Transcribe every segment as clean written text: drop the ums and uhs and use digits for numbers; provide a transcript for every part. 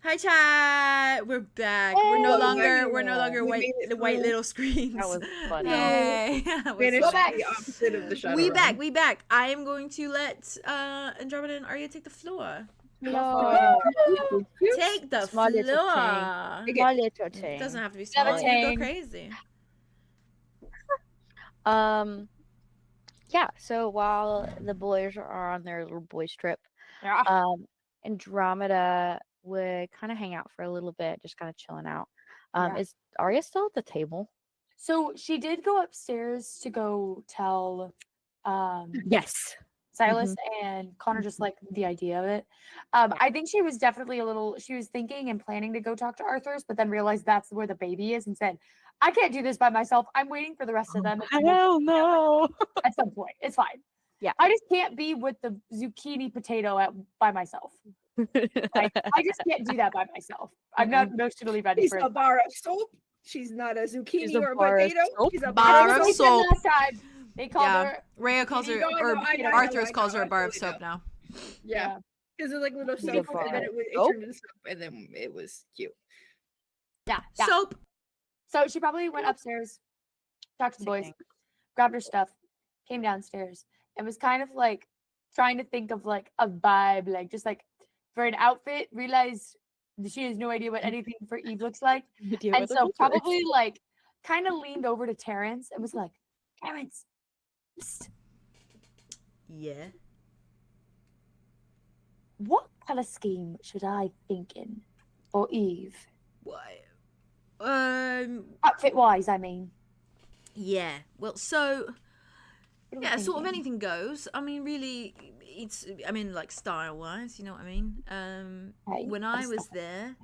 Hi chat. We're back. We're no longer white little screens. That was funny. Yay. Go back. The opposite of the shadow. We back. I am going to let Andromeda and Aria take the floor. Hello. Take the Small floor. little thing. Small little thing. It doesn't have to be small. You go crazy. Yeah, so while the boys are on their little boys trip, Andromeda would kind of hang out for a little bit, just kind of chilling out. Is Aria still at the table? So she did go upstairs to go tell Yes. Silas and Connor just like the idea of it. I think she was definitely she was thinking and planning to go talk to Arthur's, but then realized that's where the baby is and said, I can't do this by myself. I'm waiting for the rest of them. Hell no. At some point. It's fine. Yeah. I just can't be with the zucchini potato by myself. Like, I just can't do that by myself. I'm not emotionally ready She's for a bar of soap. She's not a zucchini a or a bar of potato. soap. She's a Bar bar of of soap. Last time, they called her. Rhea calls her, No, or I know, Arthur's I calls her know, a bar I of totally soap know. now. Yeah. Because it's like little She's a soap, bar and then of it soap? turned into soap, and then it was cute. Yeah. Soap. So she probably went upstairs, talked to the boys, grabbed her stuff, came downstairs, and was kind of like trying to think of like a vibe, like just like for an outfit, realized she has no idea what anything for Eve looks like. And so probably like kind of leaned over to Terrance and was like, Terrance, psst, Yeah. what color scheme should I think in for Eve? Why? Outfit wise, I mean. Yeah. Well, so What are we yeah, sort of thinking? anything goes. I mean, really, like style-wise, you know what I mean? Right, When that's I was stuff. there,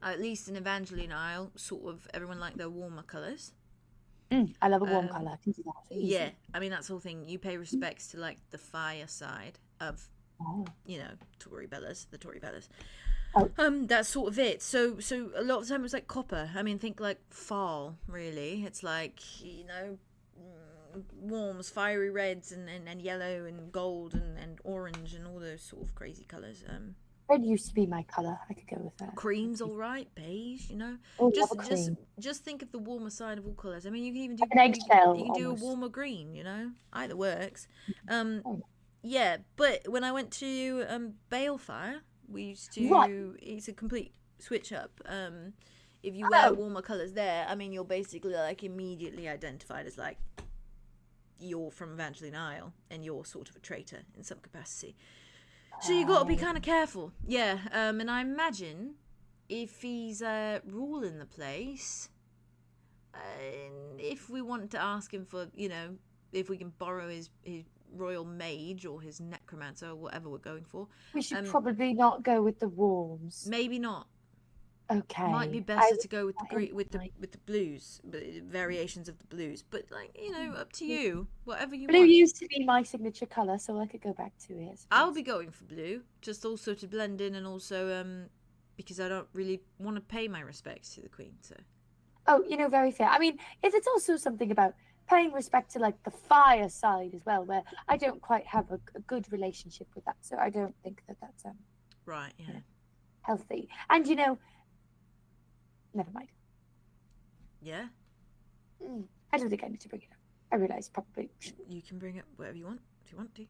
at least in Evangeline Isle, sort of everyone liked their warmer colours. I love a warm color. I can do that. Easy. Yeah, I mean, that's the whole thing. You pay respects to, like, the fire side of, you know, the Tory Bellas. Oh. That's sort of it. So a lot of the time it was like copper. I mean, think like fall, really. It's like, you know, warms, fiery reds and yellow and gold and orange and all those sort of crazy colours. Red used to be my color. I could go with that. Cream's all right, beige, you know. Oh, love a cream. Just think of the warmer side of all colours. I mean, you can even do Like an eggshell, you can do a almost. warmer green, you know. Either works. Yeah, but when I went to Balefire, we used to. Right. It's a complete switch up. If you wear warmer colours there, I mean, you're basically like immediately identified as like you're from Evangeline Isle and you're sort of a traitor in some capacity. So you got to be kind of careful. Yeah, and I imagine if he's ruling the place, if we want to ask him for, you know, if we can borrow his royal mage or his necromancer or whatever we're going for. We should probably not go with the warms. Maybe not. Okay. Might be better to go with the green, with the blues, variations of the blues. But like, you know, up to you. Whatever you Blue want. used to be my signature color, so I could go back to it. I'll be going for blue, just also to blend in, and also because I don't really want to pay my respects to the Queen. So. Oh, you know, very fair. I mean, if it's also something about paying respect to like the fire side as well, where I don't quite have a good relationship with that, so I don't think that that's right. Yeah. healthy. And you know, never mind. Yeah. I don't think I need to bring it up. I realize probably You can bring up whatever you want if you want to.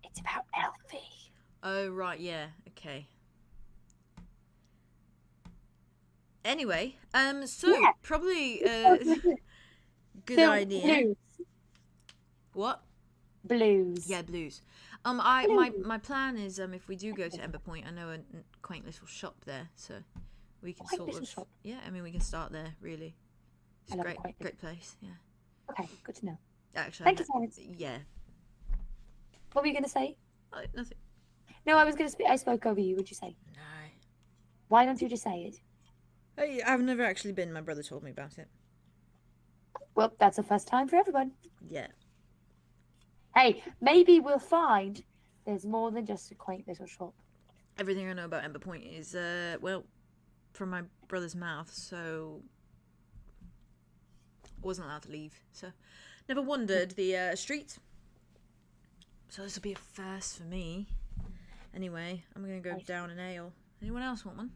it's about Elfie. Oh right, yeah, okay. Anyway, so probably good idea. Blues. What? Blues. Yeah, blues. My plan is if we do go to Ember Point, I know a quaint little shop there, so we can Quaint little shop. yeah. I mean, we can start there. Really, it's I a love great quaint great place. Yeah. Okay, good to know. Actually, Thank you, Terrance. yeah. What were you going to say? Nothing. No, I was going to speak. I spoke over you. Would you say? No. Why don't you just say it? I've never actually been. My brother told me about it. Well, that's a first time for everyone. Yeah. Hey, maybe we'll find there's more than just a quaint little shop. Everything I know about Ember Point is, well, from my brother's mouth, so I wasn't allowed to leave. So never wandered the street. So this will be a first for me. Anyway, I'm going to go down an ale. Anyone else want one?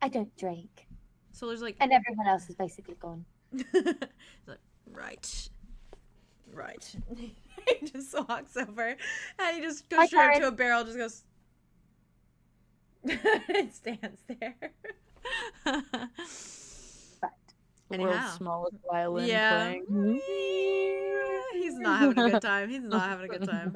I don't drink. Solar's like, And everyone else is basically gone. like, right. He just walks over and he just goes straight up to a barrel, just goes. It stands there. The world's smallest violin Yeah. playing. He's not having a good time. He's not having a good time.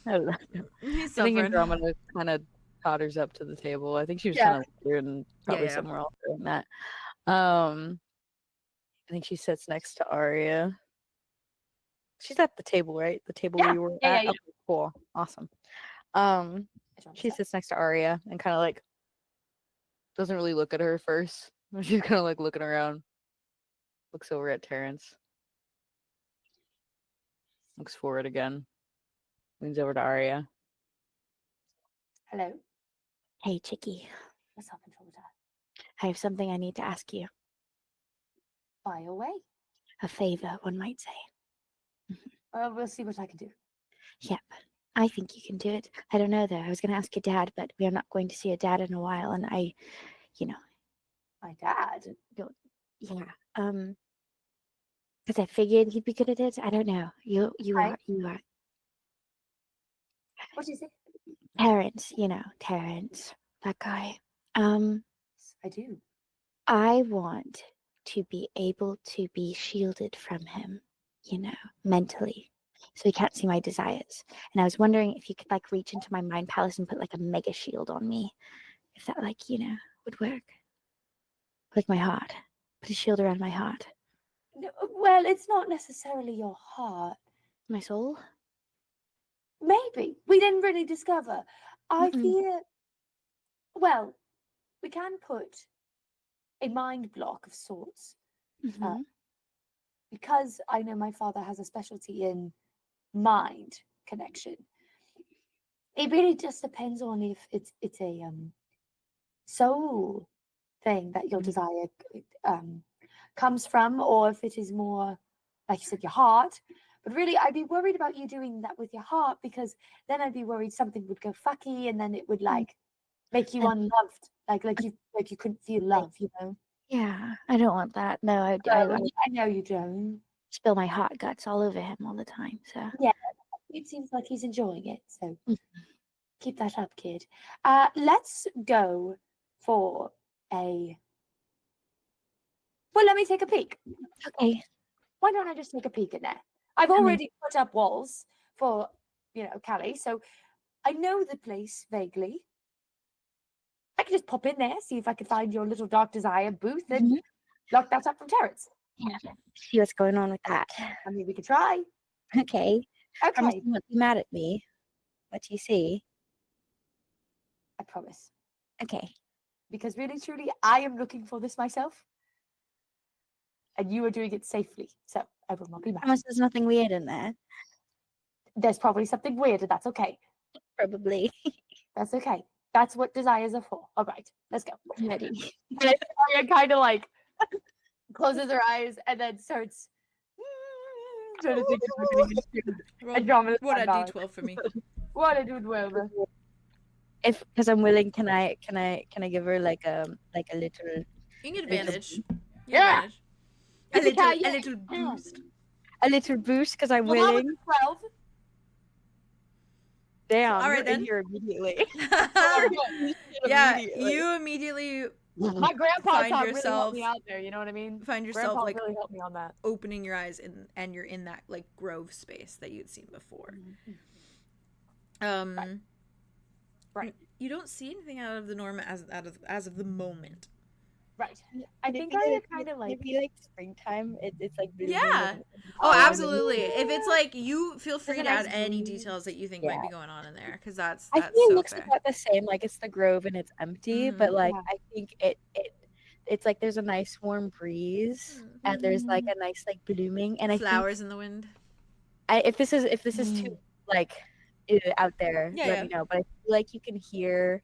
I don't know. He's I think suffering. Andromeda kind of totters up to the table. I think she was Yeah. kind of weird and probably Yeah. somewhere else doing that. I think she sits next to Aria. She's at the table, right? The table Yeah. we were Yeah, at. yeah. Okay, cool, awesome. She She sits next to Aria and kind of like doesn't really look at her first. She's kind of like looking around. Looks over at Terrance. Looks forward again. Leans over to Aria. Hello. Hey, Chickie. What's up, Andromeda? I have something I need to ask you. Fire away. A favor, one might say. We'll see what I can do. Yep. I think you can do it. I don't know, though. I was going to ask your dad, but we are not going to see your dad in a while, and I, My dad? yeah. Because I figured he'd be good at it. I don't know. You Hi. are. What is it? Terrance, Terrance, that guy. I do. I want to be able to be shielded from him, mentally, so he can't see my desires. And I was wondering if you could reach into my mind palace and put a mega shield on me, if that would work. My heart. Put a shield around my heart. No, well, it's not necessarily your heart. My soul? Maybe. We didn't really discover. I Mm-mm. fear. Well, we can put a mind block of sorts. Mhm. Because I know my father has a specialty in mind connection. It really just depends on if it's a soul thing that your Mhm. desire comes from, or if it is more, like you said, your heart. But really, I'd be worried about you doing that with your heart, because then I'd be worried something would go fucky, and then it would make you unloved, like you couldn't feel love, Yeah, I don't want that. No, I I know you don't. spill my heart guts all over him all the time. So It seems like he's enjoying it, so Mhm. keep that up, kid. Let's go for a. Well, let me take a peek. okay. Why don't I just take a peek in there? I've already put up walls for, 𝐂𝐻𝐪, so I know the place vaguely. I can just pop in there, see if I can find your little Dark Desire booth, and Mhm. lock that up from Terrance. Yeah. See what's going on with that. I mean, we could try. Okay. Promise Okay, you won't be mad at me. What do you see? I promise. Okay. Because really, truly, I am looking for this myself. And you are doing it safely, so I will not be mad. Promise there's nothing weird in there. There's probably something weird, and that's okay. Probably. That's okay. That's what desires are for. All right, let's go. I'm ready. Aria kind of closes her eyes and then starts trying to think of what to do. Andromeda's What a not D12 for me. What a dude, well. Because I'm willing, can I give her like a little You get advantage. You get Yeah. advantage. You can tell, yeah. A little boost. boost because I'm Well, that was willing. 12. Damn, All right, you're then. in here immediately. Yeah, you immediately My grandpa Find really yourself- helped me out there, you know what I mean? find yourself Grandpa really helped me on that. opening your eyes and you're in that grove space that you'd seen before. Right. You don't see anything out of the norm as of the moment. Right. I think Maybe I kind of maybe springtime. It's like blooming Yeah. and- Oh, Um, absolutely. If it's you feel free a to add nice any breeze. details that you think might be going on in there, because that's I so think it looks fair. about the same. It's the grove and it's empty, but Yeah. I think it's there's a nice warm breeze and there's a nice blooming and I think Flowers in the wind. if this is too out there, Yeah, let me know. But I feel like you can hear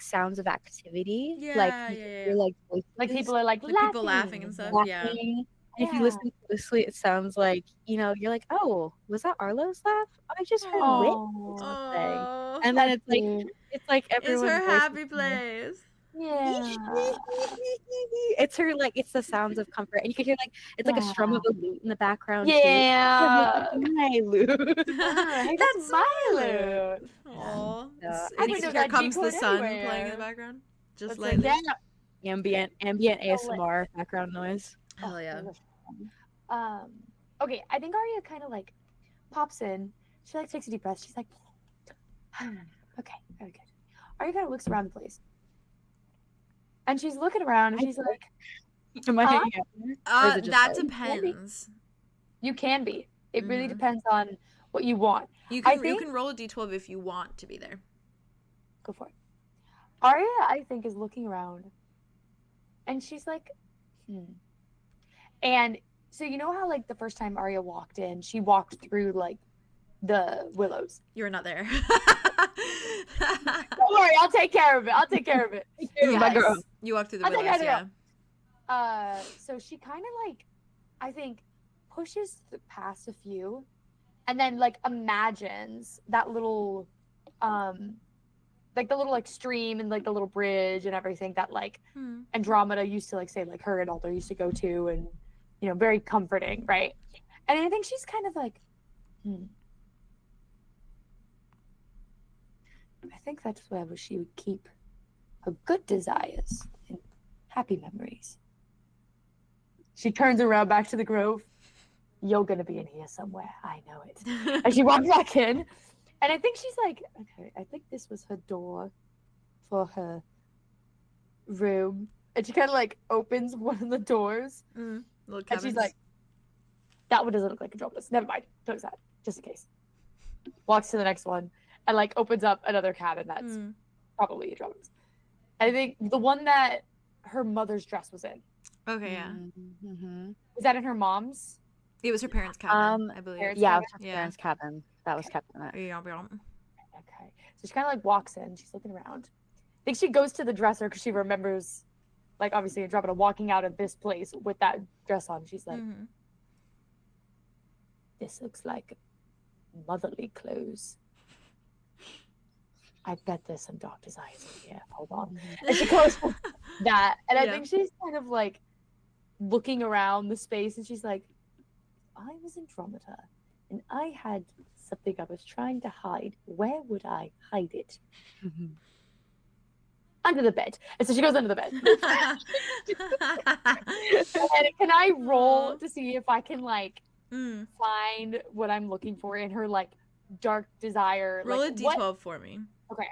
sounds of activity, Yeah, you can yeah. hear, voices, people are People laughing and stuff. Yeah. laughing. And if you Yeah. listen closely, it sounds you're like, oh, was that Arlo's laugh? I just heard wit. Oh, Something. Oh, And then that's it's cute. it's like it's everyone's her voices happy in there. place. Yeah. It's her like it's the sounds of comfort, and you can hear like it's like a strum of a lute in the background Yeah. too. My lute. Hey, that's my lute. Aw. Yeah. I wouldn't know Here that G comes the code sun anywhere. playing in the background. Just That's like like, that. Ambient ASMR background noise. Hell yeah. Okay, I think Aria kind of like pops in. She like takes a deep breath. She's like, okay, very good. Aria kind of looks around the place, and she's looking around, and she's like, Am I hanging out there? Or is it just That like- depends. you can be. It really Mhm. depends on what you want. You I can roll a d12 if you want to be there. Go for it. Aria, I think, is looking around, and she's like, And so you know how like the first time Aria walked in, she walked through like the willows. You're not there. Don't worry, I'll take care of it. I'll take care of it. My girl. You walk through the I'll take willows, care of yeah. So she kind of like, I think, pushes past a few, and then like imagines that little, like the little like stream and like the little bridge and everything that like Andromeda used to like say like her and Alder used to go to, and you know, very comforting, right? And I think she's kind of like, I think that's where she would keep her good desires and happy memories. She turns around back to the grove. You're gonna be in here somewhere. I know it. And she walks back in. And I think she's like, okay, I think this was her door for her room. And she kind of like opens one of the doors. Little And cabins. she's like, that one doesn't look like Andromeda's. Never mind. Close that, just in case. Walks to the next one and like opens up another cabin that's probably Andromeda's. I think the one that her mother's dress was in. Okay, yeah. Was that in her mom's? It was her parents' cabin, I believe. parents' Yeah, it was her Yeah. parents' cabin. That was kept in it. Yeah. Okay. So she kind of like walks in. She's looking around. I think she goes to the dresser because she remembers, like, obviously Andromeda walking out of this place with that dress on. She's like, this looks like motherly clothes. I bet there's some dark desires in here. Hold on. And she goes for that. And I think she's kind of like looking around the space, and she's like, I was Andromeda, and I had something I was trying to hide. Where would I hide it? Under the bed. And so she goes under the bed. And can I roll to see if I can like find what I'm looking for in her like dark desire? Roll like, a d12 for me. Okay.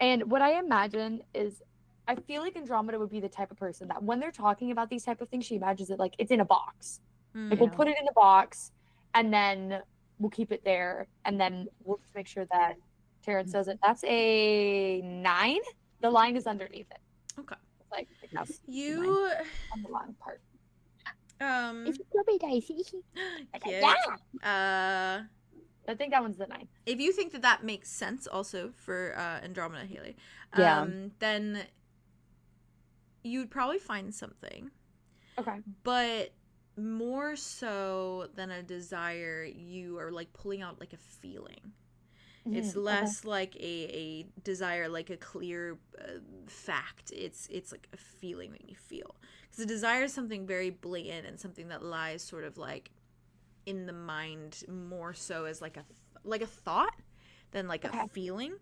And what I imagine is, I feel like Andromeda would be the type of person that when they're talking about these type of things, she imagines it like it's in a box. Like we'll put it in the box, and then we'll keep it there, and then we'll just make sure that Terrance does it. That's a 9. The line is underneath it. Okay. Like that's You on the line part. It's a strawberry daisy. cute. I think that one's the 9. If you think that makes sense also for Andromeda Haley, then you'd probably find something. Okay. But more so than a desire, you are like pulling out like a feeling. It's less like a desire, like a clear fact. It's like a feeling that you feel. Because a desire is something very blatant and something that lies sort of like in the mind more so as like a thought than like a feeling.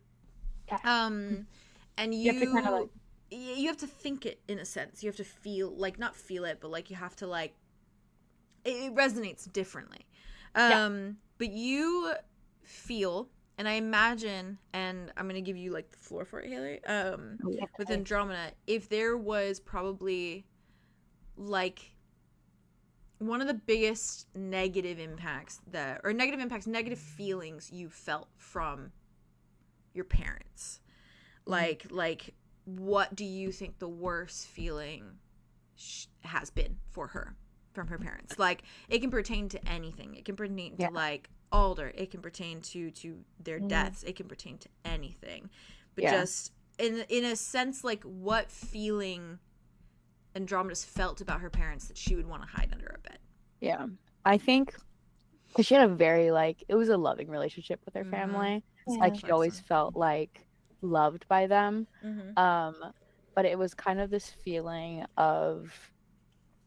Okay. And You have to kind of like, you have to think it in a sense. You have to feel, like, not feel it, but like you have to like it resonates differently. But you feel, and I imagine, and I'm gonna give you like the floor for it, Haley. With Andromeda, if there was probably like one of the biggest negative feelings you felt from your parents, like what do you think the worst feeling has been for her from her parents? Like, it can pertain to anything. It can pertain to like Alder. It can pertain to their deaths. It can pertain to anything. But just in a sense, like, what feeling Andromeda's felt about her parents that she would want to hide under a bed. Yeah, I think because she had a very like, it was a loving relationship with her family. Like she always felt like loved by them. but it was kind of this feeling of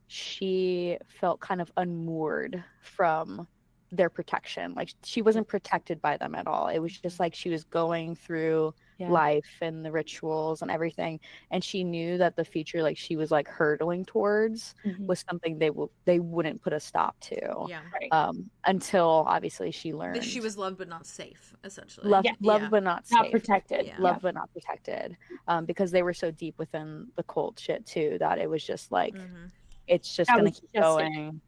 she felt kind of unmoored from their protection. Like she wasn't protected by them at all. It was just like she was going through life and the rituals and everything, and she knew that the future like she was like hurtling towards was something they wouldn't put a stop to. Until obviously she learned that she was loved but not safe, essentially. loved but not safe. Not protected. Loved but not protected. Because they were so deep within the cult shit too that it was just like it's just gonna keep going.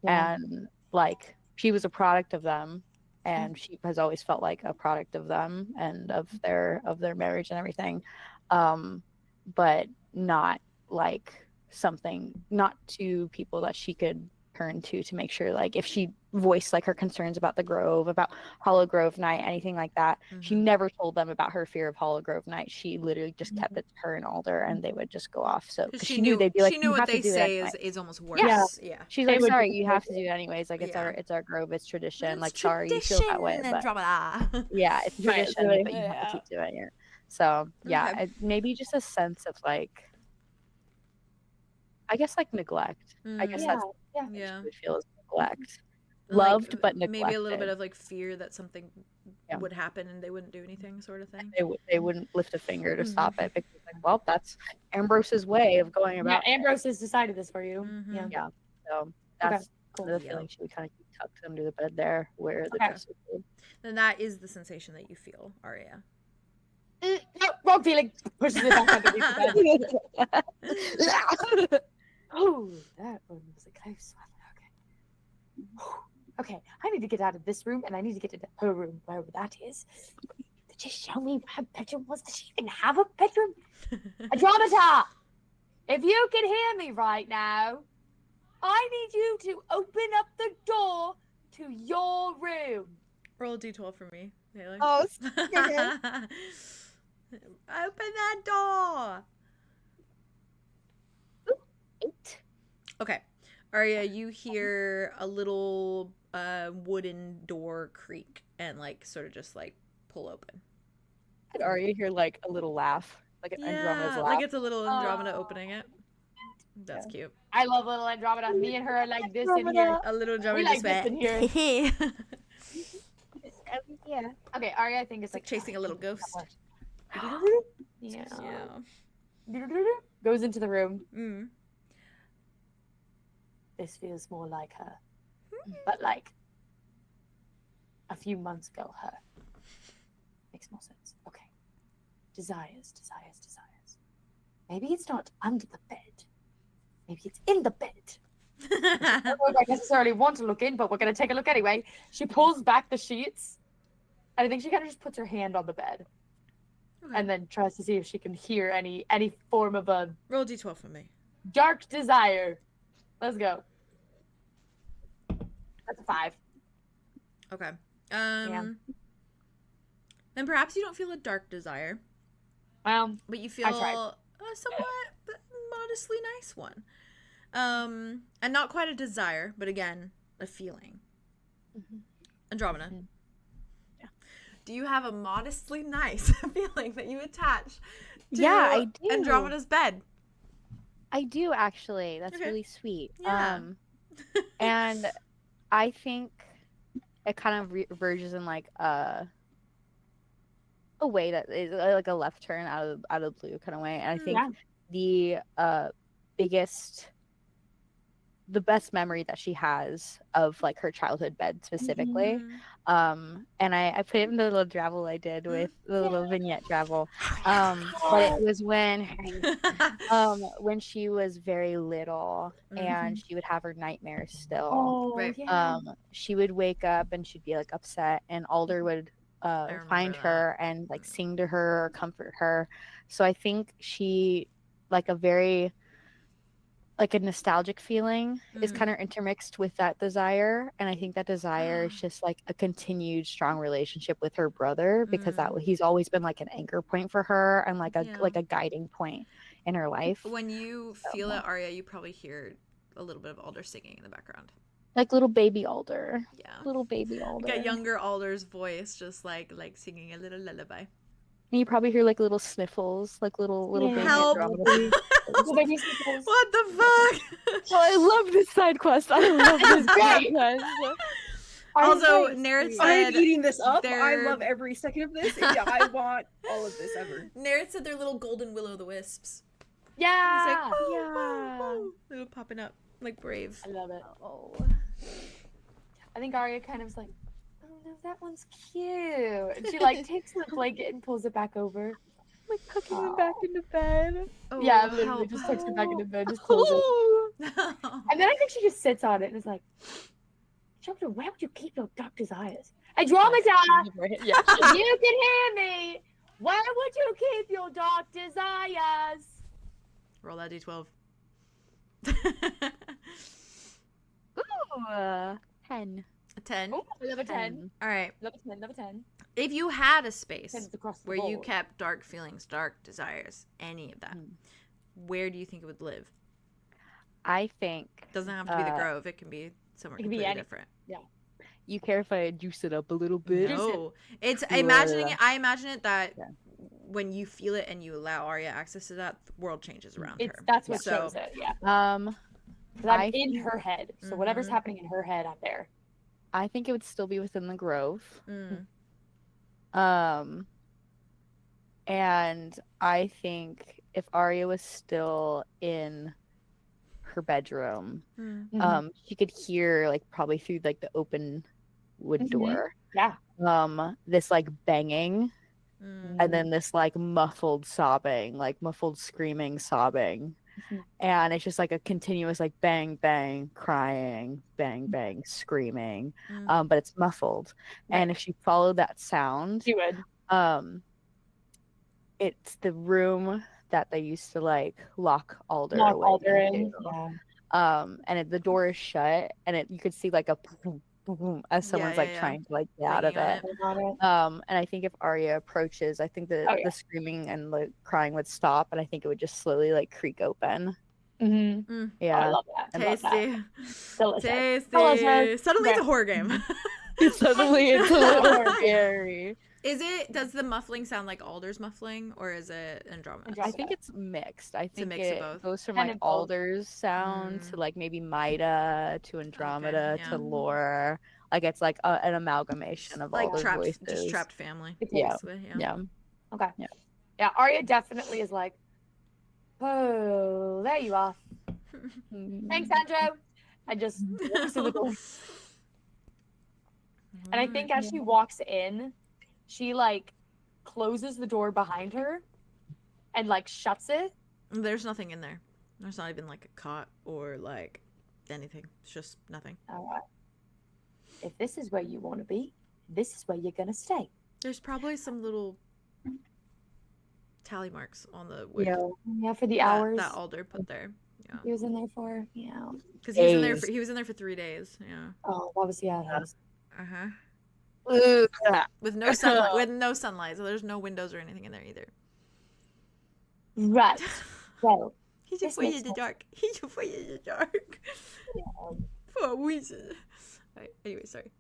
And like she was a product of them, and she has always felt like a product of them and of their marriage and everything, but not like something, not to people that she could turn to make sure, like if she voiced like her concerns about the Grove, about Hollow Grove Night, anything like that, she never told them about her fear of Hollow Grove Night. She literally just kept it to her and Alder, and they would just go off. So she knew they'd be like, she knew what they say is almost worse. She's like, sorry, you have to do it anyways. Like it's our Grove, it's tradition. Like sorry you feel that way, but yeah, it's tradition, but you have to keep doing it. So maybe just a sense of like, I guess like neglect. I guess that's what she would feel is neglect. Loved, like, but neglected. Maybe a little bit of like fear that something would happen and they wouldn't do anything, sort of thing. They wouldn't lift a finger to stop it, because like, well, that's Ambrose's way of going about it. Ambrose has decided this for you. Yeah. So that's the feeling she would kind of keep tucked under the bed there, where the dress would be. Then that is the sensation that you feel, Aria. No, wrong feeling. Pushes it back underneath the bed. Oh, that one was a close one. Okay, I need to get out of this room, and I need to get into her room, wherever that is. Just show me where her bedroom was. Does she even have a bedroom? Andromeda! If you can hear me right now, I need you to open up the door to your room. Roll a d12 for me, Taylor. Oh, open that door! 8. Okay. Aria, you hear a little wooden door creak and like sort of just like pull open. And Aria hear like a little laugh, like an Andromeda's laugh. Like it's a little Andromeda opening it. That's cute. I love little Andromeda. Me and her are like this in here. A little Andromeda We like this in here. Yeah. Okay, Aria, I think it's like chasing a little ghost. Yeah. Goes into the room. This feels more like her. But like a few months ago, her. Makes more sense. Okay. Desires. Maybe it's not under the bed. Maybe it's in the bed. I don't necessarily want to look in, but we're going to take a look anyway. She pulls back the sheets, and I think she kind of just puts her hand on the bed. And then tries to see if she can hear any form of a... Roll a d12 for me. Dark desire. Let's go. That's a 5. Okay. Then perhaps you don't feel a dark desire. But you feel a somewhat modestly nice one. And not quite a desire, but again, a feeling. Andromeda. Yeah. Do you have a modestly nice feeling that you attach to I do. Andromeda's bed? I do, actually. That's really sweet. Yeah. And I think it kind of verges in like a way that is like a left turn out of the blue kind of way. And I think the best memory that she has of like her childhood bed specifically, and I put it in the little travel I did with the little vignette travel, but it was when she was very little and she would have her nightmares still. She would wake up and she'd be like upset, and Alder would find her and like sing to her or comfort her. So I think she like a nostalgic feeling is kind of intermixed with that desire, and I think that desire is just like a continued strong relationship with her brother, because he's always been like an anchor point for her and like a guiding point in her life. When you feel it, Aria, you probably hear a little bit of Alder singing in the background. Like little baby Alder. Yeah. Little baby Alder. Like a younger Alder's voice, just like singing a little lullaby. And you probably hear like little sniffles, like little baby Help. Andromeda. Little baby sniffles. What the fuck? Oh, I love this side quest. I love this side quest. Also, Nice. Terrance I'm said eating this up. I they're- love every second of this. Yeah, I want all of this ever. Terrance said they're little golden will-o'-the-wisps. Yeah. He's like, woo, Yeah. woo, woo. They're popping up like Brave. I love it. Oh. I think Aria kind of was like, oh no, that one's cute. And she like takes the blanket and pulls it back over. Like tucking him back into bed. Oh, Yeah, literally help. just tucks it back into bed, just pulls it. And then I think she just sits on it and is like, Children, where would you keep your dark desires? Andromeda, Yeah. if you can hear me, where would you keep your dark desires? Roll that d12. Ooh, 10. A 10. Oh, another 10. All right. Another 10, another 10. If you had a space 10's across the where you board. kept dark feelings, dark desires, any of that, where do you think it would live? I think Doesn't have to be the Grove. It can be somewhere it can be completely any- different. you care if I juice it up a little bit. No, it's Yeah. imagining it. I imagine it that Yeah. when you feel it and you allow Aria access to that, the world changes around her. That's what So- shows it, yeah. 'Cause I I'm in her head. So whatever's Mhm. happening in her head, I'm there. I think it would still be within the Grove. Mm. And I think if Aria was still in her bedroom, Mm. she could hear like probably through like the open wood Mhm. door, Yeah. this like banging, Mm. and then this like muffled sobbing, like muffled screaming, sobbing. Mhm. And it's just like a continuous like bang bang crying, bang bang screaming, Mm. but it's muffled. And if she followed that sound, She would. it's the room that they used to like lock Alder Not away Alder in. into. Yeah. And the door is shut, and you could see like a boom, boom, as someone's like yeah. trying to like get out of Banging it. on it. And I think if Aria approaches, I think Oh, yeah. the screaming and the crying would stop, and I think it would just slowly like creak open. Mm-hmm. Mm. Oh, I Yeah. love that. I love that. Tasty. Delicious. Tasty. Delicious. Suddenly it's a Okay. horror game. Suddenly it's a little scary. Does the muffling sound like Alder's muffling, or is it Andromeda? I think it's mixed. I think mix of it both. goes from Kind like of both. Alder's sound to like maybe Mida to Andromeda yeah. to Lore. Like it's like an amalgamation of Like all those trapped, voices. just trapped family. Yeah. basically, Yeah. Okay. Yeah. Yeah, Aria definitely is like, oh, there you are. Thanks, Andrew. And just walks to the door. And I think as she walks in, she like closes the door behind her and like shuts it. There's nothing in there. There's not even like a cot or like anything. It's just nothing. All right. If this is where you want to be, this is where you're gonna stay. There's probably some little tally marks on the wood Yeah, for the hours that Alder put there. Yeah, he was in there for. Yeah. because he was in there. Days. He was in there for 3 days. Yeah. Oh, what was Uh huh. With no sunlight. With no sunlight, so there's no windows or anything in there either. Right. Well, He's This afraid makes of the sense. dark. He's afraid of the dark. For a reason. Right, anyway, sorry.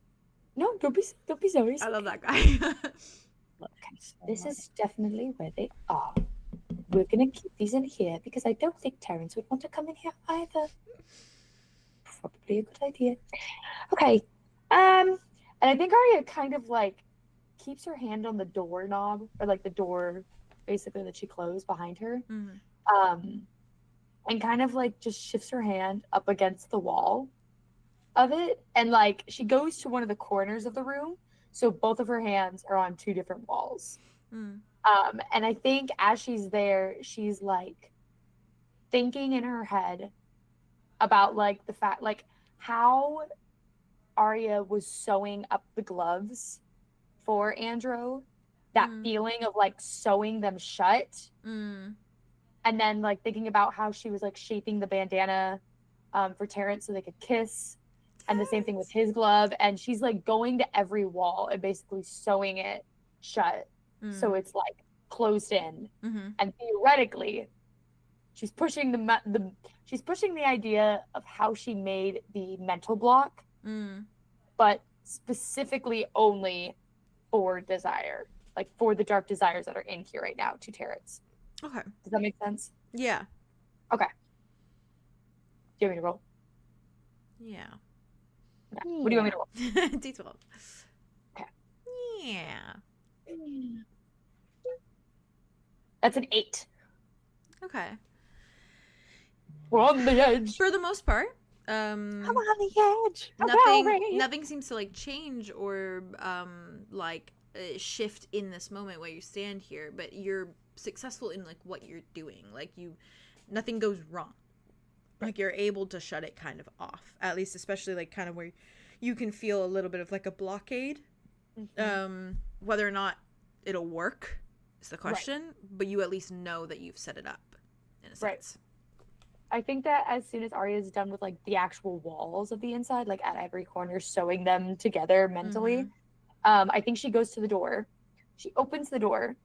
no, don't be sorry. I love that guy. This is definitely where they are. We're gonna keep these in here because I don't think Terrance would want to come in here either. Probably a good idea. Okay. And I think Aria kind of like keeps her hand on the doorknob or like the door basically that she closed behind her. Mhm. And kind of like just shifts her hand up against the wall of it. And like she goes to one of the corners of the room. So both of her hands are on two different walls. Mm. And I think as she's there, she's like thinking in her head about like the fact, like how Aria was sewing up the gloves for Andro, that Mm. feeling of like sewing them shut. Mm. And then like thinking about how she was like shaping the bandana for Terrance so they could kiss. And the same thing with his glove. And she's like going to every wall and basically sewing it shut. So it's like closed in. Mm-hmm. And theoretically, she's pushing she's pushing the idea of how she made the mental block, Mm. but specifically only for desire. like for the dark desires that are in here right now to Terrance. Okay. Does that make sense? Yeah. Okay. Do you want me to roll? Yeah. Okay. What do you want me to roll? D12. Okay. Yeah. That's an 8. Okay. We're on the edge. For the most part, I'm on the edge. nothing seems to like change or like shift in this moment where you stand here, but you're successful in like what you're doing. Like nothing goes wrong. Like you're able to shut it kind of off, at least, especially like kind of where you can feel a little bit of like a blockade. Whether or not it'll work is the question, but you at least know that you've set it up in a sense. I think that as soon as Aria is done with like the actual walls of the inside, like at every corner, sewing them together mentally, I think she goes to the door. She opens the door,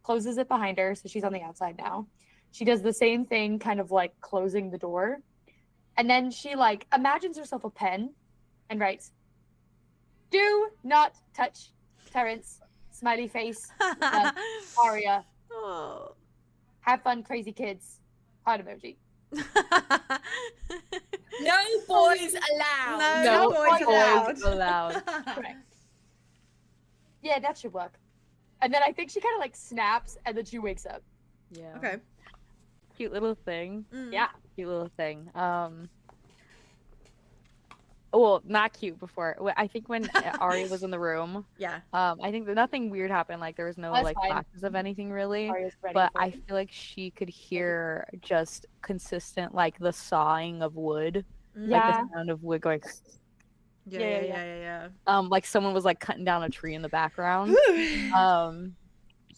closes it behind her, so she's on the outside now. She does the same thing, kind of like closing the door, and then she like imagines herself a pen and writes, "Do not touch Terrance, smiley face, Aria. Oh. Have fun, crazy kids. Heart emoji." No boys allowed. No boys allowed. Correct. Yeah, that should work. And then I think she kind of like snaps, and then she wakes up. Yeah. Okay. Cute little thing. Yeah. Cute little thing. Well, not cute before. I think when Aria was in the room, Yeah. I think that nothing weird happened. Like there was no That's like fine. flashes of anything really. Aria's ready But for I it. feel like she could hear just consistent like the sawing of wood, like Yeah. the sound of wood going. Yeah. Like someone was like cutting down a tree in the background.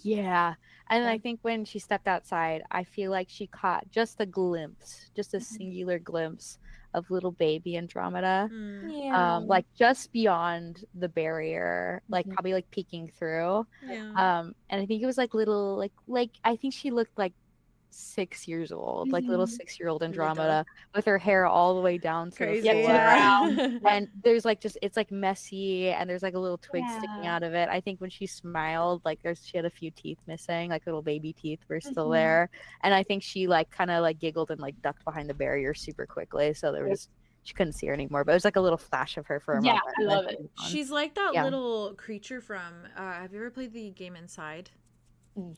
Yeah. And I think when she stepped outside, I feel like she caught just a glimpse, just a singular glimpse of little baby Andromeda. Yeah. Like just beyond the barrier, like Mhm. probably like peeking through. Yeah. And I think it was like little like I think she looked like 6 years old, like little 6-year-old Andromeda with her hair all the way down to Crazy. the floor. Yeah. And there's like just it's like messy and there's like a little twig sticking Yeah. out of it. I think when she smiled, like she had a few teeth missing, like little baby teeth were still Mhm. there. And I think she like kind of like giggled and like ducked behind the barrier super quickly. So there was she couldn't see her anymore, but it was like a little flash of her for a moment. I and then love she it. was gone. She's like that Yeah. little creature from have you ever played the game Inside?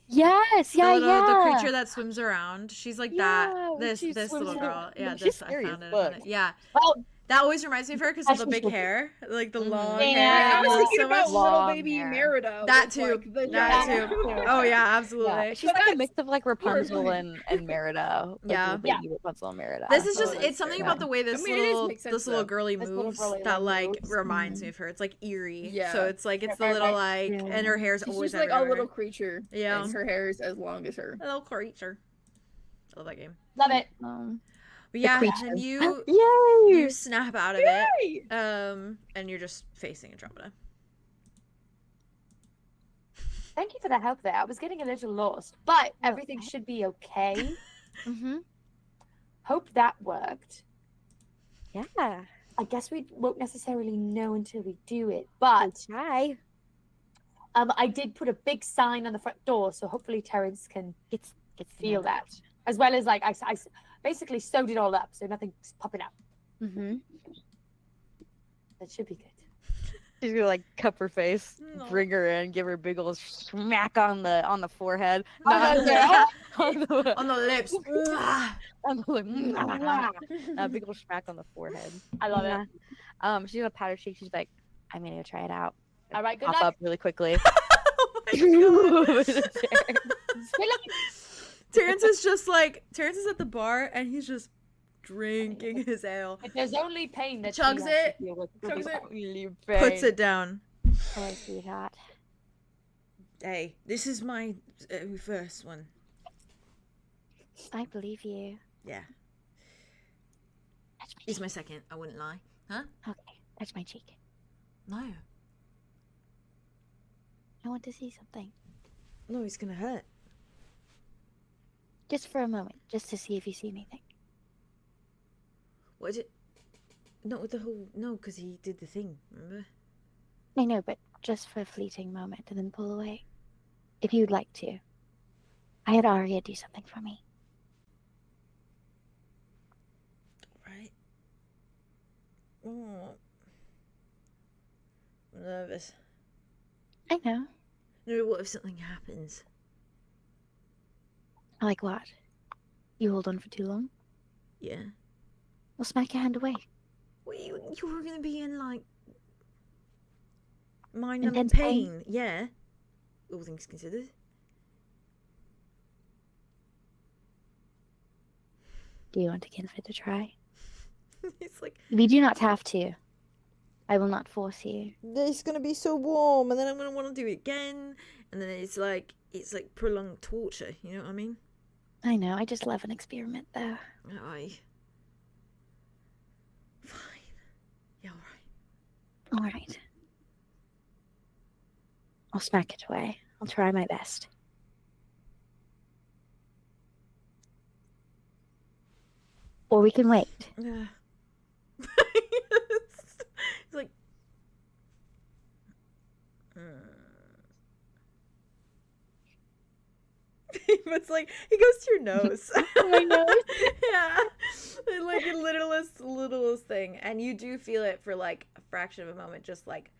Yes, The creature that swims around. She's like Yeah, that. when This she this swims little around. girl. Yeah, She's this I scary found as it on fuck. it. Yeah. Well, That always reminds me of her because of the That's big just- hair, like the long Yeah, hair. I was It's thinking so about much- little long baby hair. Merida. That with, too. like, the That giant- too. Oh yeah, absolutely. Yeah, she's But like a that's mix of like Rapunzel horrifying. and Merida. Like Yeah. little baby Rapunzel and Merida. This is just Oh, that's it's something fair. about the way this I mean, it does little make sense, this little though. girly This little moves girly that like like moves. reminds me of her. It's like eerie. Yeah. So it's like it's the Right, little right. like Yeah. and her hair's She's always just like a everywhere. little creature. Yeah. And her hair is as long as her. A little creature. I love that game. Love it. But yeah, creature. and you Yay! snap out of it. Yay! And you're just facing Andromeda. Thank you for the help there. I was getting a little lost, but everything should be okay. Mm-hmm. Hope that worked. Yeah. I guess we won't necessarily know until we do it, but Hi. I did put a big sign on the front door, so hopefully Terrance can It's feel that, as well as like I basically sewed it all up, so nothing's popping out. Mm-hmm. That should be good. She's gonna like cup her face, No. bring her in, give her a big old smack on the forehead. Oh, no. on the, On the lips. Mwah. on the a big old smack on the forehead. I love it. She's gonna pat her cheek. She's like, I'm gonna try it out. All right, good Pop luck. up really quickly. Oh my god. Good luck. Terrance is at the bar and he's just drinking his ale. If there's only pain that Chugs she has it, to deal with, chugs it, Really puts bang. it down. Oh, sweetheart. Hey, this is my first one. I believe you. Yeah, Touch my it's cheek. my second. I wouldn't lie. Huh? Okay, touch my cheek. No, I want to see something. no, it's gonna hurt. Just for a moment, just to see if you see anything. What is it? Not with the whole. No, because he did the thing. Remember? I know, but just for a fleeting moment and then pull away. if you'd like to. I had Aria do something for me. Right. Oh. I'm nervous. I know. No, what if something happens? Like what? You hold on for too long? Yeah. Well, smack your hand away. Well, you were gonna be in like mind-numbing Intense pain. pain. Yeah. All things considered. Do you want to give it a try? It's like We do not have to. I will not force you. it's gonna be so warm, and then I'm gonna want to do it again, and then it's like prolonged torture. You know what I mean? I know. I just love an experiment, though. Aye. Fine. Yeah, all right. All right. I'll smack it away. I'll try my best. Or we can wait. Yeah. It's like. It's like he goes to your nose. My nose? Yeah. And, like the littlest thing, and you do feel it for like a fraction of a moment, just like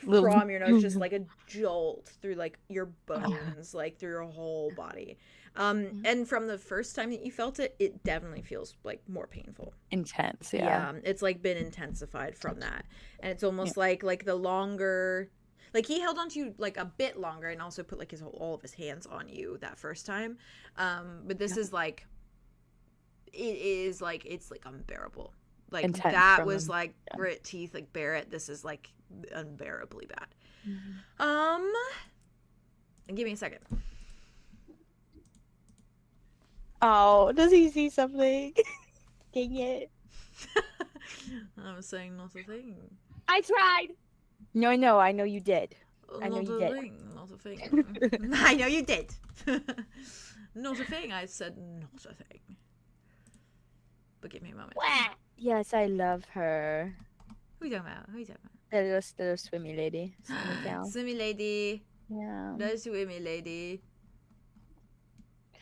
from your nose, just like a jolt through like your bones, like through your whole body. And from the first time that you felt it, it definitely feels like more painful. Intense, yeah. Yeah, it's like been intensified from that, and it's almost like the longer, like he held on to you like a bit longer, and also put like all of his hands on you that first time. But this is like, it's like unbearable. Like Intense that was them. like grit teeth, like bear it. This is like unbearably bad. And give me a second. Oh, does he see something? Dang it. I'm saying not a thing. I tried. No, I know you did. I know Not you a did. thing. Not a thing. I know you did. Not a thing. I said not a thing. But give me a moment. Yes, I love her. Who you talking about? Who you talking about? The little swimmy lady. Swimmy gal. Swimmy lady. Yeah. The swimmy lady.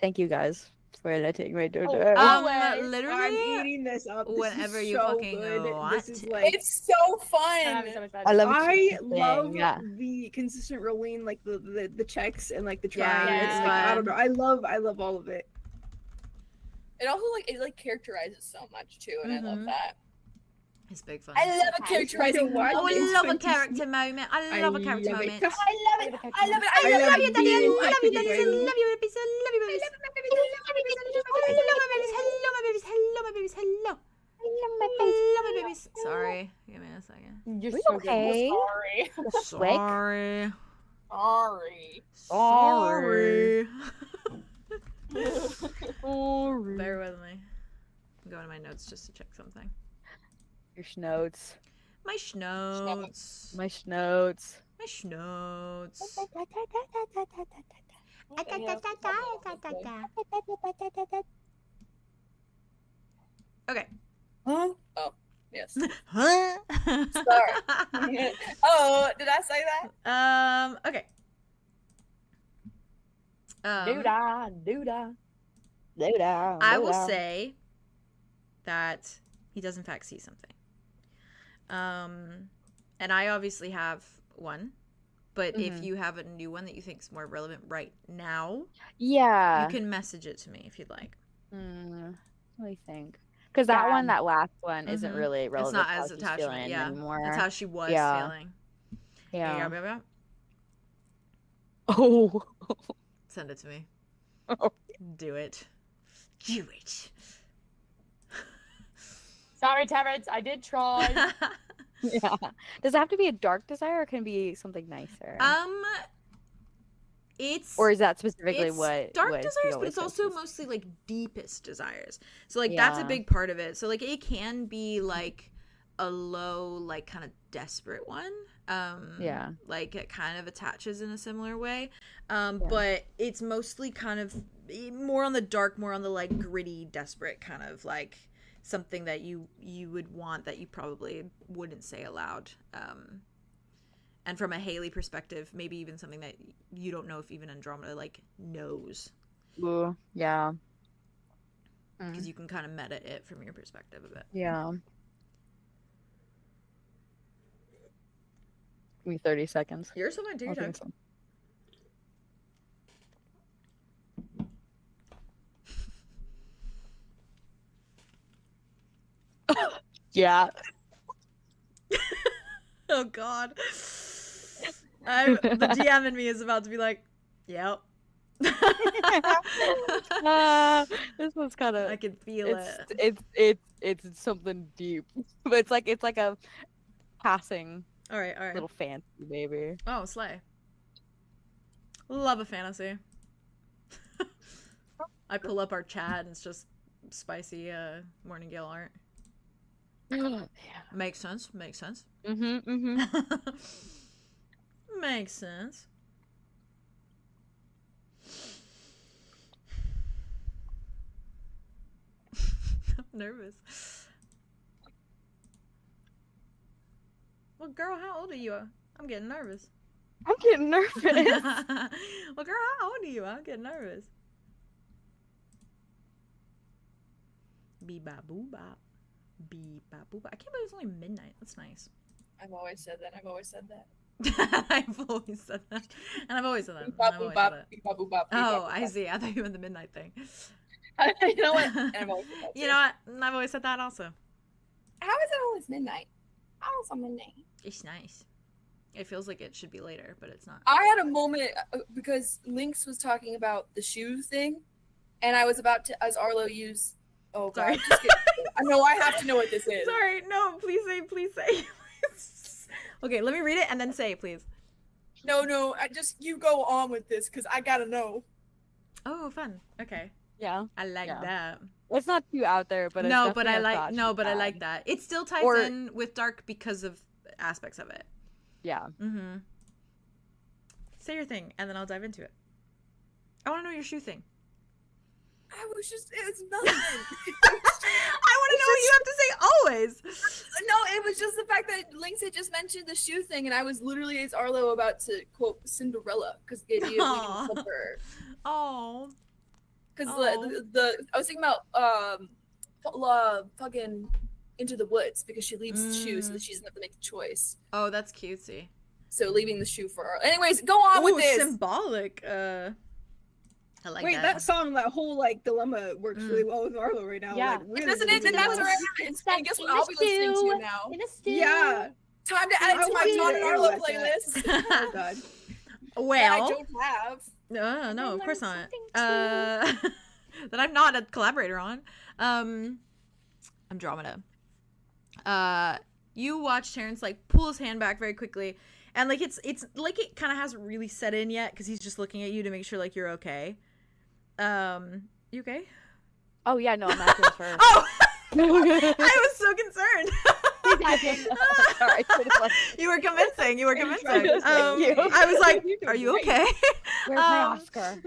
Thank you guys for letting me do Oh, that. I'm Literally, eating this up. This whenever is you so fucking good. want This is it. like It's so I'm fun. having so much fun. I love I thing, love yeah. the consistent rolling, like the checks and like the Yeah, try. it's and, like, I fun. don't know. I love all of it. It also it characterizes so much too, and I love that. It's big fun. I love a characterizing. Why Oh, do I you love a think you- character moment. I love a character love it. moment. I love it. I love it. I I love love it. it. Daddy. I being love you, Daddy. I infected love you, babies. I love you, babies. Hello, my babies. Hello, my babies. Hello, my babies. Hello. Hello, my babies. Sorry. Give me a second. You're We so okay? Sorry. Sorry. Sorry. Sorry. Bear with me. I'm going to my notes just to check something. Your schnotes. My schnotes. My schnotes. My schnotes. Okay. Huh? Oh, yes. Huh? Sorry. Oh, did I say that? Okay. Doodah. I will say that he does in fact see something. And I obviously have one, but if you have a new one that you think is more relevant right now, Yeah. you can message it to me if you'd like. What do you think? Because that one, that last one, isn't Mhm. really It's relevant. not to how as she's attachment, feeling yeah. anymore. That's how she was Yeah. feeling. Yeah. Yeah. Oh. Send it to me. Oh. Do it. Do it. Sorry, Terrance. I did try. Yeah. Does it have to be a dark desire, or can it be something nicer? It's or is that specifically it's what dark what she desires, but always it's also says? mostly like deepest desires. So like that's a Yeah. big part of it. So like it can be like a low, like kind of desperate one. Yeah. Like it kind of attaches in a similar way. But it's mostly kind of more on the dark, more on the like gritty, desperate kind of like something that you would want that you probably wouldn't say aloud. And from a Haley perspective, maybe even something that you don't know if even Andromeda like knows. Ooh, yeah. Because you can kind of meta it from your perspective a bit. Yeah. Give me 30 seconds. You're so fine, take your time. Yeah. Oh god. The DM in me is about to be like, yep. This one's kind of. I can feel it. It's something deep, but it's like a passing. All right. Little fancy baby. Oh, slay. Love a fantasy. I pull up our chat and it's just spicy Morning Gale art. Yeah. Makes sense. Makes sense. Makes sense. I'm nervous. Well, girl, how old are you? I'm getting nervous. I'm getting nervous. Well, girl, how old are you? I'm getting nervous. Beep bop boop bop. Beep bop boop bop. I can't believe it's only midnight. That's nice. I've always said that. I've always said that. And I've always said that. Oh, I see. I thought you meant the midnight thing. You know what? And I've always said that. You know what? I've always said that also. How is it always midnight? How is it midnight? It's nice. It feels like it should be later, but it's not. I had a moment because Lynx was talking about the shoe thing, and I was about to, as Arlo, use. Oh god! I know I have to know what this is. Sorry, no, please say. Okay, let me read it and then say, please. No, you go on with this because I gotta know. Oh, fun. Okay. Yeah. I like that. It's not too out there, but it's I like that. It still ties in with dark because of aspects of it. Yeah. Mm-hmm. Say your thing, and then I'll dive into it. I want to know your shoe thing. It's nothing. I want to know what you have to say always. No, it was just the fact that Lynx had just mentioned the shoe thing, and I was literally, as Arlo, about to quote Cinderella, because the idea of leading the slipper. Oh. Because I was thinking about fucking Into the Woods, because she leaves the shoe so that she doesn't have to make the choice. Oh, that's cutesy. So leaving the shoe for her. Anyways, go on with this. Symbolic. I like Wait, that song, that whole like dilemma works really well with Arlo right now. Yeah, like, really Doesn't it? Then that's right. And guess what? I'll be listening to now. Yeah. Time to add it to my John and Arlo playlist. Oh god. Well, I don't have. No, of course not. That I'm not a collaborator on. Andromeda. You watch Terrance like pull his hand back very quickly, and like it's like it kind of hasn't really set in yet because he's just looking at you to make sure like you're okay. You okay? Oh yeah, no, I'm asking for. Oh, I was so concerned. Sorry, you were convincing. I was like, "Are you okay?" Where's my Oscar?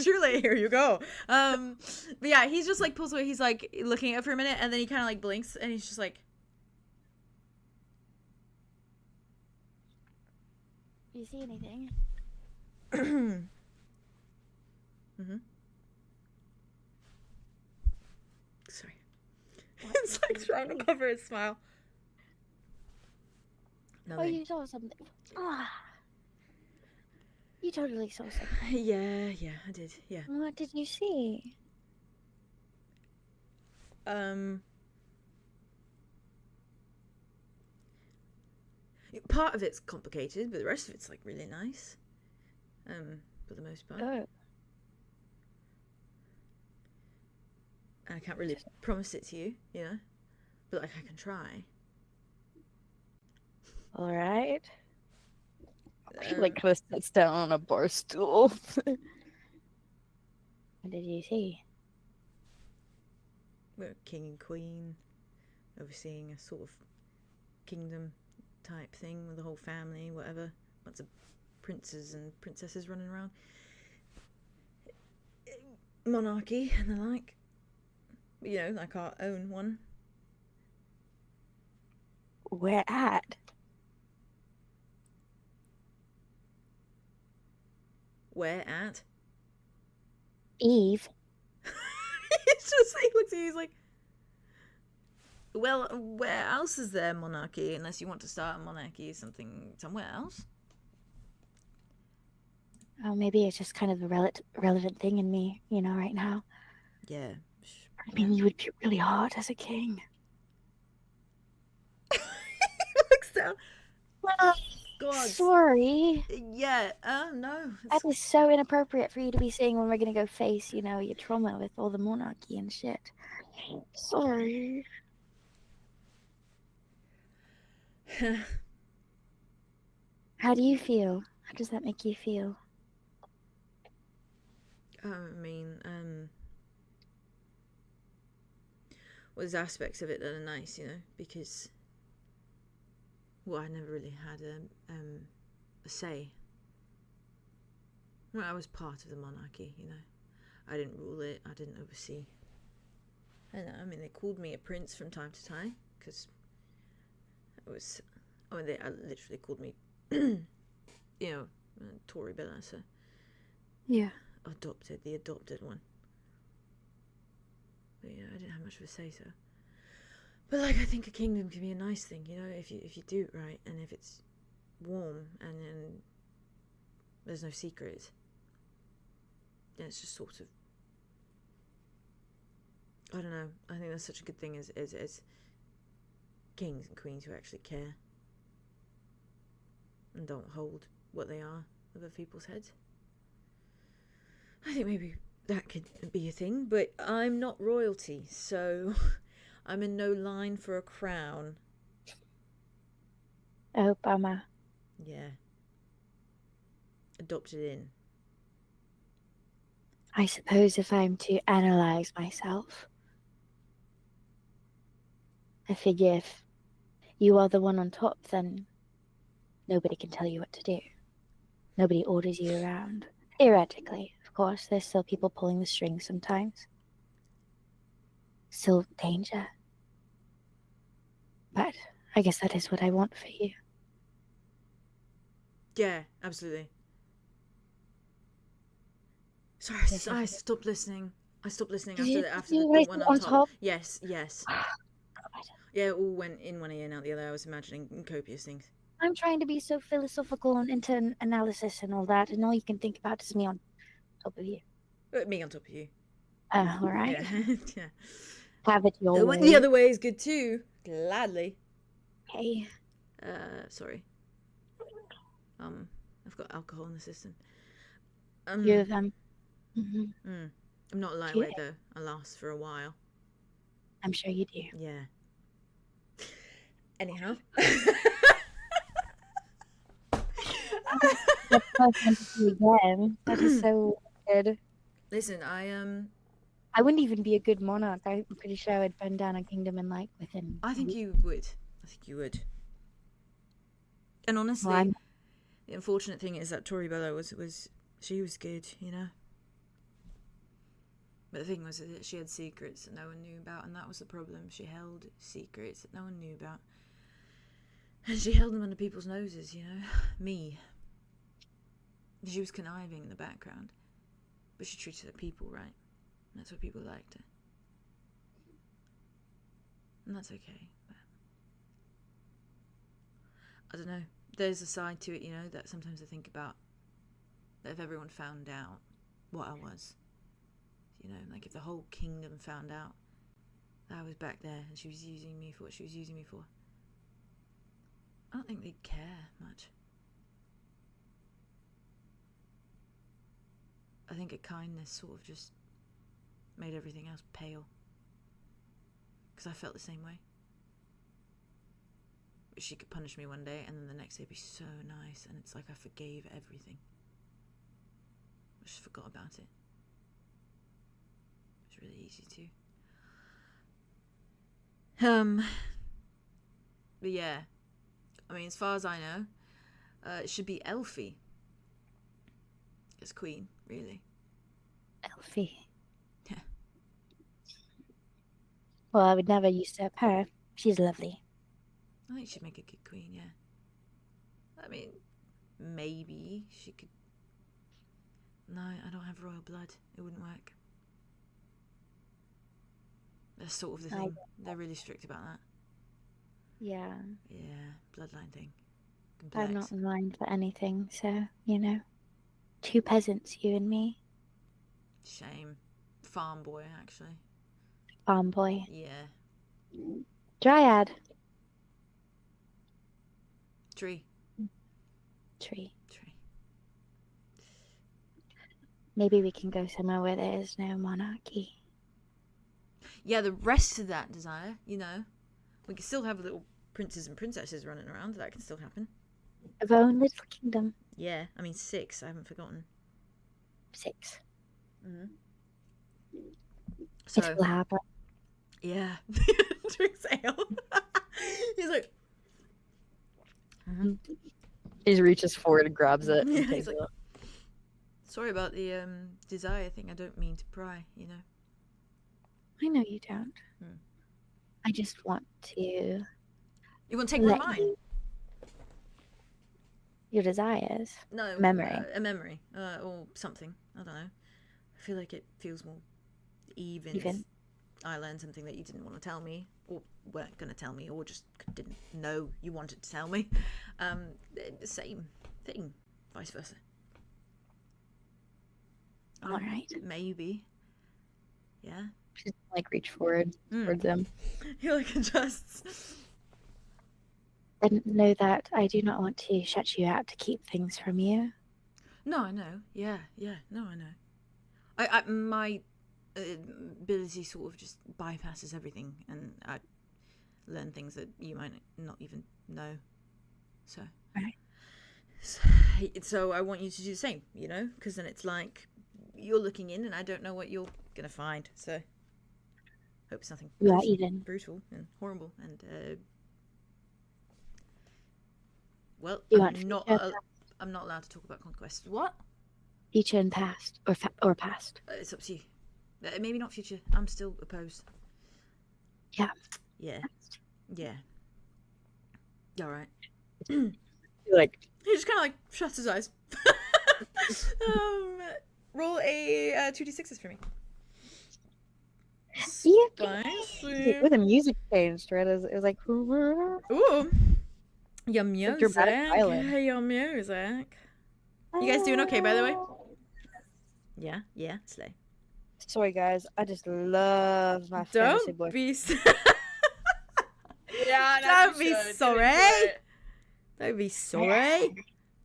Truly, here you go. But yeah, he's just like pulls away. He's like looking at it for a minute, and then he kind of like blinks, and he's just like, "You see anything?" Sorry. It's like trying to cover his smile. Nothing. Oh, you saw something. Ah. You totally saw something. Yeah, I did. Yeah. What did you see? Part of it's complicated, but the rest of it's like really nice. For the most part. Oh. And I can't really promise it to you, you know, but like I can try. All right. He like kind of sits down on a bar stool. What did you see? We're a king and queen, overseeing a sort of kingdom type thing with the whole family, whatever. Lots of princes and princesses running around. Monarchy and the like. You know, like our own one. Where at? Where at? Eve. It's just, he looks at you, he's like, well, where else is there monarchy? Unless you want to start a monarchy somewhere else. Oh, maybe it's just kind of a relevant thing in me, you know, right now. Yeah. I mean, you would be really hard as a king. He looks down. God. Sorry. Yeah, no. That is so inappropriate for you to be saying when we're going to go face, you know, your trauma with all the monarchy and shit. Sorry. How do you feel? How does that make you feel? I mean, well, there's aspects of it that are nice, you know, because, well, I never really had a say. Well, I was part of the monarchy, you know. I didn't rule it, I didn't oversee. I mean, they called me a prince from time to time, because it was, I mean, they literally called me, you know, 𝐸𝐸𝐷𝐸𝐸𝐸, so. Yeah. The adopted one. But yeah, I didn't have much of a say so. But like, I think a kingdom can be a nice thing, you know, if you do it right, and if it's warm and then there's no secrets, then it's just sort of, I don't know. I think that's such a good thing as kings and queens who actually care and don't hold what they are over people's heads. I think maybe that could be a thing, but I'm not royalty, so I'm in no line for a crown. Oh, bummer. Yeah. Adopted in. I suppose if I'm to analyze myself, I figure if you are the one on top, then nobody can tell you what to do. Nobody orders you around. Theoretically, of course, there's still people pulling the strings sometimes. Still danger. But I guess that is what I want for you. Yeah, absolutely. Sorry, I stopped listening. I stopped listening after the one on top. Yes. Yeah, it all went in one ear and out the other. I was imagining copious things. I'm trying to be so philosophical and into analysis and all that, and all you can think about is me on top of you. Me on top of you. All right. Yeah. Yeah. Have it your way. The other way is good too. Gladly. Okay. Sorry. I've got alcohol in the system. You have them. I'm not a lightweight though. I last for a while. I'm sure you do. Yeah. Anyhow. Again. That is so weird. Listen, I wouldn't even be a good monarch. I'm pretty sure I would burn down a kingdom in like within. I think you would. And honestly, Well, the unfortunate thing is that 𝐸𝐸𝐷𝐸𝐸 was good, you know. But the thing was that she had secrets that no one knew about, and that was the problem. She held secrets that no one knew about. And she held them under people's noses, you know. Me. She was conniving in the background. But she treated her people right. And that's what people liked her. And that's okay. But I don't know. There's a side to it, you know, that sometimes I think about. That if everyone found out what I was, you know, like if the whole kingdom found out that I was back there and she was using me for what she was using me for, I don't think they'd care much. I think a kindness sort of just made everything else pale. Because I felt the same way. She could punish me one day and then the next day be so nice, and it's like I forgave everything. I just forgot about it. It's really easy to. But yeah. I mean, as far as I know, it should be Elfie as queen, really. Elfie. Yeah. Well, I would never usurp her. She's lovely. I think she'd make a good queen, yeah. I mean, maybe she could No, I don't have royal blood. It wouldn't work. That's sort of the thing. They're really strict about that. Yeah. Yeah, bloodline thing. Complex. I'm not in line for anything, so, you know. 2 peasants, you and me. Shame. Farm boy, actually. Farm boy. Yeah. Dryad. Tree. Tree. Tree. Maybe we can go somewhere where there is no monarchy. Yeah, the rest of that desire, you know. We can still have little princes and princesses running around. That can still happen. Of our own little kingdom. Yeah, I mean 6. I haven't forgotten. 6. Mm-hmm. It will happen. Yeah. Drinks ale. He's like... He just reaches forward and grabs it. And Yeah, takes he's like, it. sorry about the desire thing. I don't mean to pry, you know. I know you don't. Hmm. I just want to... You want to take one of mine? Your desires. No. Memory. A memory. Or something. I don't know. I feel like it feels more even. If I learned something that you didn't want to tell me, or weren't going to tell me, or just didn't know you wanted to tell me. The same thing. Vice versa. All right. Maybe. Yeah. Just like reach forward towards him. He like adjusts. And know that I do not want to shut you out to keep things from you. No, I know. Yeah. No, I know. My ability sort of just bypasses everything, and I learn things that you might not even know. So, right. So I want you to do the same, you know, because then it's like you're looking in, and I don't know what you're gonna find. So, hope it's nothing brutal and horrible and. Well, I'm not allowed to talk about conquest. What? Future and past, or past. It's up to you. Maybe not future. I'm still opposed. Yeah. Yeah. Yeah. All right. Like He just kind of like shuts his eyes. Roll a 2d6s for me. Yeah. Spicy. with the music changed, right? It was like Ooh. Your music. dramatic violin. Your music. You guys doing okay, by the way? Yeah, slay. Sorry guys, I just love my fantasy Don't boy. be Yeah, Don't be sorry. Don't be sorry.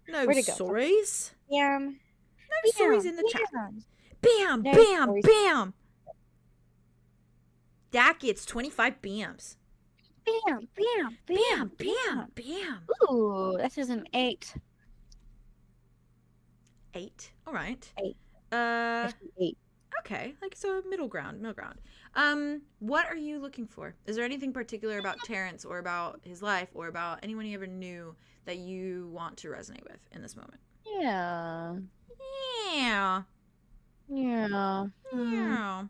No Where'd it go? sorries. Yum. No sorries in the chat. Bam, No bam, sorries. bam. That gets 25 bams. Bam, bam, Bam, bam, bam. Ooh, this is an 8. 8. All right. 8. 8. Okay, like so middle ground. What are you looking for? Is there anything particular about Terrance or about his life or about anyone you ever knew that you want to resonate with in this moment? Yeah. Yeah. Yeah. Yeah.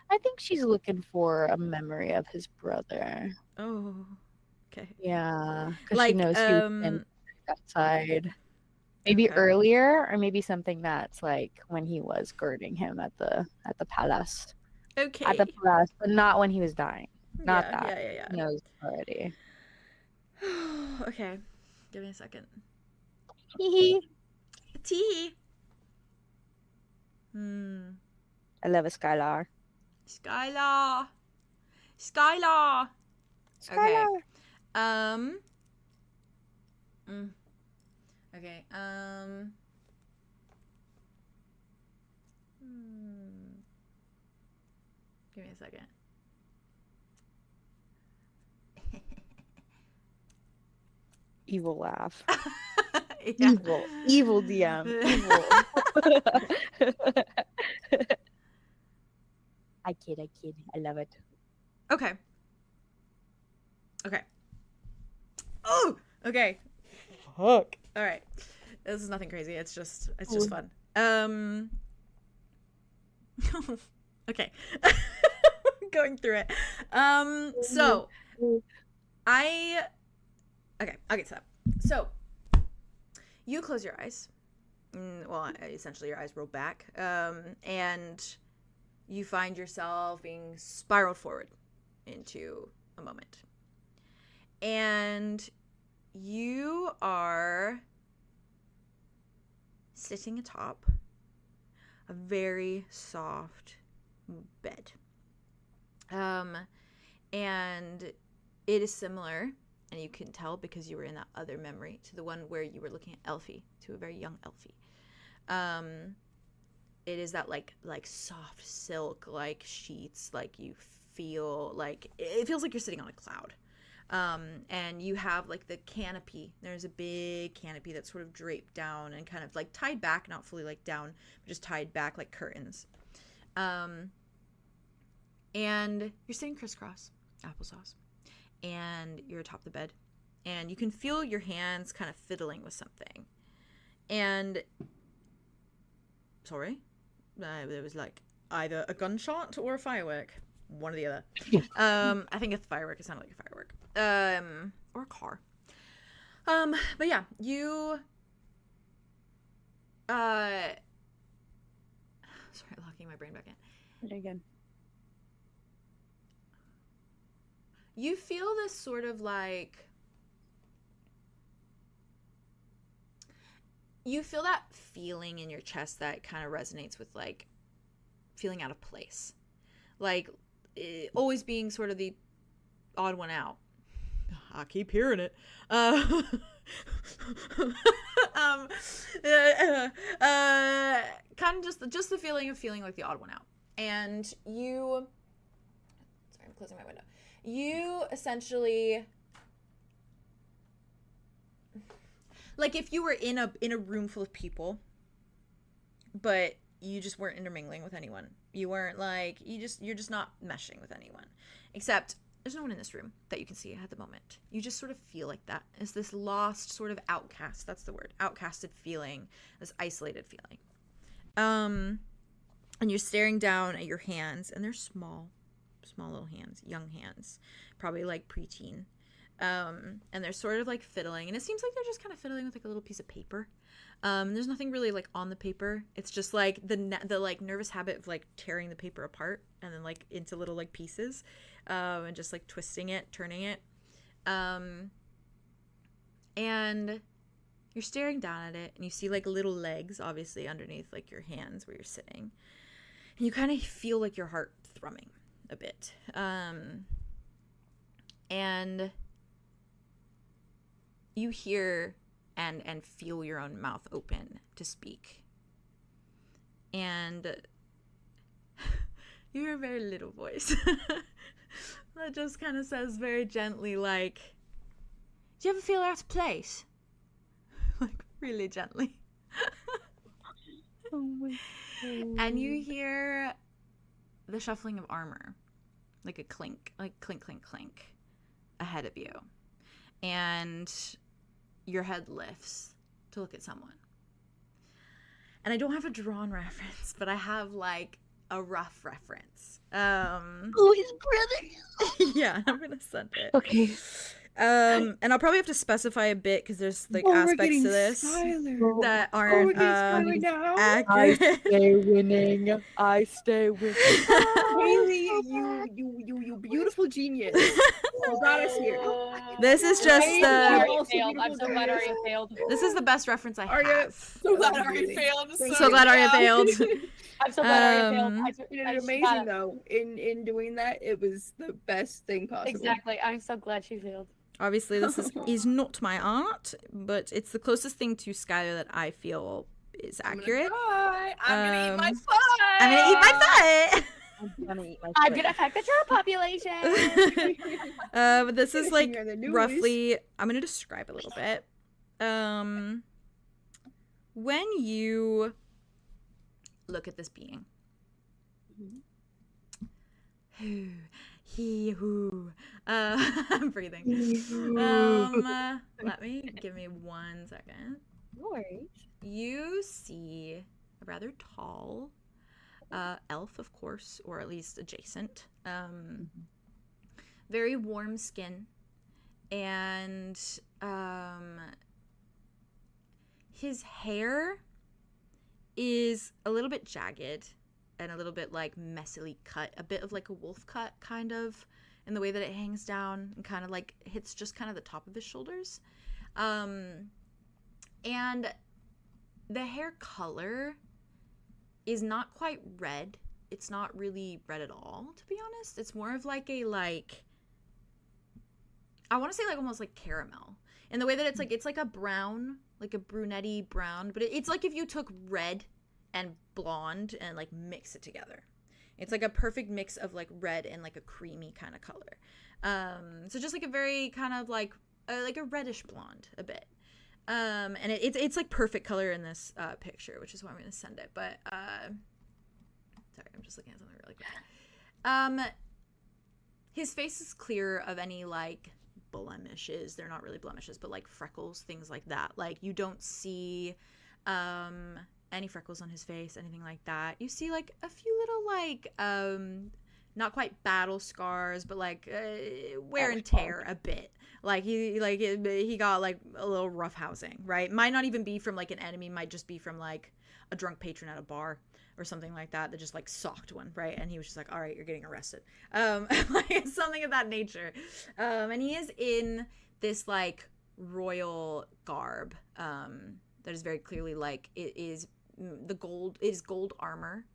I think she's looking for a memory of his brother. Oh. Okay. Yeah. Because Like, she knows he was in that side. Maybe Okay. earlier, or maybe something that's like when he was girding him at the palace. Okay. At the palace, but not when he was dying. Not yeah, that. Yeah. He knows already. Okay. Give me a second. Hee Tee. I love a Skylar. Skylar. Okay. Okay. Give me a second. Evil laugh. Yeah. Evil DM. Evil. I kid. I love it. Okay. Oh, okay. Fuck. All right. This is nothing crazy. It's just fun. Okay. Going through it. So okay, I'll get to that. So you close your eyes well, essentially your eyes roll back, and you find yourself being spiraled forward into a moment. And you are sitting atop a very soft bed. And it is similar, and you can tell because you were in that other memory, to the one where you were looking at Elfie, to a very young Elfie. It is that like soft silk, like sheets, like you feel like it feels like you're sitting on a cloud. And you have like the canopy. There's a big canopy that's sort of draped down and kind of like tied back, not fully like down, but just tied back like curtains. And you're sitting crisscross, applesauce, and you're atop the bed, and you can feel your hands kind of fiddling with something. And sorry, there was like either a gunshot or a firework, one or the other. I think a firework. It sounded like a firework, or a car. But yeah, you sorry, locking my brain back in. Again. You feel this sort of like, you feel that feeling in your chest that kind of resonates with like feeling out of place, like always being sort of the odd one out. I keep hearing it. Kind of just the feeling of feeling like the odd one out. And you, sorry, I'm closing my window. You essentially, like if you were in a room full of people, but you just weren't intermingling with anyone. You weren't like, you're just not meshing with anyone. Except there's no one in this room that you can see at the moment. You just sort of feel like that. It's this lost sort of outcast, that's the word, outcasted feeling, this isolated feeling. And you're staring down at your hands, and they're small little hands, young hands, probably like preteen. And they're sort of like fiddling, and it seems like they're just kind of fiddling with like a little piece of paper. There's nothing really like on the paper. It's just like the like nervous habit of like tearing the paper apart and then like into little like pieces, and just like twisting it, turning it. And you're staring down at it, and you see like little legs obviously underneath like your hands where you're sitting, and you kind of feel like your heart thrumming a bit. And you hear and feel your own mouth open to speak. And you hear a very little voice that just kind of says very gently, like, do you ever feel out of place? Like, really gently. Oh my God. And you hear the shuffling of armor, like a clink, like clink, clink, clink, ahead of you. And your head lifts to look at someone. And I don't have a drawn reference, but I have like a rough reference. Oh, his brother. Yeah, I'm gonna send it. Okay. And I'll probably have to specify a bit because there's like aspects to this that aren't accurate. I stay winning. I stay winning. Haley, you beautiful genius. You got us here. This is just Haley, the. I'm so glad Aria failed. This is the best reference I Aria, have. So glad Aria failed. So glad Aria failed. I'm so glad Aria failed. You did I just amazing gotta- though. In doing that, it was the best thing possible. Exactly. I'm so glad she failed. Obviously, this is not my art, but it's the closest thing to Skylar that I feel is accurate. I'm gonna eat my foot. I'm gonna eat my foot. I'm gonna eat my I'm foot. gonna affect the troll population. But this is like Hear the news. roughly. I'm gonna describe a little bit. When you look at this being, I'm breathing. Give me 1 second. No worries. You see a rather tall elf, of course, or at least adjacent. Very warm skin, and his hair is a little bit jagged and a little bit like messily cut, a bit of like a wolf cut kind of in the way that it hangs down and kind of like hits just kind of the top of his shoulders. And the hair color is not quite red. It's not really red at all, to be honest. It's more of like a, like, I want to say like almost like caramel in the way that it's like a brown, like a brunette-y brown, but it's like if you took red and blonde and like mix it together. It's like a perfect mix of like red and like a creamy kind of color. So just like a very kind of like a reddish blonde a bit. And it's like perfect color in this picture, which is why I'm going to send it. But sorry, I'm just looking at something really quick. His face is clear of any like blemishes. They're not really blemishes, but like freckles, things like that. Like you don't see any freckles on his face, anything like that. You see like a few little like not quite battle scars, but like wear and tear a bit. Like he got like a little rough housing, right? Might not even be from like an enemy, might just be from like a drunk patron at a bar or something like that just like socked one, right? And he was just like, all right, you're getting arrested. Like something of that nature. And he is in this like royal garb that is very clearly like it is gold armor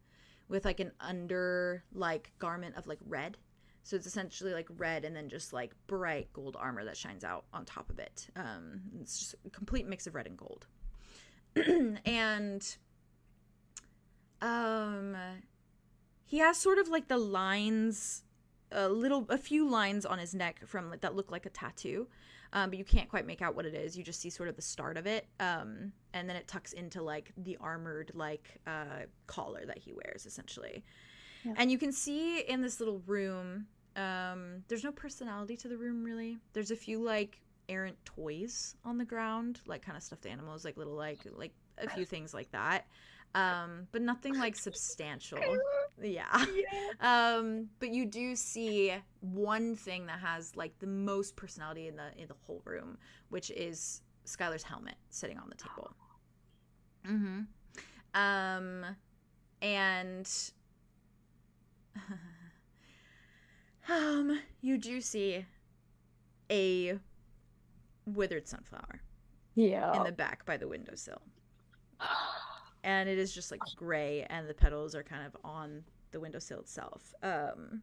with like an under like garment of like red. So it's essentially like red and then just like bright gold armor that shines out on top of it. It's just a complete mix of red and gold. And he has sort of like the lines, a few lines on his neck from like that look like a tattoo, but you can't quite make out what it is. You just see sort of the start of it, and then it tucks into like the armored like collar that he wears essentially. Yeah. And you can see in this little room, there's no personality to the room really. There's a few like errant toys on the ground, like kind of stuffed animals, like little like a few things like that. But nothing like substantial. Yeah. But you do see one thing that has like the most personality in the whole room, which is Skylar's helmet sitting on the table. And you do see a withered sunflower in the back by the windowsill. And it is just like gray and the petals are kind of on the windowsill itself. And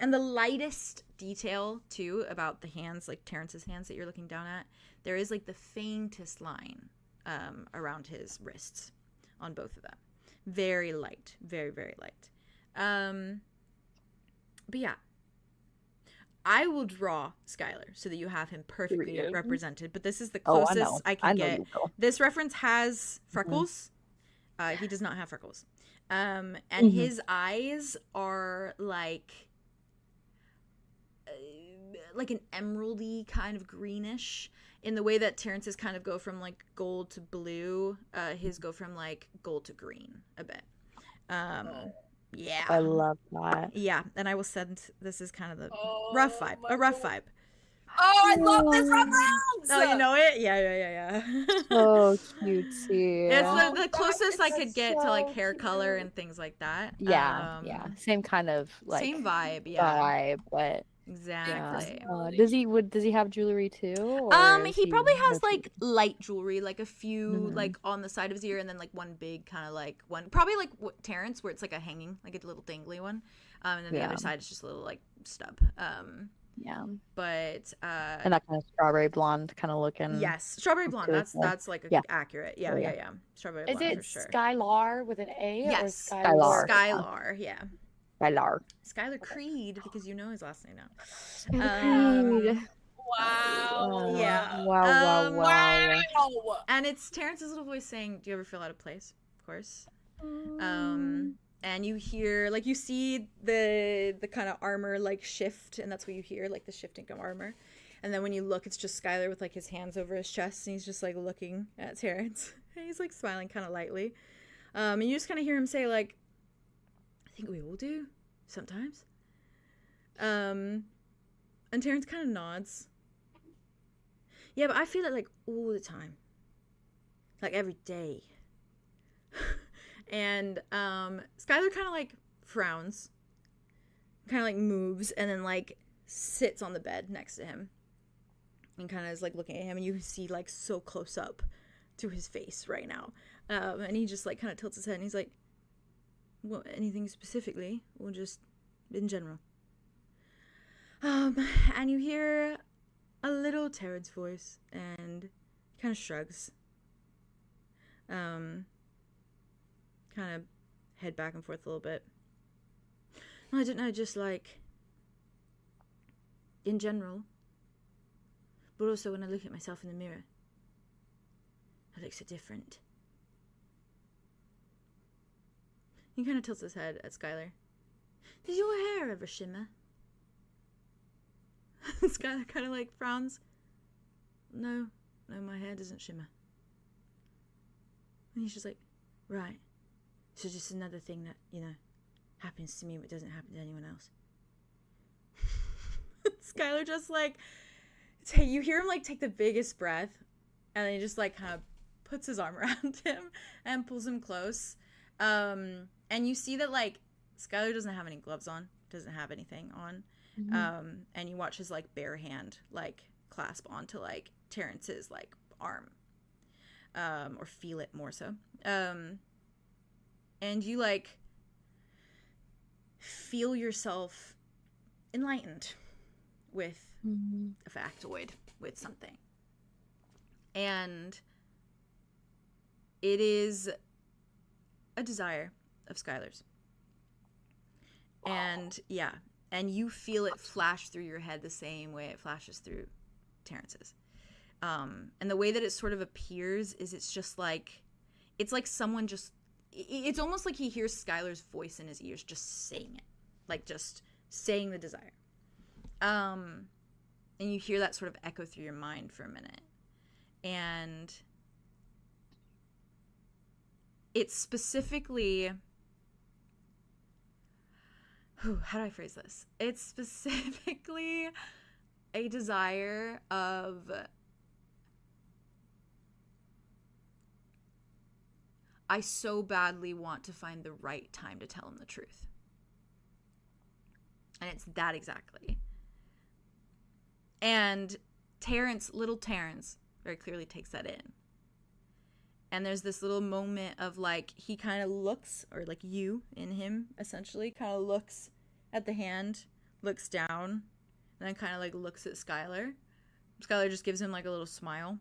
the lightest detail too about the hands, like Terrance's hands that you're looking down at, there is like the faintest line around his wrists on both of them. Very light, very, very light. But yeah, I will draw Skylar so that you have him perfectly represented, but this is the closest I can get. This reference has freckles. He does not have freckles. And his eyes are like an emeraldy kind of greenish in the way that Terrance's kind of go from like gold to blue. His go from like gold to green a bit. Yeah. I love that. Yeah, and I will send, this is kind of the rough vibe. A rough vibe. Oh, I love this reference! Oh, you know it? Yeah. So cute. It's the closest I could get to like hair color and things like that. Yeah. Same kind of like same vibe, but exactly. Does he have jewelry too? He probably has like light jewelry, like a few like on the side of his ear, and then like one big kind of like one, probably like Terrance, where it's like a hanging, like a little dangly one, and then the other side is just a little like stub. But and that kind of strawberry blonde kind of looking. Yes, strawberry blonde. That's like accurate. Yeah. Strawberry blonde. Is it for sure. Skylar with an A? Yes, or Skylar. Yeah. Skylar Creed, because you know his last name now. Creed. Wow. Yeah. Wow. And it's Terrance's little voice saying, "Do you ever feel out of place?" Of course. And you hear, like, you see the kind of armor like shift, and that's what you hear, like the shifting of armor. And then when you look, it's just Skylar with like his hands over his chest, and he's just like looking at Terrance. And he's like smiling kind of lightly. And you just kind of hear him say like, "I think we all do sometimes." And Terrance kind of nods. "Yeah, but I feel it like all the time, like every day." And Skylar kind of like frowns, kind of like moves, and then like sits on the bed next to him and kind of is like looking at him, and you see like so close up to his face right now. And he just like kind of tilts his head and he's like, "What, anything specifically, or just in general?" And you hear a little Terrance voice, and he kind of shrugs. Kind of head back and forth a little bit. I don't know, just like in general, but also when I look at myself in the mirror, I look so different. He kind of tilts his head at Skylar. Does your hair ever shimmer? Skylar kind of like frowns. No, my hair doesn't shimmer. And he's just like, right. So just another thing that, you know, happens to me but doesn't happen to anyone else. Skylar just like, you hear him like take the biggest breath, and then he just like kind of puts his arm around him and pulls him close. And you see that like Skylar doesn't have any gloves on, doesn't have anything on. And you watch his like bare hand like clasp onto like Terrance's like arm, or feel it more so. And you like feel yourself enlightened with a factoid, with something. And it is a desire of Skylar's. And yeah, and you feel it flash through your head the same way it flashes through Terrance's. And the way that it sort of appears is it's just like, it's like someone just, it's almost like he hears Skylar's voice in his ears just saying it, like just saying the desire. And you hear that sort of echo through your mind for a minute. And it's specifically, how do I phrase this? It's specifically a desire of, I so badly want to find the right time to tell him the truth. And it's that exactly. And Terrance, little Terrance, very clearly takes that in. And there's this little moment of like, he kind of looks, or like you in him essentially, kind of looks at the hand, looks down, and then kind of like looks at Skylar. Skylar just gives him like a little smile.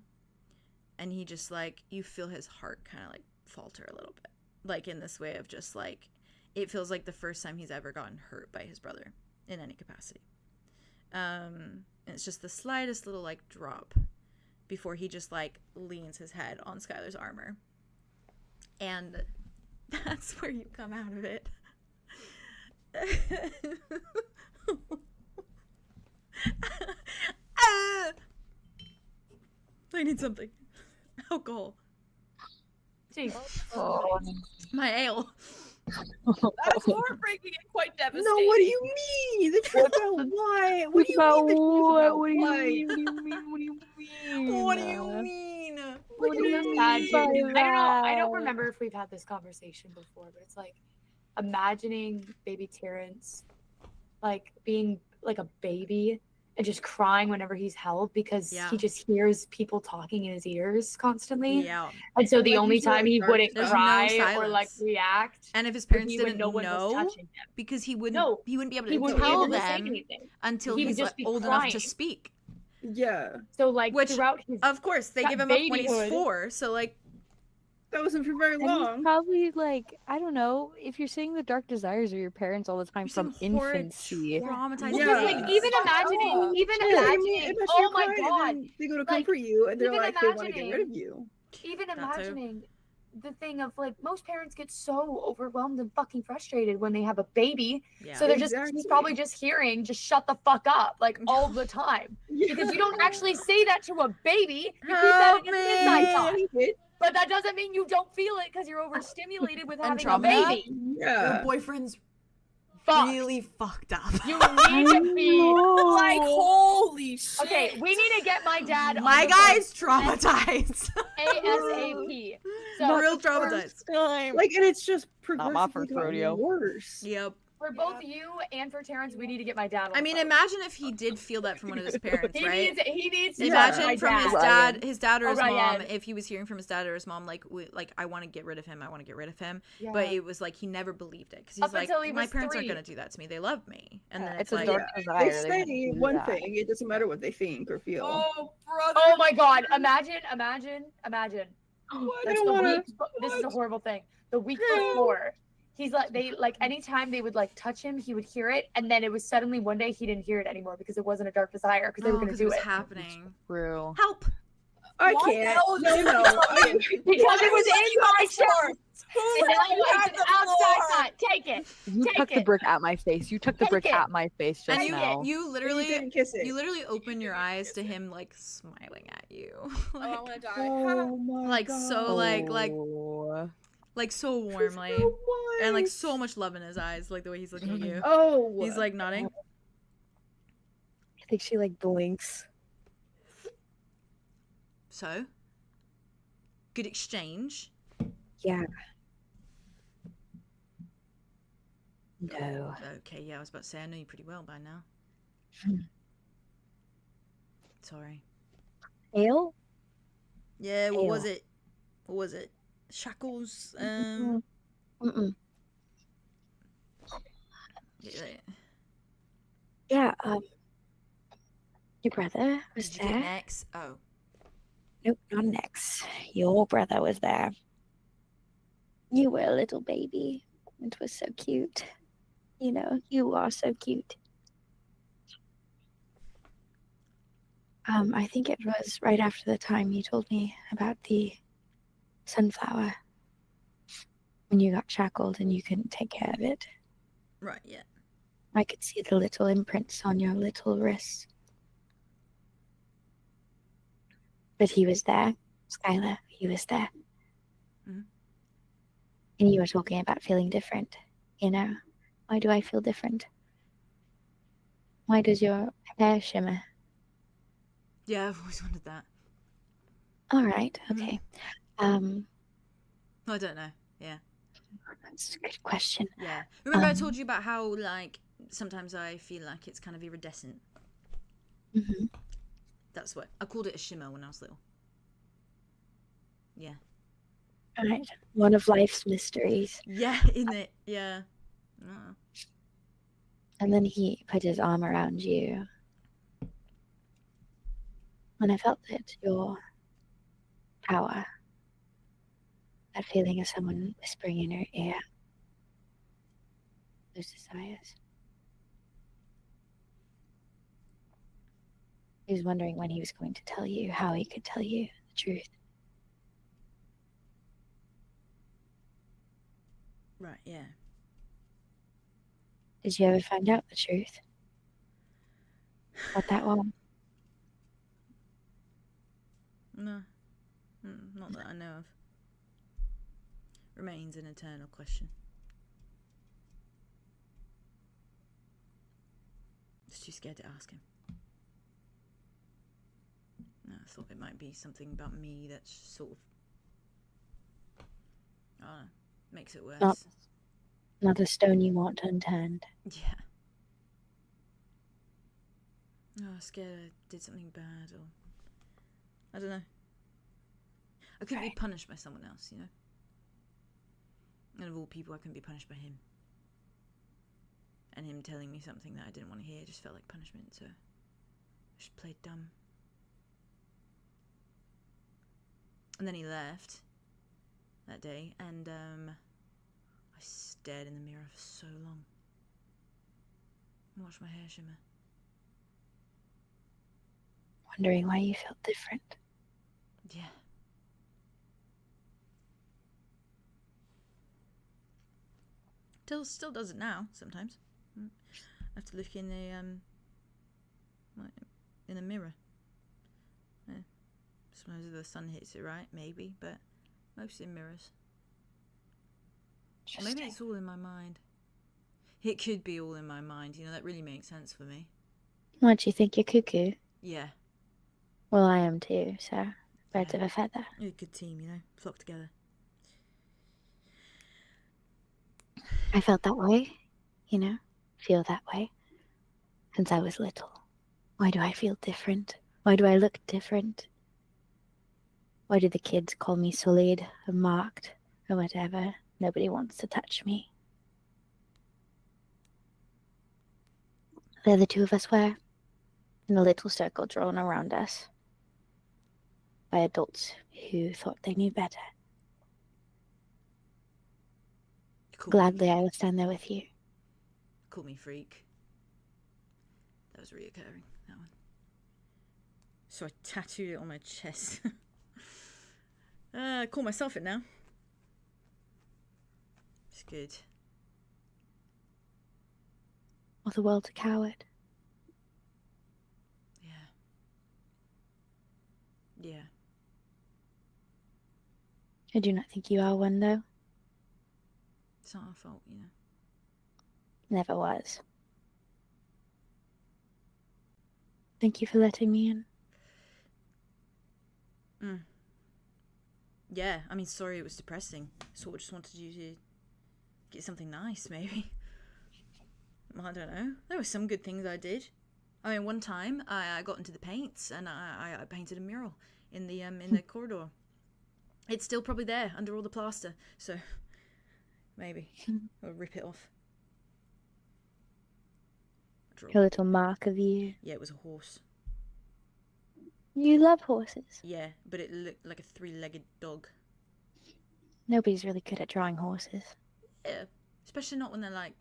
And he just like, you feel his heart kind of like falter a little bit. Like in this way of just like, it feels like the first time he's ever gotten hurt by his brother in any capacity. And it's just the slightest little like drop before he just like leans his head on Skylar's armor. And that's where you come out of it. I need something. Alcohol. Oh. My ale. That's heartbreaking and quite devastating. No, what do you mean? The truth about why? What do you mean? The truth about What do you why? mean? What do you mean? What do you mean? What do you mean? What do you mean Sad, dude. by I don't know. I don't that? remember if we've had this conversation before, but it's like imagining baby Terrance like being like a baby and just crying whenever he's held because he just hears people talking in his ears constantly. Yeah. And so the Like, only you feel time like he dark wouldn't There's no cry or like silence. react, And if his parents he would didn't know one was know, touching him. because he wouldn't be able He to wouldn't be tell able to say them anything. until He would he's just like, be old enough to crying. speak. Yeah, So like Which, throughout his Of course, they that give him up when he's babyhood. 4, so like, that wasn't for very And he's long. probably like, I don't know, if you're saying the dark desires of your parents all the time you've from seen horrid, infancy. traumatizing Yeah. Because, like things. even Stop. imagining, Yeah, I mean, imagining, unless oh you're my crying and god, then they go to Like, comfort you and they're even like they want to get rid imagining- of you. even That too. imagining the thing of like most parents get so overwhelmed and fucking frustrated when they have a baby, Yeah. so they're Exactly. he's probably just hearing just shut the fuck up like all the time because you don't actually say that to a baby, you keep that Help in your inside me. thought. But that doesn't mean you don't feel it because you're overstimulated with having a Andromeda? baby. Yeah. boyfriend's fucked. really fucked up. You need to be Like, holy shit. okay. We need to get my dad. My on the guy's traumatized. phone ASAP. So Real traumatized. Like, and it's just Not my progressively first rodeo. gotten worse. Yep. for both you and for Terrance, we need to get my dad. On I the mean, phone. imagine if he did feel that from one of his parents, He right? needs to Imagine my from dad. his dad or his mom, Ryan. if he was hearing from his dad or his mom, like, I want to get rid of him, I want to get rid of him. Yeah. But it was like he never believed it because he's Up like, until he my was parents aren't 3. gonna do that to me. They love me, and then It's it's a like, dark They desire. say wouldn't do one that. thing, it doesn't matter what they think or feel. Oh, brother. Oh my god! Imagine. I That's don't the wanna- week. This is a horrible thing. The week before, he's like anytime they would like touch him, he would hear it, and then it was suddenly one day he didn't hear it anymore because it wasn't a dark desire because they were oh, gonna 'cause do it was it happening. True. Help! I Why the can't. hell No, did no. you because it was in my chest. Who And now let you it's have an the outside floor? shot. Take it. You Take took the it. brick at my face. You took the Take brick it. at my face just And now. you You literally, didn't kiss it. you literally open your eyes to him like smiling at you, Oh, I like, want to die. Oh my like god. so Oh. like so warmly, and like so much love in his eyes, like the way he's looking at you. Oh. He's like nodding. I think she like blinks. So, good exchange. Yeah. No. Okay, yeah, I was about to say I know you pretty well by now. Hmm. Sorry. Ale? Yeah, what was Ale. it? What was it? Shackles. Mm-mm. Yeah, Yeah, your brother was did you get there. next? Oh, Nope, not an ex. Your brother was there. You were a little baby. It was so cute. You know, you are so cute. I think it was right after the time you told me about the sunflower. When you got shackled and you couldn't take care of it. right, yeah. I could see the little imprints on your little wrists. But he was there. Skylar, he was there. Mhm. And you were talking about feeling different. You know, why do I feel different? Why does your hair shimmer? Yeah, I've always wondered that. All right, Mhm. okay. I don't know. Yeah, That's a good question. yeah. Remember I told you about how like sometimes I feel like it's kind of iridescent. Hmm. That's what I called it, a shimmer when I was little. Yeah. All right, one of life's mysteries. Yeah, isn't it? Yeah. Oh. And then he put his arm around you. And I felt it, your power. That feeling of someone whispering in your ear. Those desires. He was wondering when he was going to tell you, how he could tell you the truth. Right, yeah. Did you ever find out the truth? What that was? No. Not that I know of. Remains an eternal question. Just too scared to ask him. No, I thought it might be something about me that's sort of, I don't know, makes it worse. Not a stone you want unturned. Yeah. Oh, I'm scared I did something bad, or I don't know. I couldn't be Right. punished by someone else, you know? And of all people, I couldn't be punished by him. And him telling me something that I didn't want to hear just felt like punishment, so I just played dumb. And then he left that day, and I stared in the mirror for so long. I watched my hair shimmer. Wondering why you felt different. Yeah. Still does it now sometimes. I have to look in a mirror. Yeah. Sometimes the sun hits it right, maybe, but mostly in mirrors. Or maybe it's all in my mind. It could be all in my mind. You know, that really makes sense for me. What do you think? You're cuckoo? Yeah. Well, I am too, so birds of a feather. You're a good team, you know, flock together. I felt that way, you know, feel that way since I was little. Why do I feel different? Why do I look different? Why do the kids call me sullied or marked or whatever? Nobody wants to touch me. There the two of us were, in a little circle drawn around us by adults who thought they knew better. Gladly I will stand there with you. Call me freak. That was reoccurring, that one. So I tattooed it on my chest. Call myself it now. It's good. Or the world's a coward. Yeah. Yeah. I do not think you are one, though. It's not our fault, you know. Never was. Thank you for letting me in. Yeah, I mean, sorry it was depressing. Sort of just wanted you to get something nice, maybe. I don't know. There were some good things I did. I mean, one time I got into the paints and I painted a mural in the corridor. It's still probably there under all the plaster, so maybe I'll rip it off. A little mark of you. Yeah, it was a horse. You love horses. Yeah, but it looked like a three-legged dog. Nobody's really good at drawing horses. Yeah, especially not when they're like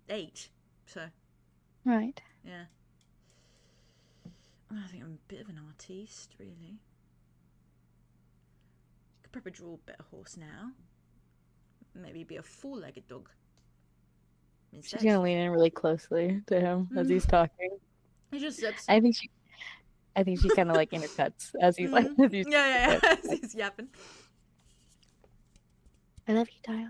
8. So. Right. Yeah. I think I'm a bit of an artiste, really. Could probably draw a better horse now. Maybe be a 4-legged dog. Instead. She's gonna lean in really closely to him as he's talking. He just zips. I think she kind of like intercuts as he's like. As he's yeah. As he's yapping. I love you, Dial.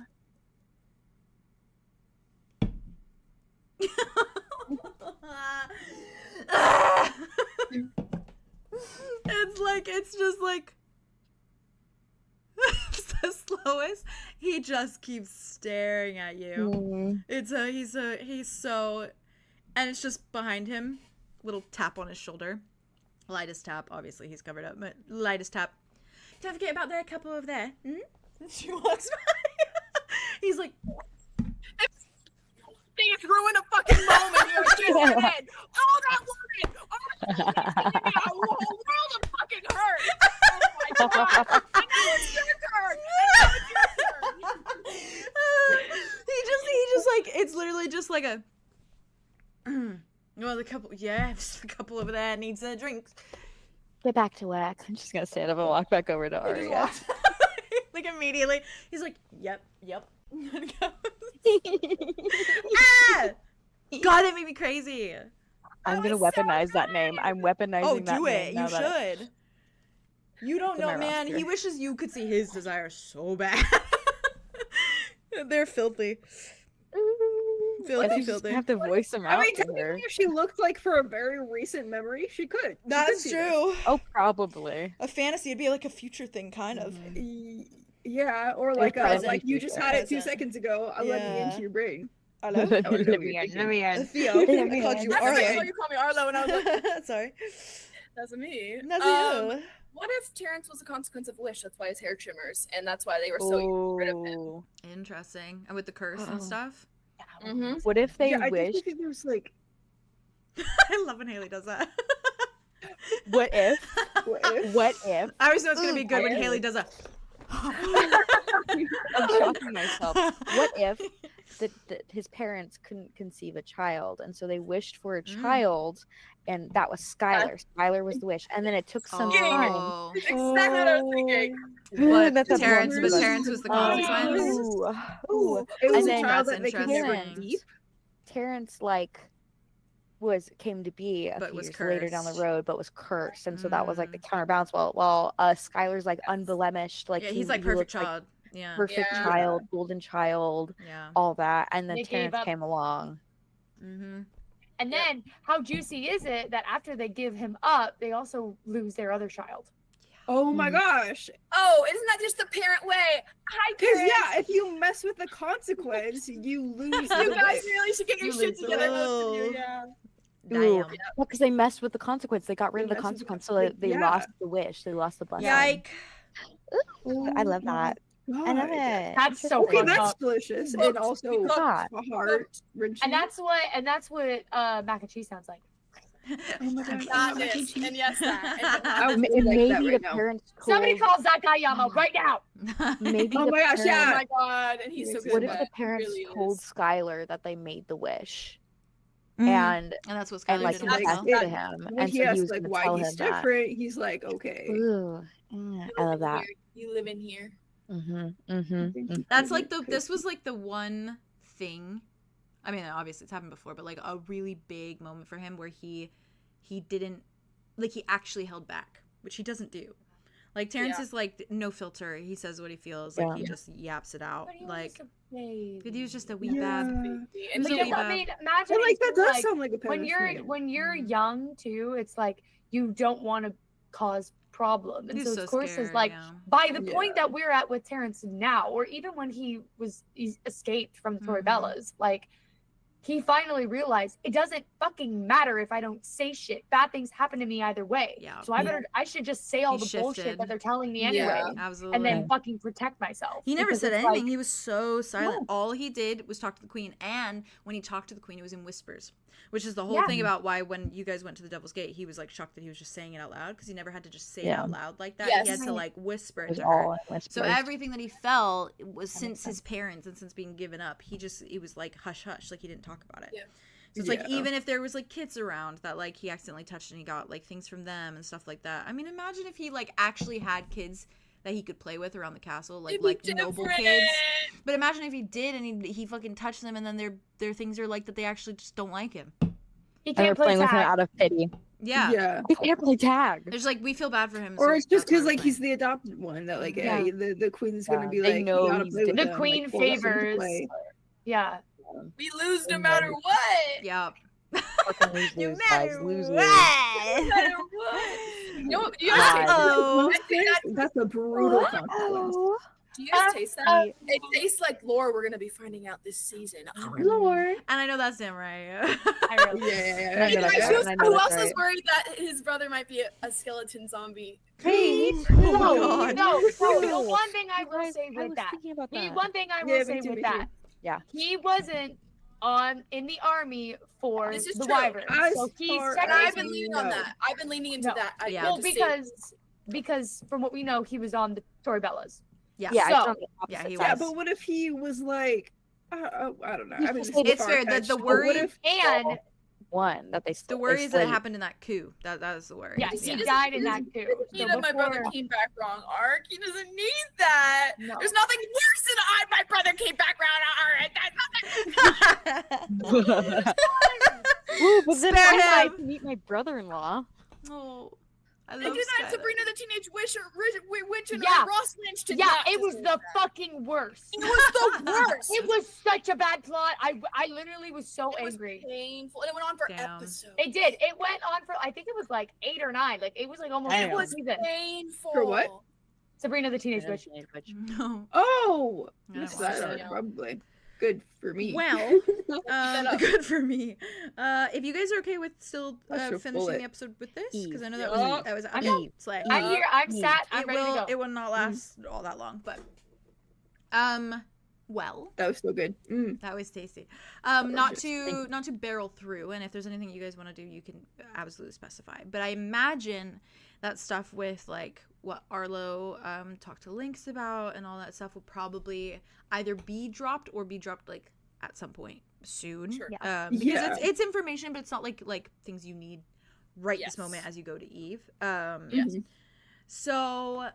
It's just like it's the slowest. He just keeps staring at you. He's so, and it's just behind him. Little tap on his shoulder. Lightest tap. Obviously he's covered up, but lightest tap. Don't forget about the couple over there. She walks by. He's like, It's ruined a fucking moment. You're just dead. Oh, that woman. Oh, the whole world of fucking hurt. Oh my god. And now it's your turn. He just like, it's literally just like a, well, the couple, yeah, just the couple over there needs a drink. Get back to work. I'm just gonna stand up and walk back over to Aria. Like immediately, he's like, yep. Ah! God, that made me crazy. I'm gonna weaponize that name. I'm weaponizing that name. Oh, do it. You should. should. You don't know, man. He wishes you could see his desire so bad. They're filthy. Filthy. I have to voice him out. I mean, to her. technically, if she looked like for a very recent memory, she could. That's true. Oh, probably. A fantasy would be like a future thing, kind of. Yeah, or like present you just had it 2 present. seconds ago. I let me Yeah. into your brain. Hello? Let me in. Theo. I called you That's Arlo. okay. You call me Arlo, and I was like, Sorry. that's me. That's you. What if Terrance was a consequence of wish? That's why his hair trimmers, and that's why they were so eager to get rid of him. Ooh. Interesting. And with the curse and stuff. Mm-hmm. What if they I wish? think there's like, I love when Haley does that. What if? What if? I always know it's gonna be good when Haley does that. I'm shocking myself. What if his parents couldn't conceive a child, and so they wished for a child, and that was Skylar. Skylar was the wish, and then it took some time. Oh. Exactly what I was thinking. What? That's a Terrance, but wonderful- Terrance was the consequence. Ooh. it was And a then child that's that they could never interesting. keep. Terrance came to be a But few was years later down the cursed. road, but was cursed, and so that was like the counterbalance. While Skylar's like unblemished, like Yeah, he's like perfect child. Yeah. perfect Yeah. child, golden child, Yeah. all that, and then They gave Terrance up. came along. Mm-hmm. And then how juicy is it that after they give him up, they also lose their other child? Oh my gosh. Oh, isn't that just the parent way? Hi, Because parents. yeah, if you mess with the consequence, you lose. You the guys way. really should get your You shit lose the together. way. Most of you, yeah. Ooh, Damn. because they messed with the consequence. They got rid of They the messed with the consequence, so consequence, they yeah. lost the wish. They lost the blessing. Yike. Ooh, I love that. I love God. it. That's so Okay, fucked that's up. delicious Cooked. and also God. heart wrenching. And that's what mac and cheese sounds like. Oh my gosh. Not this, and yes, that. I would And really like maybe that the right now. parents Somebody told- calls that guy Yama right now. maybe Oh the my gosh, Oh yeah. parents- my god, and he's so good. What at if that. the parents Really told is. Skylar that they made the wish Mm. and And that's what and Skylar like did like, as confessed well. to him, When and he so he asks was like gonna why tell he's him that. different, he's like, okay. Ooh, You I live love in that. here. You live in here. That's like this was like the one thing. I mean, obviously it's happened before, but like a really big moment for him where he didn't, like, he actually held back, which he doesn't do. Like Terrance Yeah. is like no filter. He says what he feels. Like Yeah. he just yaps it out. But he was Like just a baby. he was just a wee Yeah. bab. And was he a did wee that. bab. I mean, imagine And like that too, does sound like a when you're young too. It's like you don't want to cause problem, and He's so so of course scared, is like yeah. by the Yeah. point that we're at with Terrance now, or even when he escaped from Mhm. Toribella's, like he finally realized it doesn't fucking matter if I don't say shit. Bad things happen to me either way. Yeah. So I should just say all He the bullshit shifted. that they're telling me Yeah. anyway, Absolutely. and then fucking protect myself. He never Because said it's anything. like- He was so silent. All he did was talk to the queen, and when he talked to the queen, it was in whispers, which is the whole Yeah. thing about why when you guys went to the Devil's Gate, he was like shocked that he was just saying it out loud because he never had to just say it Yeah. out loud like that. Yes. He had to like whisper It it was to her. all in whispers. So everything that he felt was since his parents and since being given up, it was like hush hush, like he didn't talk about it. Yeah. So it's like Yeah. even if there was like kids around that like he accidentally touched and he got like things from them and stuff like that. I mean, imagine if he like actually had kids that he could play with around the castle, like It'd be noble different. kids. But imagine if he did and he fucking touched them and then their things are like that they actually just don't like him. He and they're can't play playing with him tag. out of pity. Yeah. Yeah. He can't play tag. There's like we feel bad for him. Or so it's just that's why because we're like he's playing. the adopted one that like Yeah. the queen's gonna Yeah. be They like know you gotta he's play with different. The him, queen like, force him to favors- play. Yeah. We lose no matter what. Yeah. Fucking lose, No lose, guys. matter Lose, No lose. matter what. You know what? Do you guys taste that? Oh. I think That's a brutal consequence. Do you guys taste that? It tastes like lore we're gonna be finding out this season. Lord. And I know that's him, right? I really Yeah. I know that's Guys, right. I know who that's else is right. worried that his brother might be a skeleton zombie? Hey, Oh, no, God. the one thing I will Guys, say I with was that. thinking about The that. one thing I Yeah, will me say too, with me that. too. Yeah. He wasn't in the army for This is the true. wyvern. As So he's far And I've as been technically leaning no. on that. I've been leaning into No. that. I Yeah. well to see- because from what we know, he was on the Toribellas. Yeah. Yeah, So- it's on the Yeah, opposite he side. Yeah, was. but what if he was like I don't know. I mean, It's fair. The worry- What if And one that they The still worry is that it happened in that coup. That is the worry. yeah, He he doesn't- died in that too. He So did my brother before- came back wrong arc. He doesn't need that. No. There's nothing worse than my brother came back wrong arc. Ooh, but then Spare I him. might meet my brother-in-law. Oh, I I love did not to Skylar. Brina the Teenage Witch and Yeah. Ross Lynch to Yeah, not it was do the that. fucking worst. It was the worst. It was such a bad plot. I literally was so It was angry. painful. And it went on for Damn. episodes. It did. It went on for I think it was like 8 or 9. Like it was like almost Damn. a whole season. Painful. For what? Sabrina the Teenage Witch. No. Oh, I missed watched that it. out, probably. Good for me. Well, up. good for me. If you guys are okay with still That's your finishing bullet. the episode with this, Eve. because I know Yeah. that was I'm okay. Slay. I'm here. I'm Eve. sat. I'm It ready to go. will not last all that long, but well, That was so good. that was tasty. Not Delicious. to barrel through, and if there's anything you guys want to do, you can absolutely specify. But I imagine that stuff with like what Arlo talked to Lynx about and all that stuff will probably either be dropped or be dropped like at some point soon. Sure. Because Yeah. it's information, but it's not like things you need right Yes. this moment as you go to Eve. Yes. So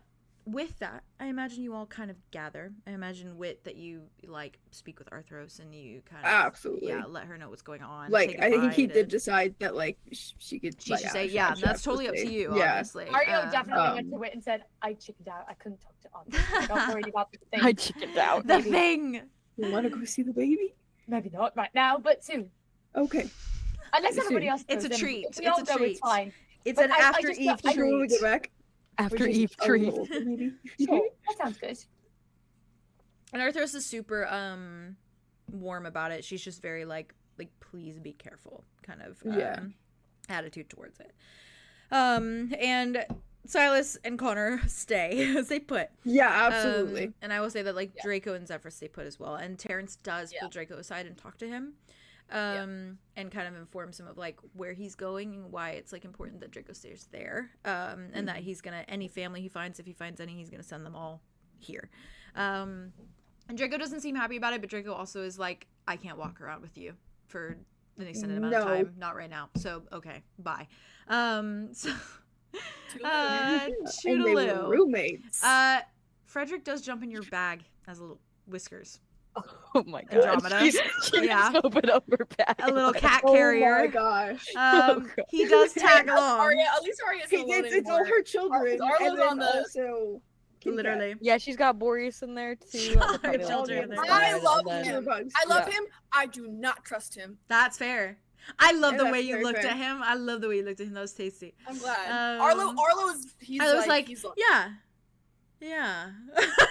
with that, I imagine you all kind of gather. I imagine Wit that you like speak with Arthros and you kind of Absolutely. let her know what's going on. Like, say I think he goodbye did to- decide that like she could. She should say, yeah, that's totally up to you, Yeah. obviously. Aria definitely went to Wit and said, I chickened out. I couldn't talk to Andre. I got worried about the thing. I chickened out. The maybe. thing. You want to go see the baby? Maybe not right now, but soon. Okay. Unless everybody else It's goes, a then treat. if we It's all a go, treat. It's fine. It's But an I after just- Eve I Sure, when we treat. get back. After Which is Eve a treat. little bit, maybe. Sure, that sounds good. And Arthros is super warm about it. She's just very like please be careful kind of attitude towards it. And Silas and Connor stay put. Yeah, absolutely. And I will say that like Draco and Zephyr stay put as well. And Terrance does pull Draco aside and talk to him. And kind of informs him of like where he's going and why it's like important that Draco stays there. And that he's gonna any family he finds, if he finds any, he's gonna send them all here. And Draco doesn't seem happy about it, but Draco also is like, I can't walk around with you for an extended amount of time. Not right now. So okay, bye. And they were Toodaloo. roommates. Frederick does jump in your bag as a little Whiskers. Oh my god. Andromeda. She Yeah. just opened up her bag. A little cat Oh carrier. my gosh. He does tag along. Aria, at least Aria's It's, alone it's all her children. Arlo's And then on the- also kitty cat. Literally. Yeah, she's got Boreas in there too. All her Probably children on in the there. I side, love and then- him. Bugs. I love Yeah. him. I do not trust him. That's fair. I love Yeah, the that's way you very looked fair. at him. I love the way you looked at him. That was tasty. I'm glad. Um, Arlo's he's I was like, he's yeah. Yeah.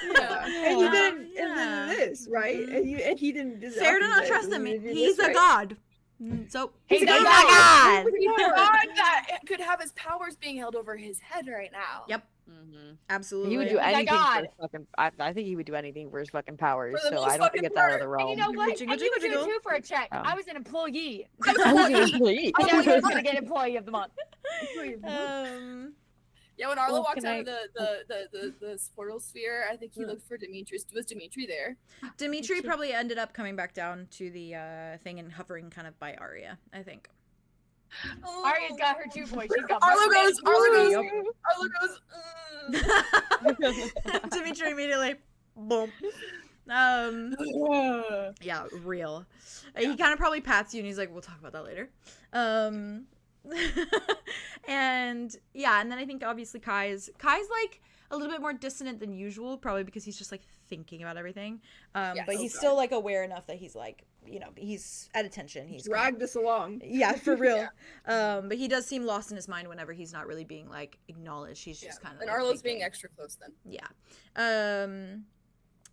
Yeah. And you didn't. And Yeah. then this, right? Mhm. And he didn't. Fair to not trust him. He's a a god. So He's he's a a god. god. God that could have his powers being held over his head right now. Yep. Mhm. Absolutely. He would do my anything for God. his fucking. I think he would do anything for his fucking powers. For the So most I don't fucking think it's out of the part. realm. And you know what? Jingle, And you would do jingle, it too for a check. Oh. I was an employee. I was an employee. I was gonna get employee of the month. Yeah, when Arlo Well, walked can out I- of the portal sphere, I think he looked for Demetrius. Was Dimitri there? Dimitri probably ended up coming back down to the thing and hovering kind of by Aria, I think. Aria's got her 2 points. She's got Arlo more goes. space. Arlo goes. Dimitri immediately boom. Yeah, real. He kind of probably pats you and he's like, we'll talk about that later. And yeah, and then I think obviously Kai's like a little bit more dissonant than usual, probably because he's just like thinking about everything. But he's still like aware enough that he's like, you know, he's at attention. He's Drag this along. yeah, for real. But he does seem lost in his mind whenever he's not really being like acknowledged. He's just kind of And like, Arlo's thinking. being extra close then. Yeah.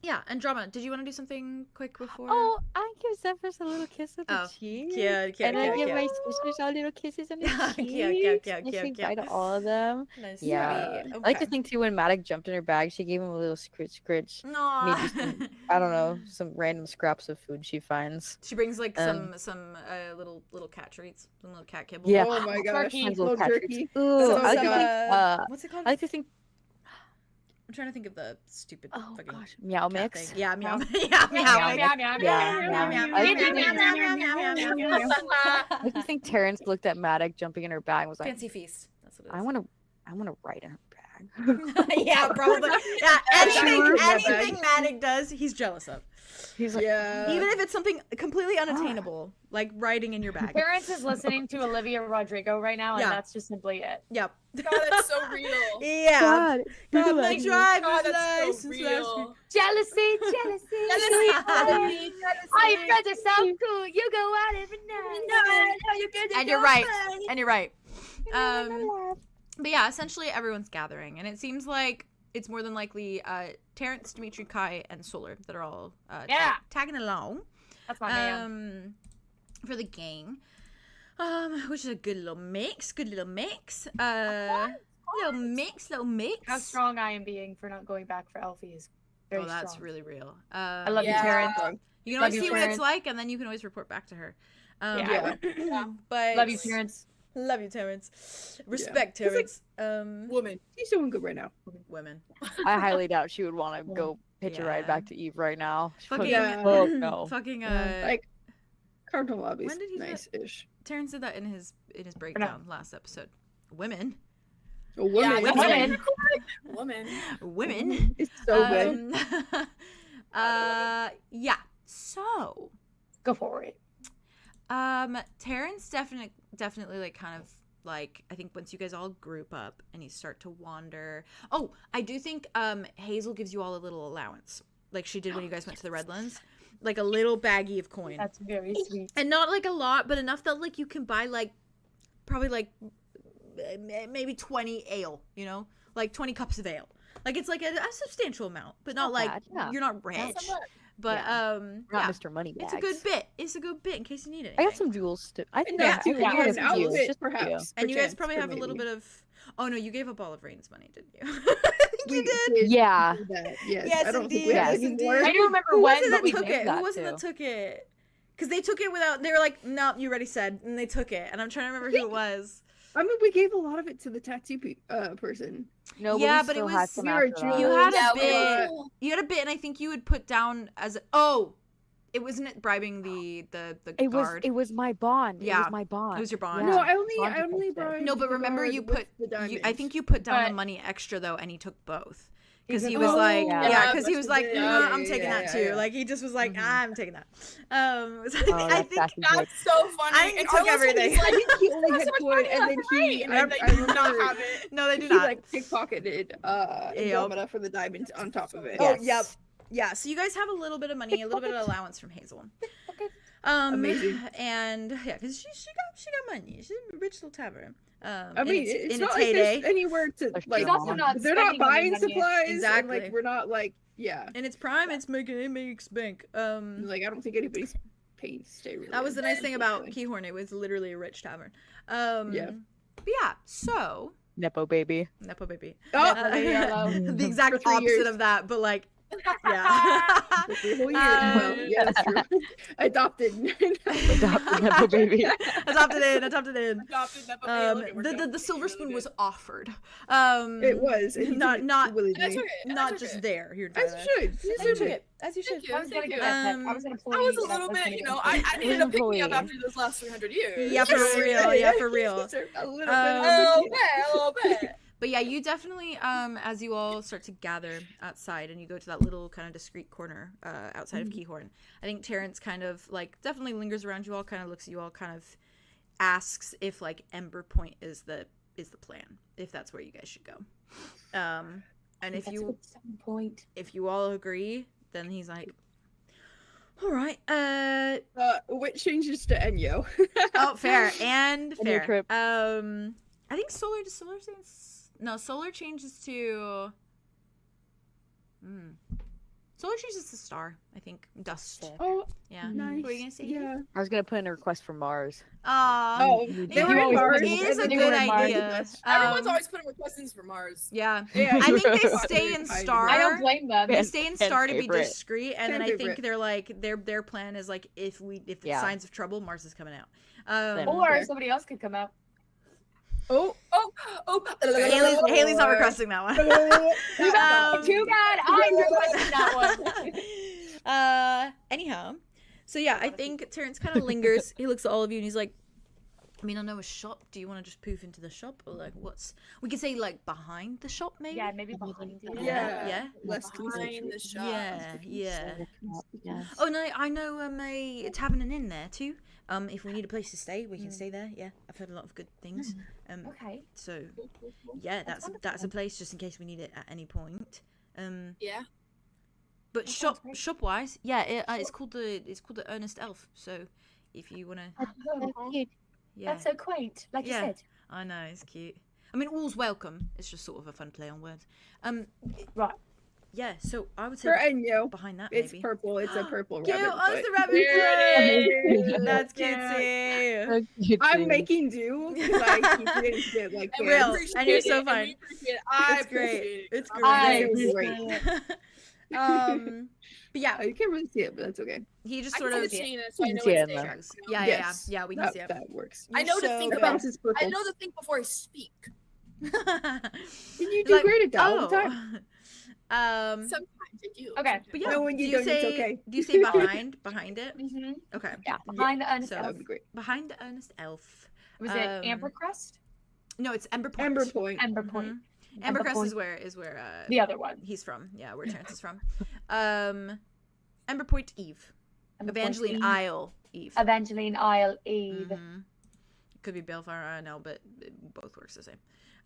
Yeah, Andromeda, did you want to do something quick before? Oh, I give Zephyrus a little kiss on the Oh, cheek. cute, And I give cute. my sisters all little kisses on the cheek. Cute. Bye to all of them. Nice. Yeah. Sweet. I like to Okay. think too when Maddox jumped in her bag, she gave him a little scritch. Aw. Maybe some, I don't know, some random scraps of food she finds. She brings like Um, some little cat treats, some little cat kibble. Yeah. Oh my gosh. Turkey. Finds Little cat jerky. treats. Ooh, Some, I like to think. what's it called? I like to think. I'm trying to think of the stupid Oh fucking gosh, meow cat mix. thing. Yeah, meow. Meow. Yeah, meow. Meow, meow, meow, Yeah, meow, meow. meow, I like to meow, think- meow, meow, meow, meow, meow, meow. I like to think Terrance looked at Maddox jumping in her bag and was like, Fancy feast. That's what it is. I want to write in her bag. Yeah, probably. Yeah, Sure. anything Maddox does, he's jealous of. He's like, Yeah. Even if it's something completely unattainable, like writing in your bag. Terrance is listening to Olivia Rodrigo right now, and Yeah. that's just simply it. Yep. God, that's so real. Yeah. God, God, my my God. drive God, is that's nice. so It's real. Jealousy, jealousy. I friends are so cool. You go out every night. And you're right. And you're right. But yeah, essentially everyone's gathering, and it seems like it's more than likely Terrance, Dimitri, Kai, and Solar that are all tagging along That's my man. for the gang, which is a good little mix. Little mix. How strong I am being for not going back for Elfie is very Oh, that's strong. really real. I love Yeah. you, Terrance. You can Love always you, see what it's Terrance. like, and then you can always report back to her. Yeah. But Love you, Terrance. Love you, Terrance. Respect, It's like- Terrance. Woman. He's doing good right now. Women. I highly doubt she would want to go hitch a Yeah. ride back to Eve right now. She'd Fucking, Yeah. oh no. fucking, Like, Carlton Lobby's when did he do that? nice-ish. Terrance did that in his breakdown last episode. Women. A woman. Women. Women. It's so good. Yeah. So, Go for it. Terrance definitely like kind of like, I think once you guys all group up and you start to wander. Oh, I do think Hazel gives you all a little allowance, like she did when you guys went to the Redlands, like a little baggie of coin. That's very sweet. And not like a lot, but enough that like you can buy like probably like maybe 20 ale, you know, like 20 cups of ale. Like it's like a substantial amount, but not like bad, yeah. you're not rich. But Not yeah, Mr. Moneybags. it's a good bit. It's a good bit in case you need it. I got some jewels too. I think Yeah, I think I an got some jewels, outfit, just for you. perhaps. And you guys perchance, probably for have a little maybe. bit of. Oh no, you gave up all of Rain's money, didn't you? I think you did. Yeah. do that. Yes. Yes, I don't indeed. think we have Yes, any indeed. more. I do remember Who was when, it but that we took did it? that Who was it too. that took it? Because they took it without. They were like, "No, you already said," and they took it. And I'm trying to remember who it was. I mean, we gave a lot of it to the tattoo person. No, Yeah, but but it we still had was- some we were after jewels. that. You had Yeah, a we bit. were. You had a bit, and I think you would put down as it wasn't it bribing the guard. It was my bond. It Yeah. was my bond. It was your bond. No, Yeah. I only Bond brought. No, but the remember guard you with put the I diamonds. think you put down the But- money extra though, and he took both because He he took was both. like, Yeah. yeah, because he that's was the like, bit. nah, Yeah, I'm taking yeah, that yeah, too. yeah. Like he just was like, Mhm. I'm taking that. So Oh, I that's think actually good. That's so funny. I And took Arliss was everything. I Like, think he only "That's had so much one, money, and then that's he. great." And then I they did not remember have it. no, they do he not. like pickpocketed Andromeda for the diamonds on top of it. Oh, Yes. yep. Yeah, so you guys have a little bit of money, a little bit of allowance from Hazel. Okay. Amazing. And yeah, because she got money. She's a rich little tavern. I mean, it's in not its like there's heyday. anywhere to There's like. He's also not They're not spending any buying money. supplies. And, Exactly. like we're not like In its prime, it makes bank. Like I don't think anybody's paying to stay. Really. That was the nice thing about unfortunately. 𝐄𝐲𝐢𝐬. It was literally a rich tavern. Yeah. But yeah, so Nepo baby. Nepo baby. Oh, The exact For 3 opposite years. of that, but like, yeah. For 3 whole years. Well, yeah, that's true. Adopted. Adopted Nepo baby. Adopted in. Adopted Nepo baby. Look at we're going. The silver spoon Really was good. offered. It was. And he Not- took it not- willingly. And I took it. and I not took just it. there. Here, As you should. As you As should. As you should. Thank you. I was gonna Thank get you. that pick. I was gonna pull I was you, a but little was bit, gonna you get know, that pick. I needed a pick me up Employee. after those last 300 years. Yeah, for real. Yeah, for real. A little bit. A little bit. But yeah, you definitely, as you all start to gather outside and you go to that little kind of discreet corner outside of 𝐄𝐲𝐢𝐬, I think Terrance kind of like definitely lingers around you all, kind of looks at you all, kind of asks if like Ember Point is the plan, if that's where you guys should go. And if That's a you good starting point. if you all agree, then he's like, all right, Which changes to Enyo. oh, fair and A new fair. trip. I think solar solar changes to solar changes to star, I think. Dust. Oh, Yeah. nice. What were you gonna say? Yeah. I was gonna put in a request for Mars. Oh, You they do. were in Mars. It is a and then good they were in Mars idea. with us. Everyone's always putting requests for Mars. Yeah. Yeah, I think they you- stay in I- star. I don't blame them. They Fan- stay in fan star to be favorite. discreet, and then Fan I think favorite. they're like their plan is like if the Yeah. signs of trouble, Mars is coming out. Same. Or Okay. somebody else could come out. Oh, Haley's not requesting that one. Too bad I requested that one. Anyhow, so yeah, I think Terrance kind of lingers. He looks at all of you and he's like, I mean, I know a shop. Do you want to just poof into the shop, or like we could say like behind the shop, maybe? Yeah, maybe behind you. yeah. Yeah. Less Behind the shop. Yeah. Yes. Oh no, I know a tavern and inn there too. If we need a place to stay, we can stay there. Yeah, I've heard a lot of good things. Okay. So yeah, that's a place just in case we need it at any point. Yeah. But That sounds great. shop wise, yeah, it's called the Earnest Elf. So if you wanna, That's cute. yeah, That's so quaint, like Yeah. you said. I know it's cute. I mean, all's welcome. It's just sort of a fun play on words. Right. Yeah. So I would say For Enyo. behind that It's maybe. purple. It's a purple Cute. rabbit. Oh, it's the but- rabbit There it foot. is. That's Yeah. cutesy. I'm making do because I didn't get like And we Real. fans. And you're so appreciate it, fine. and we appreciate it. I It's great. appreciate it. It's I great. Great. But yeah, Oh, you can't really see it, but that's okay. he just I sort can of see it, so I know Yeah, it's no. there. shrugs. Yeah, Yes. yeah, we can That, see it. that works. I know to You're think so The about. bounce is purple. I know to think before I speak. And you do Like, great at that all the time. Sometimes I do. Okay. But yeah, No, when do you you don't, say it's okay. do you say behind it? Mm-hmm. Okay. Yeah. Behind the Earnest So- That Elf. would be great. Behind the Earnest Elf. Was it Amber Crest? No, it's Ember Point. Ember Point. Ember Point. Embercrest Point. is where The other one. he's from. Yeah, where Terrance is from. Ember Point Eve. Ember Point Evangeline Eve. Isle Eve. Evangeline Isle Eve. Could be Balefire, no, but it both works the same.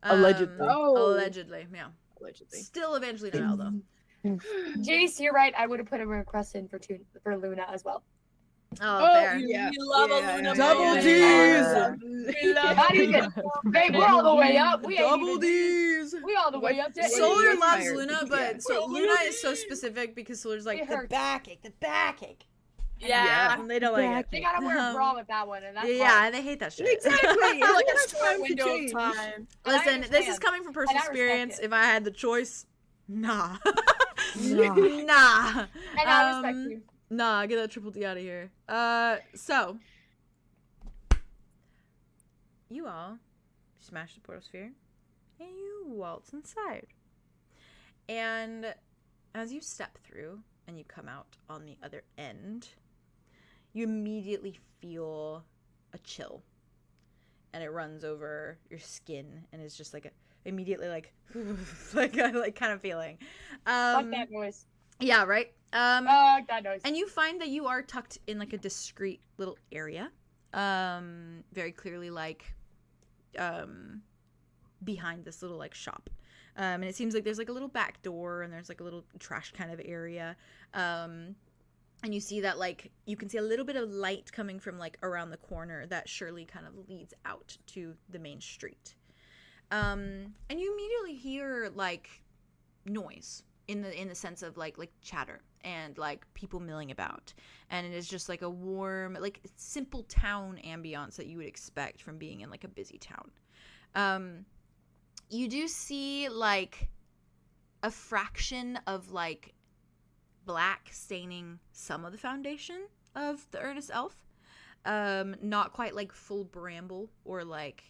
Allegedly. Allegedly, yeah. Allegedly. Still Evangeline Isle though. Jace, you're right. I would have put a request in for Luna as well. Oh, fair. Yeah. You love Yeah. a Luna. Double baby. D's. We love Not even. Babe, we're all the way up. We ain't Double even- D's. We all the way up. To Solar What? loves Tired. Luna, Yeah. but so Luna is so specific because Solar's like It the hurts. backache. Yeah. And they don't like They it. gotta wear a bra with that one, and that's Yeah, hard. and they hate that shit. Exactly. For like a It's short time to window change. of time. I Listen, this is understand. coming from personal And I respect experience. it. If I had the choice, nah. Nah. Nah. And I respect you. Nah, get that triple D out of here. So you all smash the portal sphere and you waltz inside. And as you step through and you come out on the other end, you immediately feel a chill. And it runs over your skin and is just like immediately like like kind of feeling. Fuck that noise. Yeah, right? Fuck that noise. And you find that you are tucked in like a discreet little area. Very clearly like behind this little like shop. And it seems like there's like a little back door and there's like a little trash kind of area. And you see that like you can see a little bit of light coming from like around the corner that surely kind of leads out to the main street. And you immediately hear like noise in the sense of like chatter and like people milling about, and it is just like a warm like simple town ambiance that you would expect from being in like a busy town. You do see like a fraction of like black staining some of the foundation of the Earnest Elf. Not quite like full bramble or like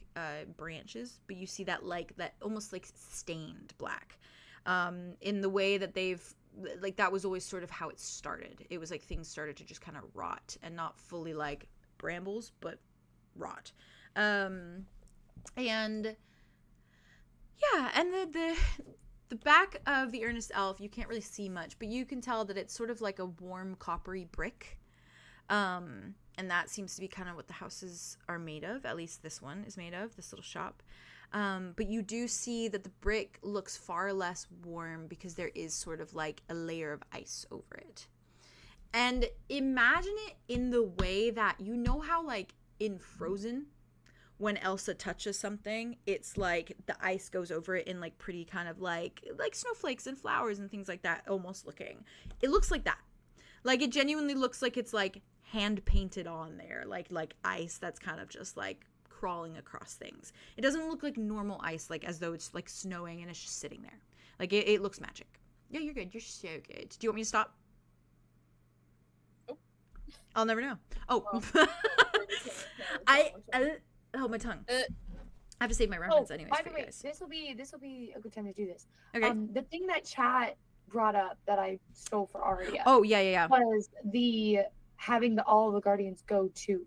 branches, but you see that like that almost like stained black. In the way that they've like that was always sort of how it started. It was like things started to just kind of rot and not fully like brambles, but rot. And yeah, and the back of the Earnest Elf, you can't really see much, but you can tell that it's sort of like a warm coppery brick. And that seems to be kind of what the houses are made of. At least this one is made of, this little shop. But you do see that the brick looks far less warm because there is sort of like a layer of ice over it. And imagine it in the way that, you know how like in Frozen, when Elsa touches something, it's like the ice goes over it in like pretty kind of like snowflakes and flowers and things like that almost looking. It looks like that. Like it genuinely looks like it's like hand painted on there, like ice that's kind of just like crawling across things. It doesn't look like normal ice, like as though it's like snowing and it's just sitting there. Like it looks magic. Yeah, you're good. You're so good. Do you want me to stop? Nope. I'll never know. Oh, oh my tongue. I have to save my reference anyways by for the you way, guys. this will be a good time to do this. Okay. The thing that chat brought up that I stole for Aria Oh yeah. was the having all the guardians go to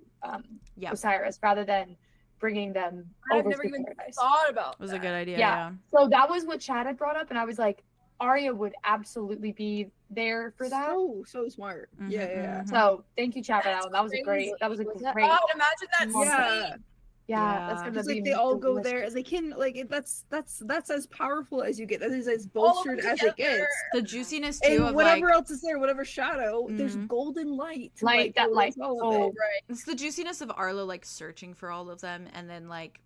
Yeah. Osiris rather than bringing them I've over never to even paradise. thought about It was that. a good idea. Yeah. So that was what Chad had brought up, and I was like, Aria would absolutely be there for that. So smart. Mhm, Yeah. mhm. So thank you, Chad, for that That's one. That was a great. crazy. That was a Wasn't it? great. Oh, imagine that Yeah. scene. Yeah, that's Yeah. gonna Because be. like they all go delicious. there, they can like that's as powerful as you get. That is as All of them bolstered as it together. gets. The juiciness too And of whatever like else is there, whatever shadow, there's Mhm. golden light. Light, that that's light. all of Oh, it. Right. it's the juiciness of Arlo like searching for all of them, and then like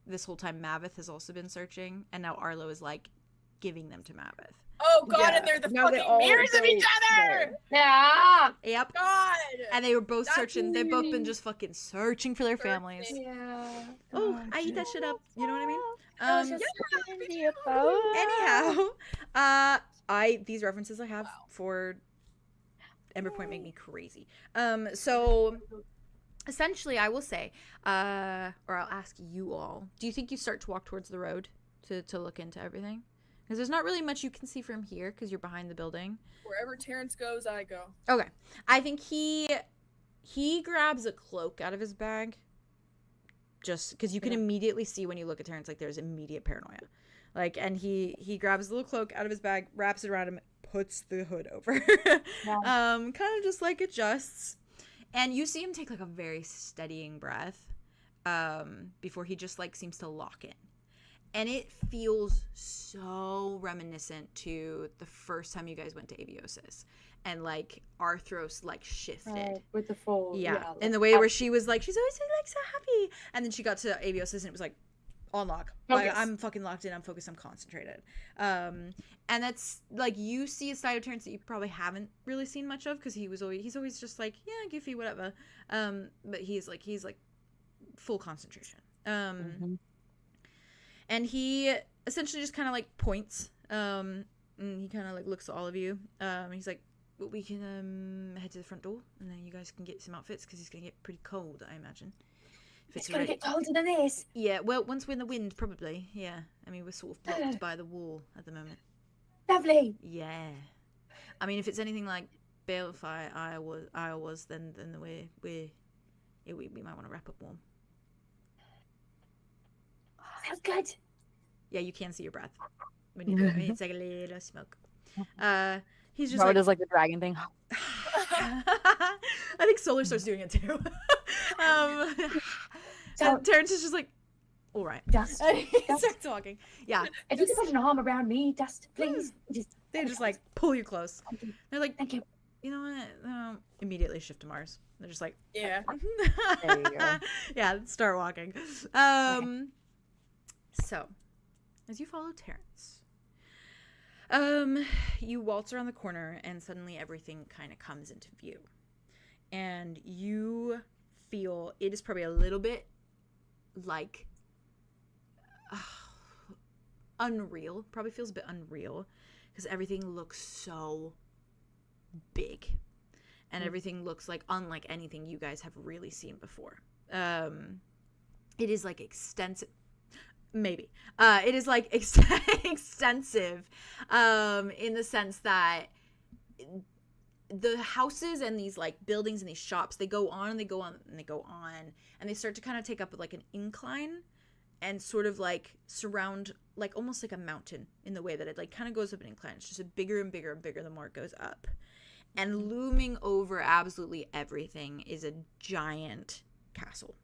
this whole time Maveth has also been searching, and now Arlo is like giving them to Maveth. Oh god, Yeah. and they're the Now they fucking all mirrors of go each other. there. Yeah. Yep. God. And they were both That's searching. They've both been really just fucking searching for their families. Yeah. Oh, I eat that shit up. You know what I mean? Anyhow, these references I have for Ember Point make me crazy. So essentially, I will say, or I'll ask you all: do you think you start to walk towards the road to look into everything? Because there's not really much you can see from here because you're behind the building. Wherever Terrance goes, I go. Okay, I think he grabs a cloak out of his bag, just because you can immediately see when you look at Terrance, like there's immediate paranoia. Like, and he grabs the little cloak out of his bag, wraps it around him, puts the hood over. Kind of just like adjusts. And you see him take like a very steadying breath before he just like seems to lock in. And it feels so reminiscent to the first time you guys went to Abiosis. And like Arthros like shifted. With the full. Yeah. In the way where she was like, she's always like so happy. And then she got to Abiosis and it was like, on lock. Like, I'm fucking locked in. I'm focused. I'm concentrated. And that's like, you see a side of Terrance that you probably haven't really seen much of because he's always just like, yeah, goofy, whatever. But he's like full concentration. And he essentially just kind of like points. And he kind of like looks at all of you. He's like, well, we can head to the front door and then you guys can get some outfits because it's gonna get pretty cold, I imagine. It's gonna get colder than this. Yeah, well, once we're in the wind, probably. Yeah, I mean, we're sort of blocked by the wall at the moment. Lovely. Yeah, I mean, if it's anything like Balefire I was, then we might want to wrap up warm. Sounds good. Yeah, you can see your breath when you do it. It's like a little smoke. He's just Probably like, does like the dragon thing. I think Solar starts doing it too. So Terrance is just like, all right. Dust. He starts walking. Yeah. If you could put an arm around me, Dust, please. They just like pull you close. They're like, thank you. You know what? Immediately shift to Mars. They're just like, Yeah. There you go. Yeah, start walking. So, as you follow Terrance, you waltz around the corner and suddenly everything kind of comes into view. And you feel it is probably a little bit like unreal. Probably feels a bit unreal because everything looks so big and everything looks like unlike anything you guys have really seen before. It is like extensive. Maybe. It is like extensive in the sense that the houses and these like buildings and these shops, they go on and they go on and they go on and they start to kind of take up like an incline and sort of like surround like almost like a mountain in the way that it like kind of goes up an incline. It's just a bigger and bigger and bigger the more it goes up. And looming over absolutely everything is a giant castle.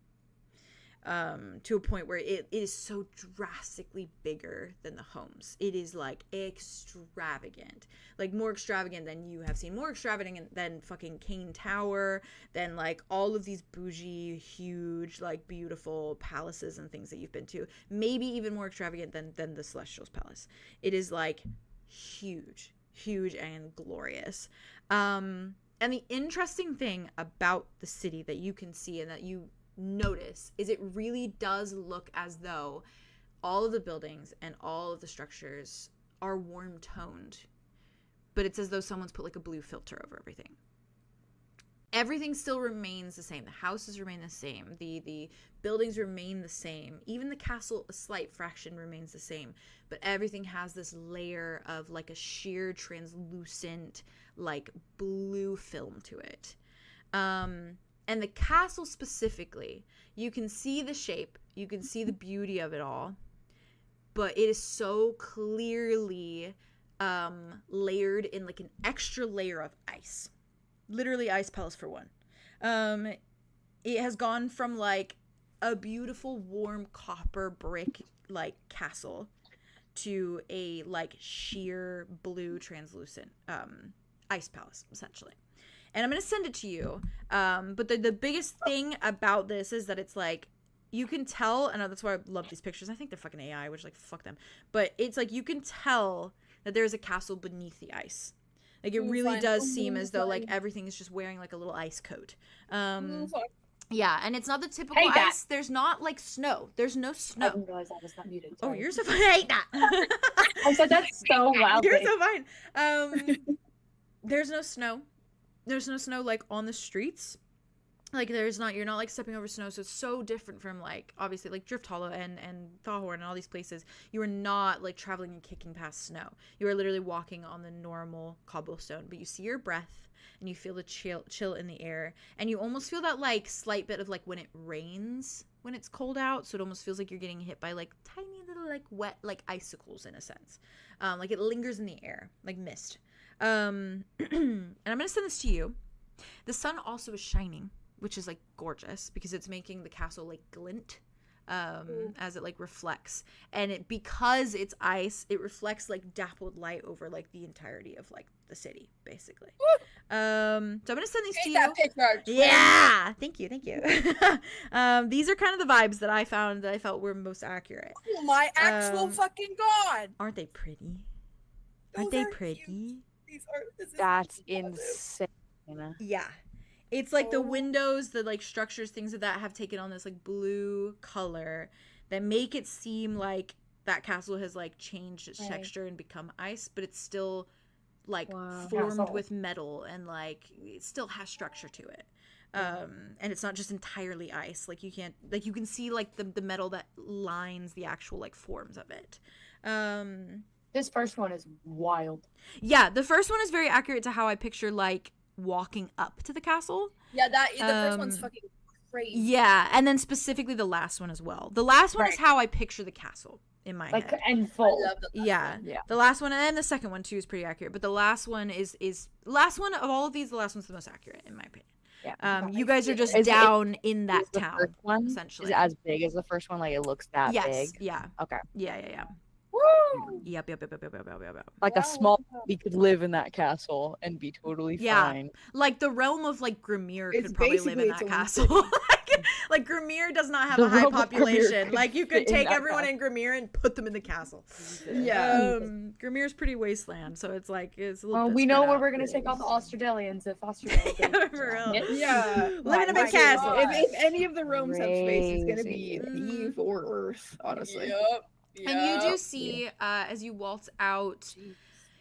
To a point where it is so drastically bigger than the homes. It is like extravagant, like more extravagant than you have seen, more extravagant than fucking Cane Tower, than like all of these bougie, huge, like beautiful palaces and things that you've been to. Maybe even more extravagant than the Celestial's palace. It is like huge and glorious. And the interesting thing about the city that you can see and that you notice is it really does look as though all of the buildings and all of the structures are warm toned, but it's as though someone's put like a blue filter over everything. Everything still remains the same. The houses remain the same. The buildings remain the same. Even the castle, a slight fraction, remains the same. But everything has this layer of like a sheer translucent like blue film to it. And the castle specifically, you can see the shape, you can see the beauty of it all, but it is so clearly layered in like an extra layer of ice. Literally ice palace for one. It has gone from like a beautiful warm copper brick like castle to a like sheer blue translucent ice palace essentially. And I'm going to send it to you. But the biggest thing about this is that it's like, you can tell, and that's why I love these pictures. I think they're fucking AI, which like, fuck them. But it's like, you can tell that there's a castle beneath the ice. Like, it really does seem as though like everything is just wearing like a little ice coat. Yeah, and it's not the typical ice. There's not like snow. There's no snow. I didn't realize that was not muted. Oh, Sorry. you're so fine. I hate that. I said that so loudly. You're so fine. There's no snow. There's no snow like on the streets. Like you're not like stepping over snow, so it's so different from like obviously like Drift Hollow and 𝐸𝑚 and all these places. You are not like traveling and kicking past snow. You are literally walking on the normal cobblestone, but you see your breath and you feel the chill in the air, and you almost feel that like slight bit of like when it rains when it's cold out, so it almost feels like you're getting hit by like tiny little like wet like icicles in a sense. Like it lingers in the air like mist. And I'm gonna send this to you. The sun also is shining, which is like gorgeous because it's making the castle like glint as it like reflects, and because it's ice, it reflects like dappled light over like the entirety of like the city basically. So I'm gonna send these to you. Yeah, thank you. These are kind of the vibes that I found that I felt were most accurate. Oh my actual fucking god! Aren't they pretty? Aren't they pretty? This is That's gorgeous. insane. Yeah. It's like the windows, the like structures, things of that have taken on this like blue color that make it seem like that castle has like changed its texture and become ice, but it's still like formed with metal, and like it still has structure to it. And it's not just entirely ice. Like you can see like the metal that lines the actual like forms of it. This first one is wild. Yeah, the first one is very accurate to how I picture like walking up to the castle. Yeah, the first one's fucking crazy. Yeah, and then specifically the last one as well. The last one is how I picture the castle in my head. And full. I love the last one. The last one and the second one too is pretty accurate, but the last one is last one of all of these, the last one's the most accurate in my opinion. Yeah. You guys are just down in that town, first one essentially. Is it as big as the first one? Like it looks that big? Yeah. Okay. Yeah. Woo! Yep. Like a small we could live in that castle and be totally fine. Like the realm of like Grimere It's could probably live in basically that its own castle. like Grimere does not have The a high realm of population. Grimere Like you could could fit in take that everyone in Grimere and put them in the castle. Yeah. Grimere's pretty wasteland, so it's like it's a little Well, bit we know spread where out. we're gonna take all the Australians if Australia. For real. Yeah. Live in a My big castle. God. If any of the realms have space, it's gonna Crazy. be Eve or Earth, honestly. Yep. And you do see, as you waltz out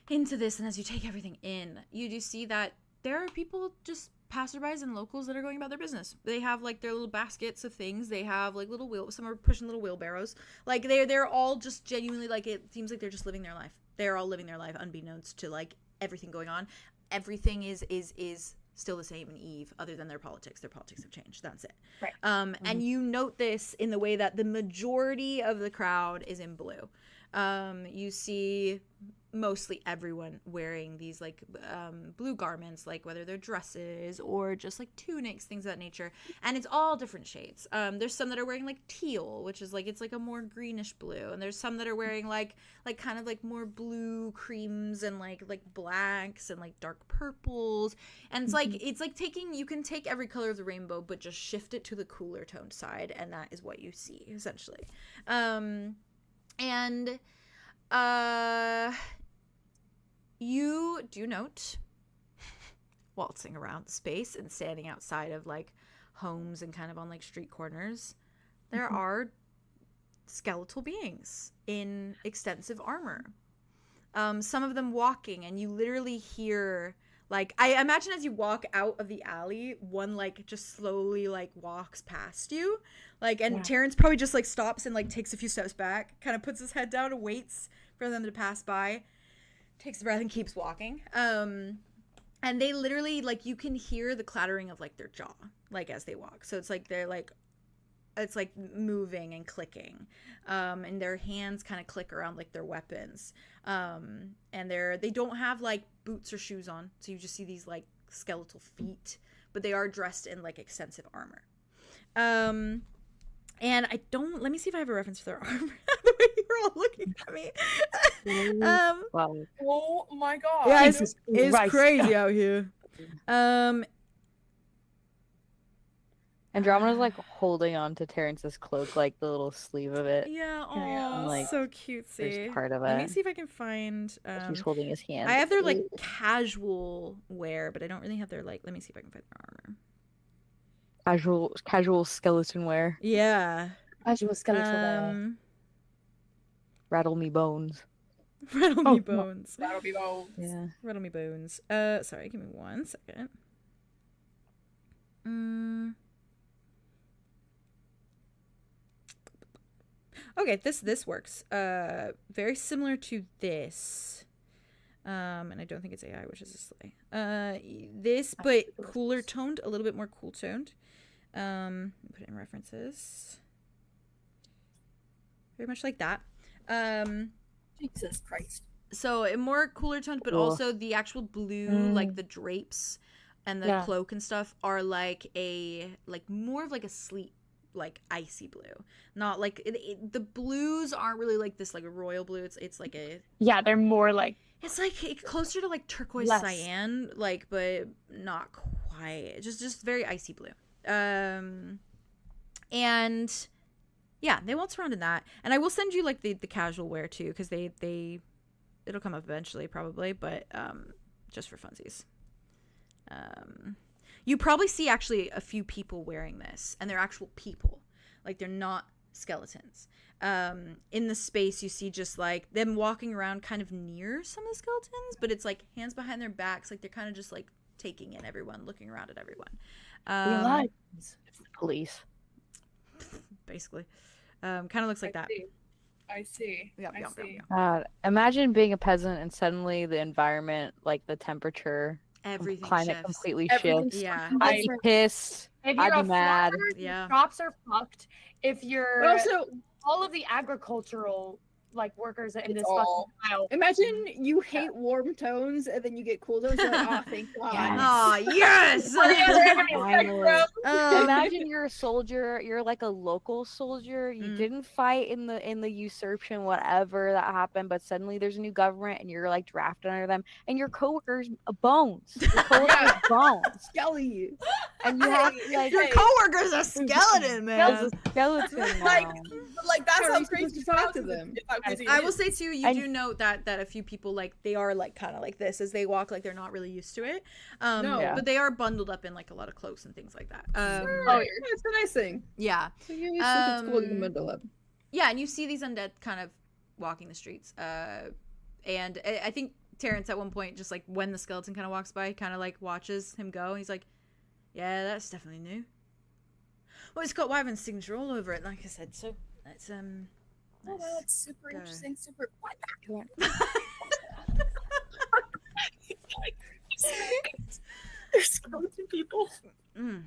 into this and as you take everything in, you do see that there are people, just passerbys and locals, that are going about their business. They have like their little baskets of things. They have like some are pushing little wheelbarrows. Like they're all just genuinely, like, it seems like they're just living their life. They're all living their life unbeknownst to like everything going on. Everything is still the same in Eve, other than their politics. Their politics have changed. That's it. Right. And you note this in the way that the majority of the crowd is in blue. You see mostly everyone wearing these like blue garments, like whether they're dresses or just like tunics, things of that nature, and it's all different shades. There's some that are wearing like teal, which is like, it's like a more greenish blue, and there's some that are wearing like kind of like more blue creams and like blacks and like dark purples, and it's like you can take every color of the rainbow but just shift it to the cooler toned side, and that is what you see essentially. You do note, waltzing around the space and standing outside of like homes and kind of on like street corners, there are skeletal beings in extensive armor. Some of them walking, and you literally hear, like, I imagine as you walk out of the alley, one like just slowly like walks past you, like, and Terrance probably just like stops and like takes a few steps back, kind of puts his head down and waits for them to pass by, takes a breath and keeps walking. And they literally, like, you can hear the clattering of like their jaw, like, as they walk. So it's like they're like, it's like moving and clicking, and their hands kind of click around like their weapons, and they don't have like boots or shoes on, so you just see these like skeletal feet, but they are dressed in like extensive armor. And let me see if I have a reference for their armor. The way you're all looking at me. Wow. Oh my god. Yeah, it's crazy out here. Andromeda's like holding on to Terrance's cloak, like the little sleeve of it. Yeah, I'm like, so cutesy. There's part of Let me it. see if I can find. He's holding his hand. I have their like casual wear, but I don't really have their like. Let me see if I can find their armor. Casual skeleton wear. Yeah. Casual skeletal. Rattle me bones. Rattle me bones. That'll be bold. Yeah. Rattle me bones. Sorry, give me 1 second. Okay, this works. Very similar to this. And I don't think it's AI, which is a sleigh. This, but cooler toned, a little bit more cool toned. Put it in references. Very much like that. Jesus Christ. So more cooler toned, but also the actual blue, like the drapes and the cloak and stuff are like more of like a sleek, like icy blue. Not like the blues aren't really like this like a royal blue. It's like a they're more like it's like closer to like turquoise cyan, like, but not quite. Just very icy blue. And yeah, they won't surround in that. And I will send you like the casual wear too, because it'll come up eventually probably, but just for funsies. You probably see actually a few people wearing this, and they're actual people, like they're not skeletons. In the space you see just like them walking around kind of near some of the skeletons, but it's like hands behind their backs, like they're kind of just like taking in everyone, looking around at everyone. It's the police. Basically. Kind of looks like that. I see. Yeah. Imagine being a peasant and suddenly the environment, like the temperature, Everything climate shifts. completely Everything shifts. Yeah. I'd be pissed. if I'd you're be a mad. farmer, Yeah. crops are fucked. If you're But also, all of the agricultural like workers in It's this all- fucking aisle. imagine you hate warm tones and then you get cool tones. You're like, oh, thank God. Oh, yes! Finally. Imagine you're a soldier, you're like a local soldier, you didn't fight in the usurpation, whatever that happened, but suddenly there's a new government and you're like drafted under them, and your coworkers bones. Your coworkers bones. Skelly. And you have to like Your coworker's a skeleton, man. skeleton Like, now. like that How are you sounds crazy supposed to talk to them? if I was I will say too, you And- do note that a few people like they are like kind of like this as they walk, like they're not really used to it. No. Yeah. But they are bundled up in like a lot of cloaks and things like that. Oh, it's a nice thing. Yeah, So you used to it's cool you can bundle up. yeah, and you see these undead kind of walking the streets. And I think Terrance at one point, just like when the skeleton kind of walks by, kind of like watches him go, and he's like, "Yeah, that's definitely new. Well, it's got Wyvern's signature all over it, like I said. So that's Oh, that's super go. interesting. Super. What? There's skeleton people. Mm.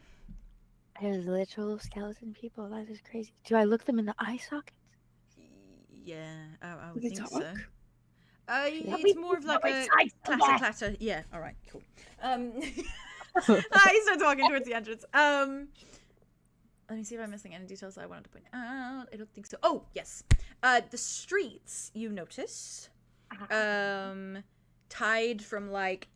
There's literal skeleton people. That is crazy. Do I look them in the eye sockets? Yeah, I would they think talk? so. It's more of like a clatter. Yeah, all right, cool. He started talking towards the entrance. Let me see if I'm missing any details I wanted to point out. I don't think so. Oh, yes. The streets, you notice, tied from like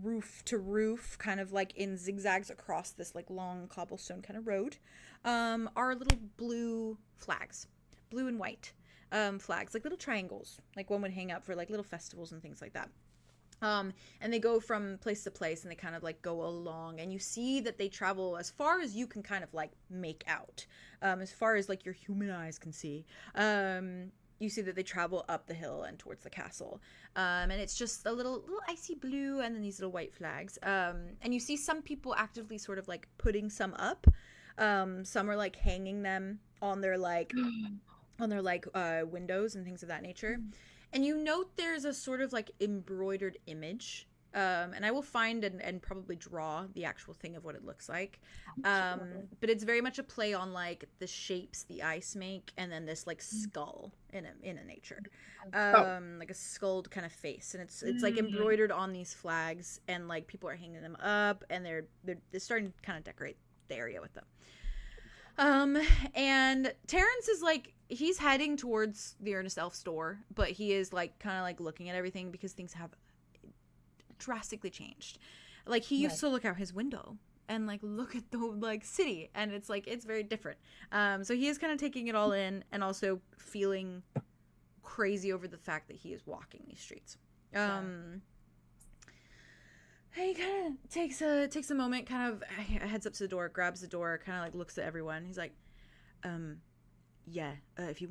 roof to roof, kind of like in zigzags across this like long cobblestone kind of road, are little blue flags, blue and white flags, like little triangles, like one would hang up for like little festivals and things like that. And they go from place to place, and they kind of like go along, and you see that they travel as far as you can kind of like make out, as far as like your human eyes can see. You see that they travel up the hill and towards the castle, and it's just a little icy blue, and then these little white flags. And you see some people actively sort of like putting some up. Some are like hanging them on their windows and things of that nature. And you note there's a sort of like embroidered image, and I will find and probably draw the actual thing of what it looks like. But it's very much a play on like the shapes the ice make, and then this like skull in a nature, like a skulled kind of face, and it's like embroidered on these flags, and like people are hanging them up, and they're starting to kind of decorate the area with them. And Terrance is like, he's heading towards the Earnest Elf store, but he is like kind of like looking at everything because things have drastically changed. Like he used to look out his window and like look at the like city, and it's like it's very different. So he is kind of taking it all in, and also feeling crazy over the fact that he is walking these streets. He kind of takes a moment, kind of heads up to the door, grabs the door, kind of like looks at everyone. He's like, if you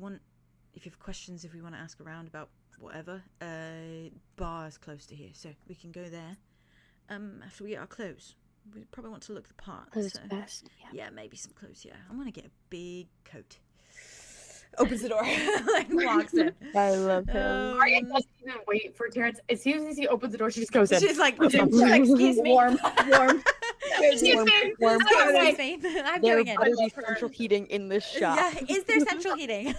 have questions, if we want to ask around about whatever, bar is close to here, so we can go there after we get our clothes. we probably want to look the part. Clothes So. first. Yeah. Yeah, maybe some clothes. Yeah, I'm gonna get a big coat. Opens the door, like walks in. I love him. Aria doesn't even wait for Terrance. As soon as he opens the door, she just goes in. She's like, excuse me. Warm. Excuse me. warm. Excuse me. I'm There going in. better be central heating in this shop. Yeah, is there central heating?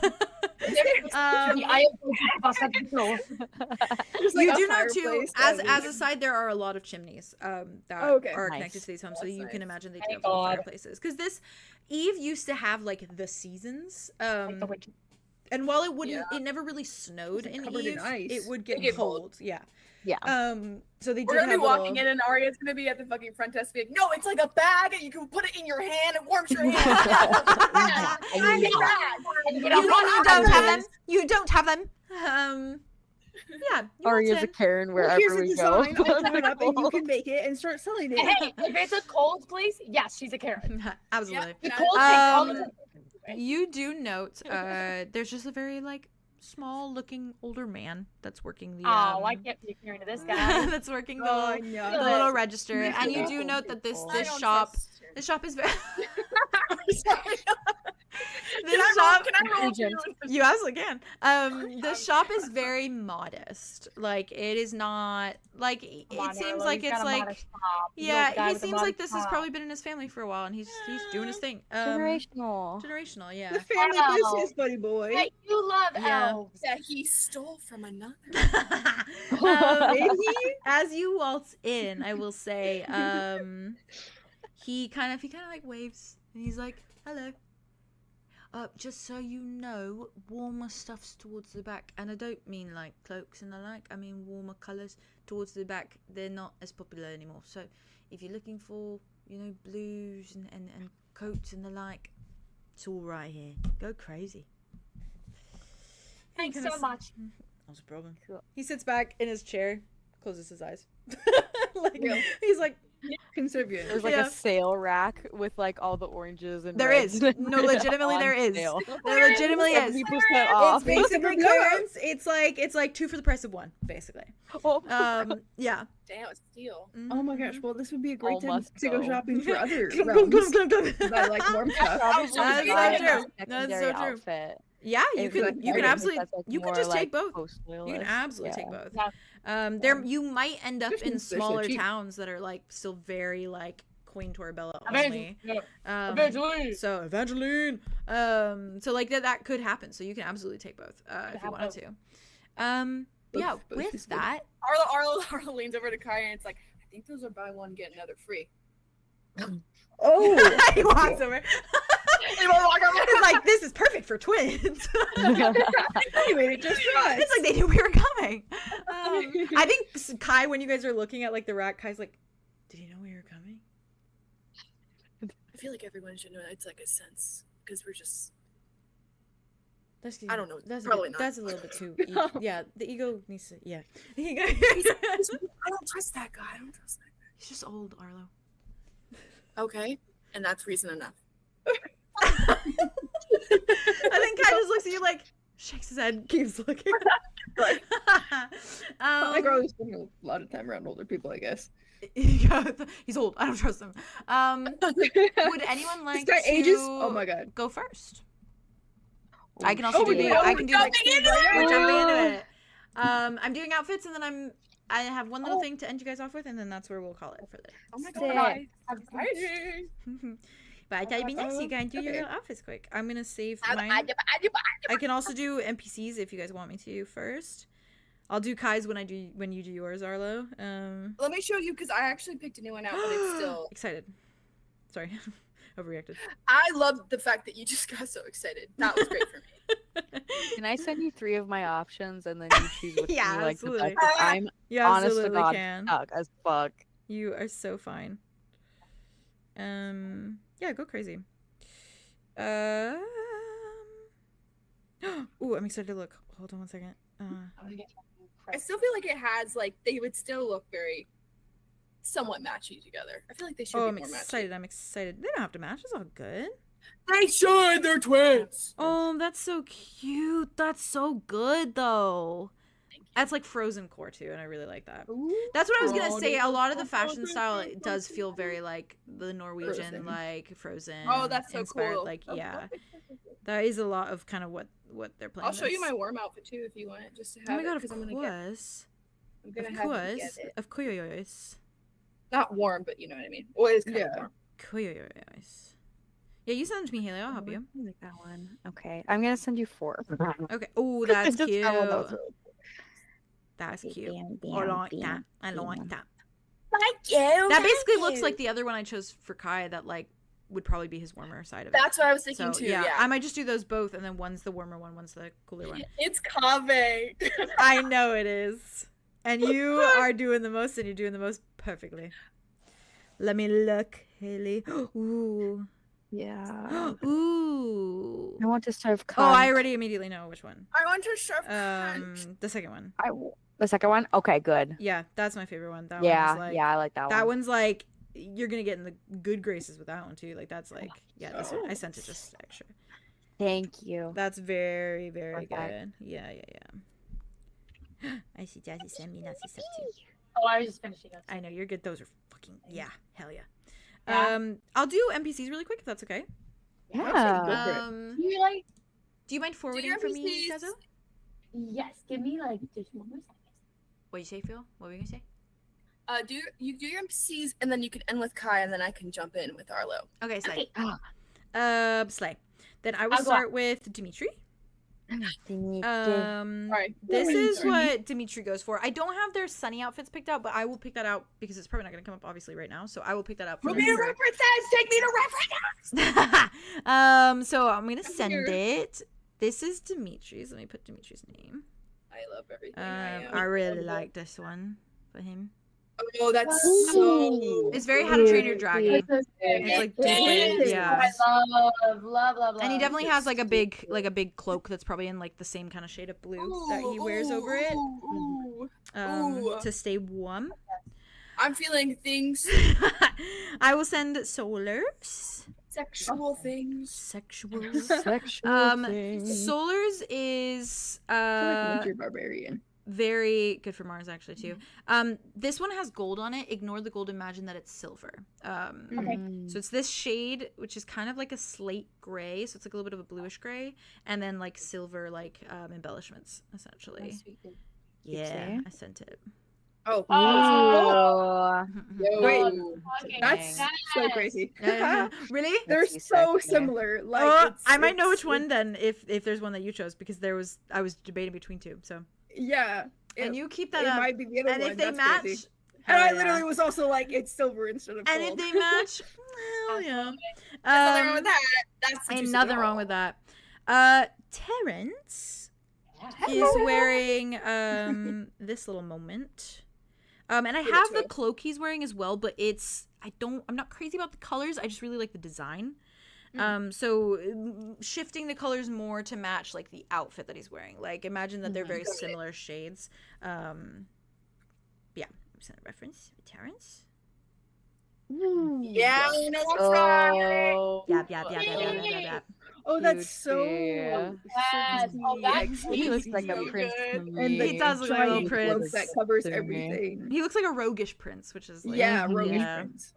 I am You do know too. As a side, there are a lot of chimneys that Okay. are Nice. connected to these homes, so That's you can nice. imagine they do Thank have little God. fireplaces. Because this Eve used to have like the seasons. the winter. And while it wouldn't, it never really snowed in covered in Eve. ice. It would get get cold. cold. Yeah. Yeah. So they We're did gonna have be walking little... in, and Aria's gonna be at the fucking front desk, being, "No, it's like a bag, and you can put it in your hand. It warms your hand." You don't have them. You don't have them. Yeah. you Aria's want a to- Karen Well, wherever here's a we go. design. Open it up and you can make it and start selling it. Hey, if it's a cold place, yes, she's a Karen. Absolutely. The cold place, all the time. You do note there's just a very like small looking older man that's working the Oh, I can't be a Karen to this guy. that's working the, Oh, little, no. the little register, and you do note that this shop is very this shop Can I roll Agent. you absolutely can. The shop is very modest. Like it is not like it Come on, seems Arlo, like he's it's got a like modest top. He's a yeah, guy he with a seems like modest this has top. probably been in his family for a while, and he's doing his thing. Generational. Generational, yeah. The family Wow. business, buddy boy. Hey, you love Yeah. elves. that he stole from another. Maybe? As you waltz in, I will say, he kind of like waves, and he's like, "Hello. Just so you know, warmer stuffs towards the back, and I don't mean like cloaks and the like. I mean warmer colours towards the back. They're not as popular anymore. So if you're looking for, blues and coats and the like, it's all right here. Go crazy." Thanks Kinda so much. Not a problem. Cool. He sits back in his chair, closes his eyes. Like Yeah. he's like, Conservative. There's like Yeah. a sale rack with like all the oranges and there reds is. No, legitimately on there is. sale. There legitimately is. 70% off. It's basically clearance. It's like 2 for the price of 1, basically. Oh, Yeah. Damn, it's steal. Oh my gosh, well, this would be a great All time must to go go. shopping for other Glum, realms glum, glum, glum, glum. that like warm stuff. Probably That's buy so a true. That's secondary so true. outfit. Yeah, you If can it's you can like- absolutely that's, like, you can more, just like, take both. post-loyalist. You can absolutely take Yeah. both. Yeah. You might end up in Especially smaller cheap. towns that are like still very like Queen Torbella Amazing. only. Yeah. Um, Eventually. So Evangeline. So like that could happen. So you can absolutely take both if you have wanted both. to. Both- Yeah. both With is good. that, Arlo leans over to Kai, and it's like, I think those are buy one get another free. Oh! he walks over. He's like, "This is perfect for twins." You made it just for us. It's like they knew we were coming. I think Kai, when you guys are looking at like the rat, Kai's like, "Did he know we were coming?" I feel like everyone should know. It's like a sense because we're just. That's, I don't know, That's probably not. That's a little bit too. Yeah, the ego needs to. Yeah, I don't trust that guy. I don't trust that guy. he's just old, Arlo. Okay, and that's reason enough. I think Kai just looks at you like, shakes his head, keeps looking. Like Arlo spending a lot of time around older people, I guess. Yeah, he's old. I don't trust him. Would anyone like This guy to ages. Oh my god. go first? I can also Oh do my the. God, I we're can do like. jumping into We're it! jumping into it. I'm doing outfits, and then I have one little thing to end you guys off with, and then that's where we'll call it for the. Oh my Sick. god! Exciting. But I thought it'd be nice. You can do your okay. little outfits quick. I'm gonna save mine. I can also do NPCs if you guys want me to first. I'll do Kai's when you do yours, Arlo. Let me show you because I actually picked a new one out, but it's still. Excited. Sorry, overreacted. I love the fact that you just got so excited. That was great for me. Can I send you 3 of my options and then you choose which Yeah, one you like the absolutely. best? 'Cause I'm You honest to absolutely God can. stuck as fuck. You are so fine. Yeah, go crazy. Ooh, I'm excited to look. Hold on one second. I still feel like it has like they would still look very somewhat matchy together. I feel like they should Oh, be I'm more excited. I'm excited. They don't have to match. It's all good. matchy. They should. They're twins. Oh, that's so cute. That's so good, though. Thank That's like frozen core too, and I really like that. Ooh. That's what I was gonna Oh, say. A lot of the oh, fashion frozen, style it frozen, does feel frozen. very like the Norwegian, Frozen. like Frozen. Oh, that's so inspired. cool. Like, Oh, yeah, perfect. that is a lot of kind of what they're playing. I'll show you with. my warm outfit too if you want it, just to have Oh my god, it. 'Cause of I'm gonna get. course, I'm gonna of have you course, get it. of 𝐄𝐲𝐲𝐬𝐲𝐬𝐲. Not warm, but you know what I mean. Well, it is kind Yeah. of warm. 𝐄𝐲𝐲𝐬𝐲. Yeah, you send it to me, Haley. I'll help you. I like that one. Okay, I'm gonna send you 4. Okay. Oh, that's Just cute. that one, that was really cool. That's cute. Bam, I bam, like that. bam, I like bam. that. Thank you. That basically looks like the other one I chose for Kai. That like would probably be his warmer side of it. That's what I was thinking So too. yeah, Yeah. I might just do those both, and then one's the warmer one, one's the cooler one. It's 𝐂𝐲𝐲𝐿. I know it is, and you are doing the most, and you're doing the most perfectly. Let me look, Haley. Ooh, Yeah. ooh. I want to serve Oh, I cunt. already immediately know which one. I want to serve cunt. The second one. The second one? Okay, good. Yeah, that's my favorite one. That Yeah, one's like, yeah, I like that one. that one's like you're gonna get in the good graces with that one too. Like that's like this one. I sent it just extra. Thank you. That's very, very Perfect. good. Yeah. I see Jazzy send me Nazi stuff too. Oh, I was just finishing up. I know you're good. Those are fucking hell yeah. Yeah. I'll do NPCs really quick if that's okay. Yeah. You like? Do you mind forwarding your for me, NPCs. Kazo? Yes. Give me like just 1 more second. What you say, Phil? What were you gonna say? Do your NPCs and then you can end with Kai and then I can jump in with Arlo. Okay, Slay. Okay. Slay. Then I will I'll go start with Dimitri. Alright. This is what Dimitri goes for. I don't have their Sunny outfits picked out, but I will pick that out because it's probably not going to come up obviously right now. So I will pick that out for Put me to them. references! Take me to references! So I'm going to send it. This is Dimitri's. Let me put Dimitri's name. I love everything. I really like this one for him. Oh, that's so. It's very How to Train Your Dragon. It's like Yes. yeah. I love. And he definitely has like a big cloak that's probably in like the same kind of shade of blue that he wears over it to stay warm. I'm feeling things. I will send Solars. Sexual things. Sexual. things. Solars is Winter Barbarian. very good for Mars actually too. This one has gold on it. Ignore the gold. Imagine that it's silver. So it's this shade, which is kind of like a slate gray. So it's like a little bit of a bluish gray, and then like silver like embellishments essentially. Yeah, I sent it. Oh. Oh. Wait, Okay. that's so crazy. Really? They're Makes me so sick, yeah. similar. Like I might know it's- which one then if there's one that you chose because I was debating between two. So Yeah. and you keep that It up. might be the other And one. if they That's match, crazy. hell And I yeah. literally was also like, it's silver instead of And gold. if they match, hell yeah. Nothing wrong with that. That's the Ain't juice of nothing it wrong all. with that. Terrance is wearing this little moment. And I have the cloak he's wearing as well, but I'm not crazy about the colors. I just really like the design. So shifting the colors more to match like the outfit that he's wearing. Like imagine that they're very similar shades. Yeah, send a reference. Terrance. Yeah, you know that's right. Yeah. Oh, that's so. Yeah. Yes. Oh, that's He looks like a So prince to good. me. And the He does look like a little giant cloak prince that covers to me. everything. He looks like a roguish prince, which is like Yeah, roguish yeah. prince.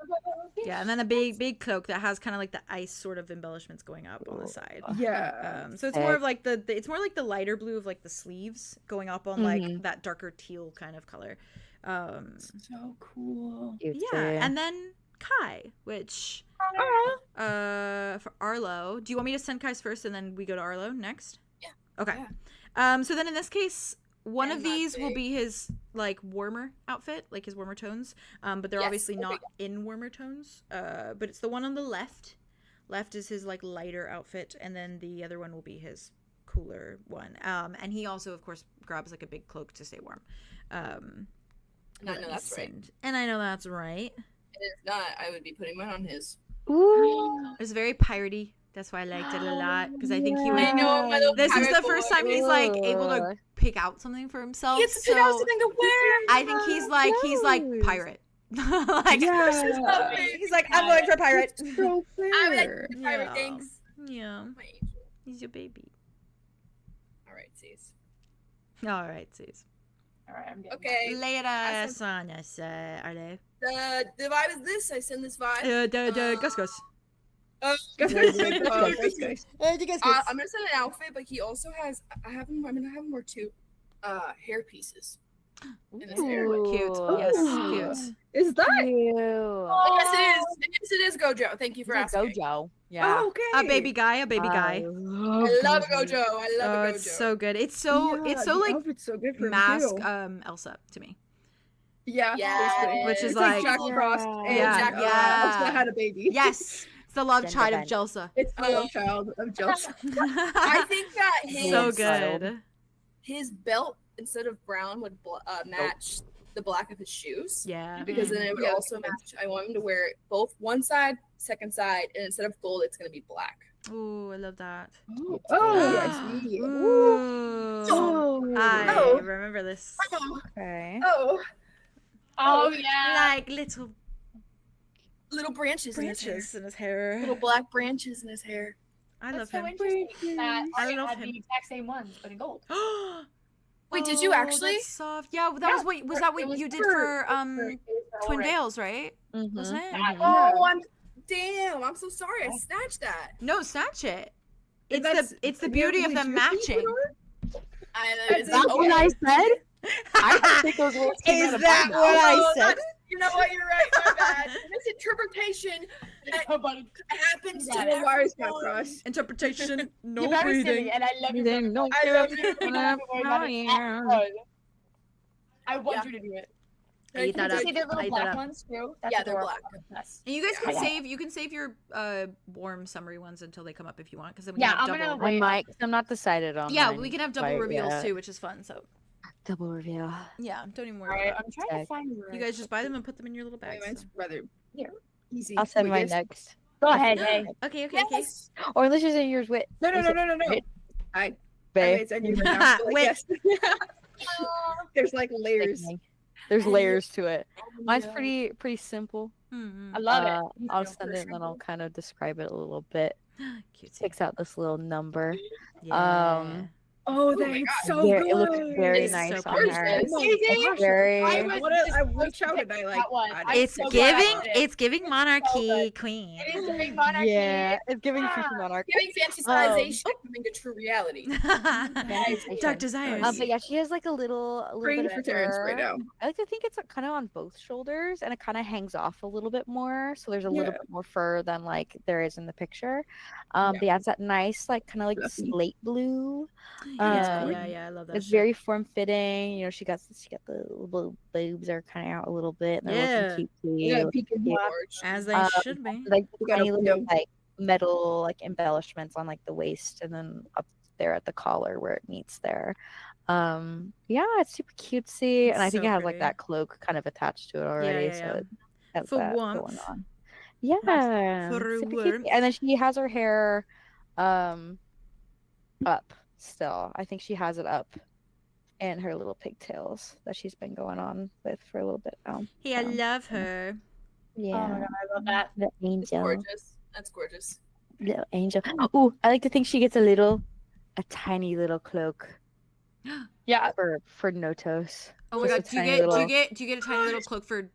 Yeah, and then a big cloak that has kind of like the ice sort of embellishments going up on the side. Yeah. So it's more of like it's more like the lighter blue of like the sleeves going up on like that darker teal kind of color. So cool. Yeah, and then Kai, which for Arlo. Do you want me to send Kai's first and then we go to Arlo next? Yeah. Okay. Yeah. So then in this case, one And of that these will big. be his like warmer outfit, like his warmer tones. But they're Yes, obviously okay. not in warmer tones. But it's the one on the left. Left is his like lighter outfit, and then the other one will be his cooler one. And he also, of course, grabs like a big cloak to stay warm. And I know that's right. And I know that's right. And if not, I would be putting mine on his. Ooh. It's very piratey. That's why I liked it a lot because I think he would. I know, my little This is the pirate first boy. time he's like able to pick out something for himself. He gets to pick out so something to wear. I think he's like pirate. Like he's like I'm going for pirate. So I would like fair. pirate Yeah. things. Yeah, My angel. he's your baby. All right, sis. All right, sis. All right, I'm getting Okay. Later, Sonia, Arle. The vibe is this. I send this vibe. Gus. Guys. I'm gonna send an outfit, but he also has. I'm gonna have him wear 2 hair pieces. In his hair. Cute. Yes, cute. Is that? Cute. Yes, it is. Yes, it is 𝐄𝐲. Thank you for asking. 𝐄𝐲. Yeah. Oh, okay. A baby guy. I love 𝐄𝐲. I love Oh, a it's 𝐄𝐲. so good. It's so Yeah, the like outfit's so good for him, mask too. Elsa to me. Yeah. Yeah, which is It's like Jack Frost and Yeah, yeah. Elsa had a baby. yes, it's the love Gender child of bend. Jelsa. It's the love child of Jelsa. I think that his So good. his belt instead of brown would match the black of his shoes. Yeah. Because then it would Yeah. also match. I want him to wear it both one side, second side, and instead of gold, it's gonna be black. Ooh, I love that. Oh, I see. Ooh. Oh. I Oh. remember this. Okay. Oh. Oh yeah. Like little Little branches in his branches hair. in his hair. Little black branches in his hair. I love That's so him. interesting that I Aria love had him. the exact same ones, but in gold. Wait, did you Oh, actually? that's soft. Yeah, that was what that what you did for Twin Veils, right? Mhm. Wasn't it? Oh, damn! I'm so sorry. I snatched that. No, snatch it. And It's the beauty of them matching. Is That's what I said. I didn't think those words came Is out of that my what mouth. I said? You know what? You're right. My bad. Misinterpretation happens to The wires got everyone. crossed. Interpretation, no You're very silly, breathing. and I love you. Then no I love you. You don't have to worry about it at all. I want Yeah. you to do it. I eat that Did you up. see the I little eat that black up. ones too? That's Yeah, they're adorable. black. Yes. And you guys can Yeah. save your warm summery ones until they come up if you want, because then we Yeah, can have I'm gonna double. wait. I might, 'cause I'm not decided on. Yeah, mine we can have double quite reveals yet. too, which is fun. So Double reveal. yeah, don't even worry Alright, about I'm trying to Okay. find it. You guys just buy them and put them in your little Okay, bags. mine's so. rather easy. I'll send Wait, mine yes. next. Go ahead, hey. Okay, okay. Yes. Or unless you're saying yours with No. Is it- I I babe. might send you right now. Like, Wait. yes. There's like layers. Sickening. There's layers to it. Mine's Yeah. pretty simple. Mm-hmm. I love Uh, it. I'll send it and then I'll kind of describe it a little bit. Cute. Takes out this little number. Yeah. Oh, my that's God. so There- good. it looks very It's nice so on her. gorgeous. It's very. I I was wanna- just I supposed reach to out pick and I like. that one. I- I'm It's so glad I giving. did it. It's giving monarchy good. queen. It is giving monarchy. Yeah, it's giving Yeah. future monarch. Giving fantasization becoming a true reality. Dark desires. But yeah, she has like a little Praying bit for of Terrance fur. right now. I like to think it's kind of on both shoulders, and it kind of hangs off a little bit more. So there's a little Yeah. bit more fur than like there is in the picture. Yeah. But yeah, it's that nice, like kind of like Fluffy. slate blue. Yeah, I love that. It's shit. very form fitting. You know, she got the little boobs are kind of out a little bit. And they're Yeah. looking cute. Yeah, peek and Yeah. watch. As they Um, should be. Like We got a tiny little window. like metal like embellishments on like the waist, and then up there at the collar where it meets there. Yeah, it's super cutesy, It's and I think so it has pretty. like that cloak kind of attached to it already, yeah, so yeah. it has For that warmth. going on. Yeah, For super warmth. cutesy. And then she has her hair up still. I think she has it up, and her little pigtails that she's been going on with for a little bit now. Hey, I love her. Yeah, Oh my god, I love that. the It's angel. gorgeous. That's gorgeous. Little angel. Oh, I like to think she gets a tiny little cloak Yeah. for Notos, Oh my Just a god, do you tiny get do little- you get do you get a tiny little cloak for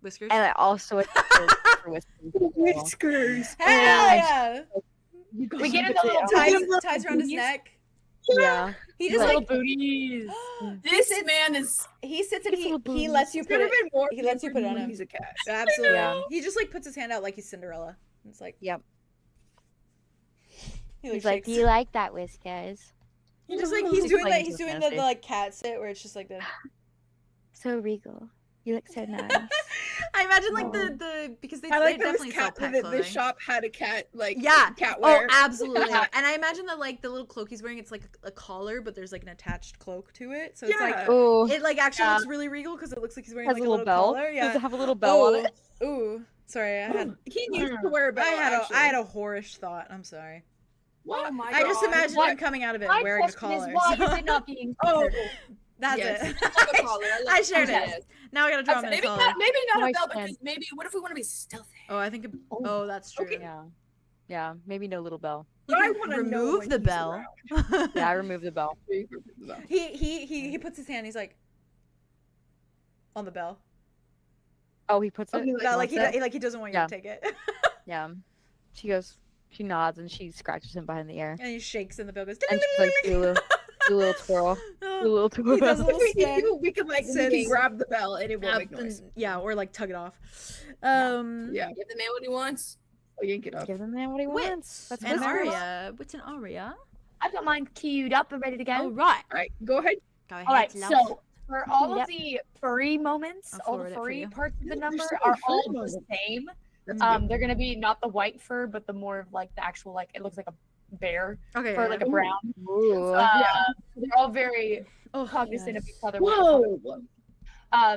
Whiskers? and I also a cloak for Whiskers. Whiskers. Hell yeah! You We get in it the little Ties around his booties. neck. Yeah, He just Little like booties. This man is. he sits and His little he booties. lets you It's put gonna it. be more. He lets you put it on when him. He's a cat. Absolutely. Yeah. He just like puts his hand out like he's Cinderella. It's like Yep. he He's like, shakes. "Do you like that, Whiskers? He just like He's he's doing that. playing He's with doing fancy. the like cat sit where it's just like the. So regal. You look so nice." I imagine like the because they, I like they that definitely this sell cat. pet The clothing. shop had a cat like Yeah. cat Oh, wear. absolutely. And I imagine that like the little cloak he's wearing, it's like a collar, but there's like an attached cloak to it. So it's Yeah. like Oh, it like actually Yeah. looks really regal because it looks like he's wearing has like a little bell. collar. Does Yeah. it have a little bell on it? Ooh. Sorry, I had He needs to wear a belt. I had a whorish thought. I'm sorry. Oh my god. I just imagined What- him coming out of it My wearing a question collar. is why so- is it not being Oh, That's Yes. it. Like a collar. I shared love it. Now I gotta draw him in a Maybe collar. not a Nice belt, pen. because maybe what if we want to be stealthy? Oh, I think. Oh, that's true. Okay. Yeah, yeah. Maybe no little bell. You But I can wanna know remove when the he's bell. Yeah, I removed the bell. He puts his hand. He's like, on the bell. Oh, he puts it. Okay, No, like wants it? he doesn't want you Yeah. to take it. Yeah. She nods and she scratches him behind the ear. And he shakes and the bell goes. And she's like, do a little twirl. Do a little twirl. He does a If little we spin. do, we can like Sits. grab the bell and it won't make and- noise. yeah, or like tug it off. Yeah. Give the man what he wants. Oh, yank it off. Give the man what he wants. Wits That's and what it is. Aria. Wits and Aria. I've got mine queued up and ready to go. All right. All right, go ahead. Go ahead. All right, love. so for all Yep. of the furry moments, I'll all forward the it for furry you. parts of the There's number so are many all furry the moments. same. That's They're gonna be not the white fur, but the more of like the actual like it looks like a bear Okay. for yeah, like yeah. a brown. Ooh. They're all very Oh, cognizant of yes. each other. Whoa.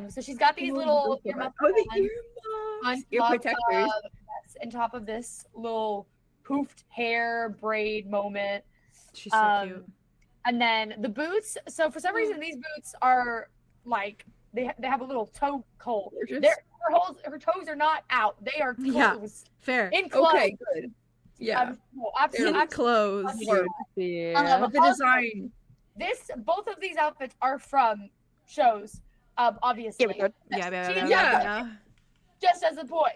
So she's got these little earmuffs Oh, the on earmuffs. Ear top protectors. yes, on top of this little poofed hair braid moment. She's so cute. And then the boots. So for some reason, these boots are like they have a little toe hole. Gorgeous. Her toes are not out. They are closed. Yeah. Fair. In clothes. Okay, good. Yeah. No, absolutely. In clothes. Word. Yeah. But the design. Both of these outfits are from shows, obviously. Yeah, Yeah. Just as a boy.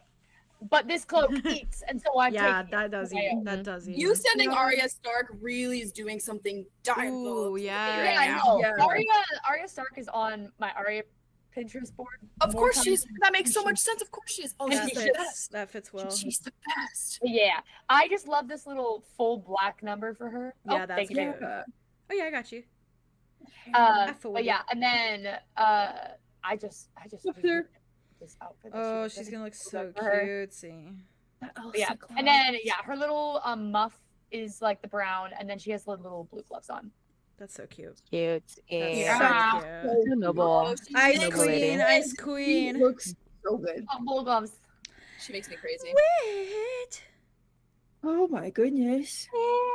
But this cloak eats, and so I'm Yeah, taking that it. does Yeah. eat. That does eat. You sending Arya Stark really is doing something Ooh, diabolical. yeah. Yeah, I now. know. Yeah. Arya Stark is on my Arya Pinterest board. Of more course times she's. than That makes so she- much sense. Of course she is. Oh, And That she's the she fits. best. That fits well. She's the best. Yeah, I just love this little full black number for her. Yeah, that's thank you. cute. Yeah. Oh yeah, I got you. I But forwarded. yeah, and then I just Up there. this outfit. that Oh, was she's really gonna look cool so for her. cutesy. Oh, Yeah, so and then her little muff is like the brown, and then she has the little blue gloves on. That's so cute. Cute. That's Yeah. so cute. So noble. Oh, she's Ice amazing. queen, ice She queen. looks so good. Oh, blue gloves. She makes me crazy. Wait. Oh my goodness.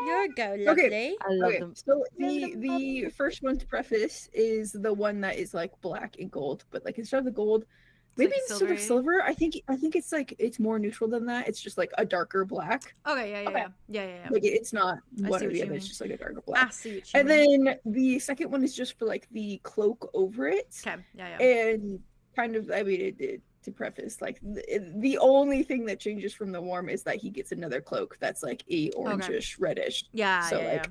Your go, lovely. Okay. I love Okay, them. so the first one to preface is the one that is like black and gold, but like instead of the gold, maybe like instead of silvery? silver, I think it's like it's more neutral than that. It's just like a darker black. Okay, yeah. Okay. Yeah. Like it's not I one see or what the you other. mean. It's just like a darker I black. see what you And mean. then the second one is just for like the cloak over it. Okay, yeah. And kind of, I mean, it to preface, like the only thing that changes from the warm is that he gets another cloak that's like a orangish, reddish. Yeah, So, yeah. like,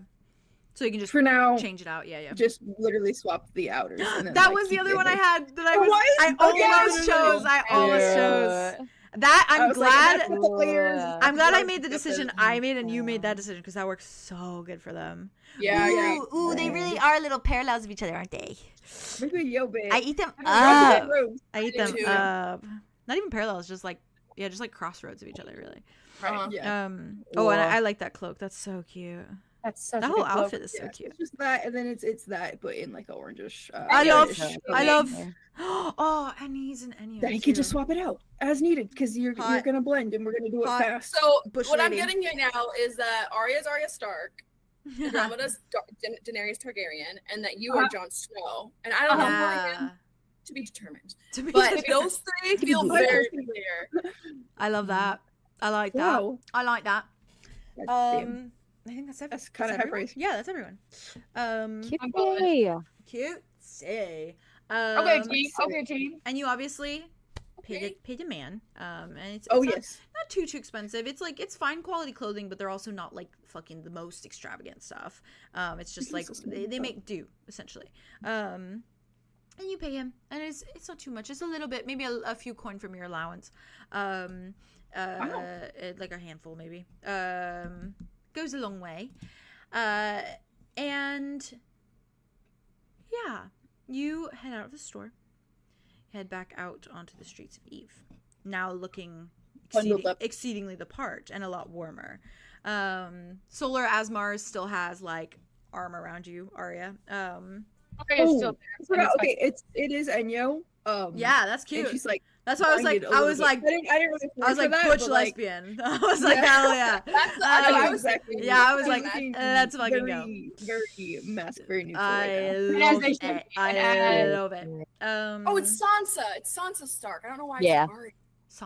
So you can just For now, change it out. Yeah. just literally swap the outers. And then, That like, was the keep other the one I inner. had that I Oh, was. what? I Okay, almost no, no, no, chose. no. I almost chose. That I I'm was like, glad. that's what the layers- I'm glad I love made the to get decision those. I made and you made that decision because that works so good for them. Yeah, yeah. Ooh, they really are little parallels of each other, aren't they? Maybe yo, babe. I eat them I up. don't know, I eat do them too. up. Not even parallels, just like crossroads of each other, really. Uh-huh. Yeah. Oh, and I like that cloak. That's so cute. That's such That a whole good cloak. outfit is so Yeah, cute. it's just that, and then it's that, but in like a orangish. I love. reddish. I love. Oh, and he's an Enya. Then you can just too. swap it out as needed because you're Hot. gonna blend and we're gonna do it Hot. fast. So Bush what I'm lady. getting here now is that Arya's Arya Stark, Andromeda's Daenerys Targaryen, and that you are Jon Snow. And I don't know who I am to be determined. To be But determined. those three feel very clear. I love that. I like that. Wow. I like that. Damn. I think that's That's kinda high everyone? praise. Yeah, that's everyone. Cute. Cute. Say. Okay, team. Okay, team. And you obviously paid a man. And it's Oh not, yes. not too expensive. It's like it's fine quality clothing, but they're also not like fucking the most extravagant stuff. It's just like they make do essentially. And you pay him, and it's not too much. It's a little bit, maybe a few coin from your allowance. Like a handful maybe. Goes a long way. And yeah, you head out of the store, head back out onto the streets of Eve, now looking Bundled up. exceedingly the part and a lot warmer. Solar Asmar still has like arm around you, Aria. Okay, it's still I forgot. Okay, it is Enyo. Yeah, that's And cute. she's like, That's why I was like, blinded a little bit. I didn't really I was like, butch lesbian. I was like, hell yeah. I was exactly. yeah, I was like, Everything let's fucking go. Very massive, very neutral I right now. love As they it. should. I love it. Oh, it's Sansa. It's Sansa Stark. I don't know why. Yeah. It's Arya.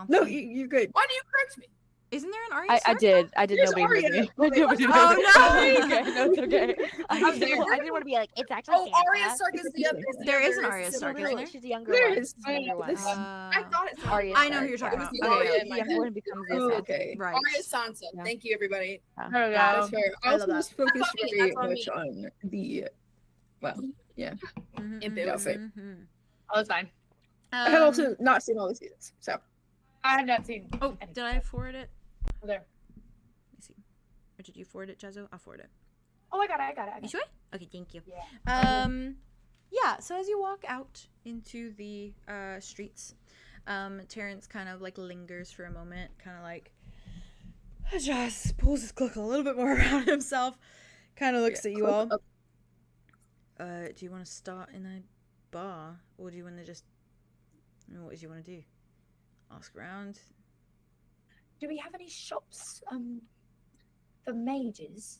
Sansa. No, you're good. Why do you correct me? Isn't there an Aria? I Stark? did. There's Nobody Aria. heard me. Wait, Nobody oh, heard me. no. Okay, no, it's okay. I was didn't, there. I didn't want to be like, it's actually Oh, Santa. Arya Stark is the other. There is an Arya Stark, isn't there? She's the younger There one. is. She's the younger one. This- I thought it. Arya I know Stark, who you're talking yeah. about. It was the Okay, Arya The in my younger head. one becomes the Oh, Santa. okay. right. Arya Sansa. Yeah. Thank you, everybody. There we That's go. fair. I I also love was focused That's on me, very that's on much me. on the, well, yeah. Mhm, Imp mhm, outfit. mhm. Oh, it's fine. I had also not seen all the seasons, so. I have not seen. Oh, did I forward it? Oh, there. Let me see. Or did you forward it, Jazzo? I'll forward it. Oh, I got it. You sure? Okay, thank you. Yeah. Yeah, so as you walk out into the streets, Terrance kind of like lingers for a moment, kind of like just pulls his cloak a little bit more around himself, kind of looks at you all. Up. Do you want to start in a bar, or do you want to just, what do you want to do? Ask around? Do we have any shops for mages?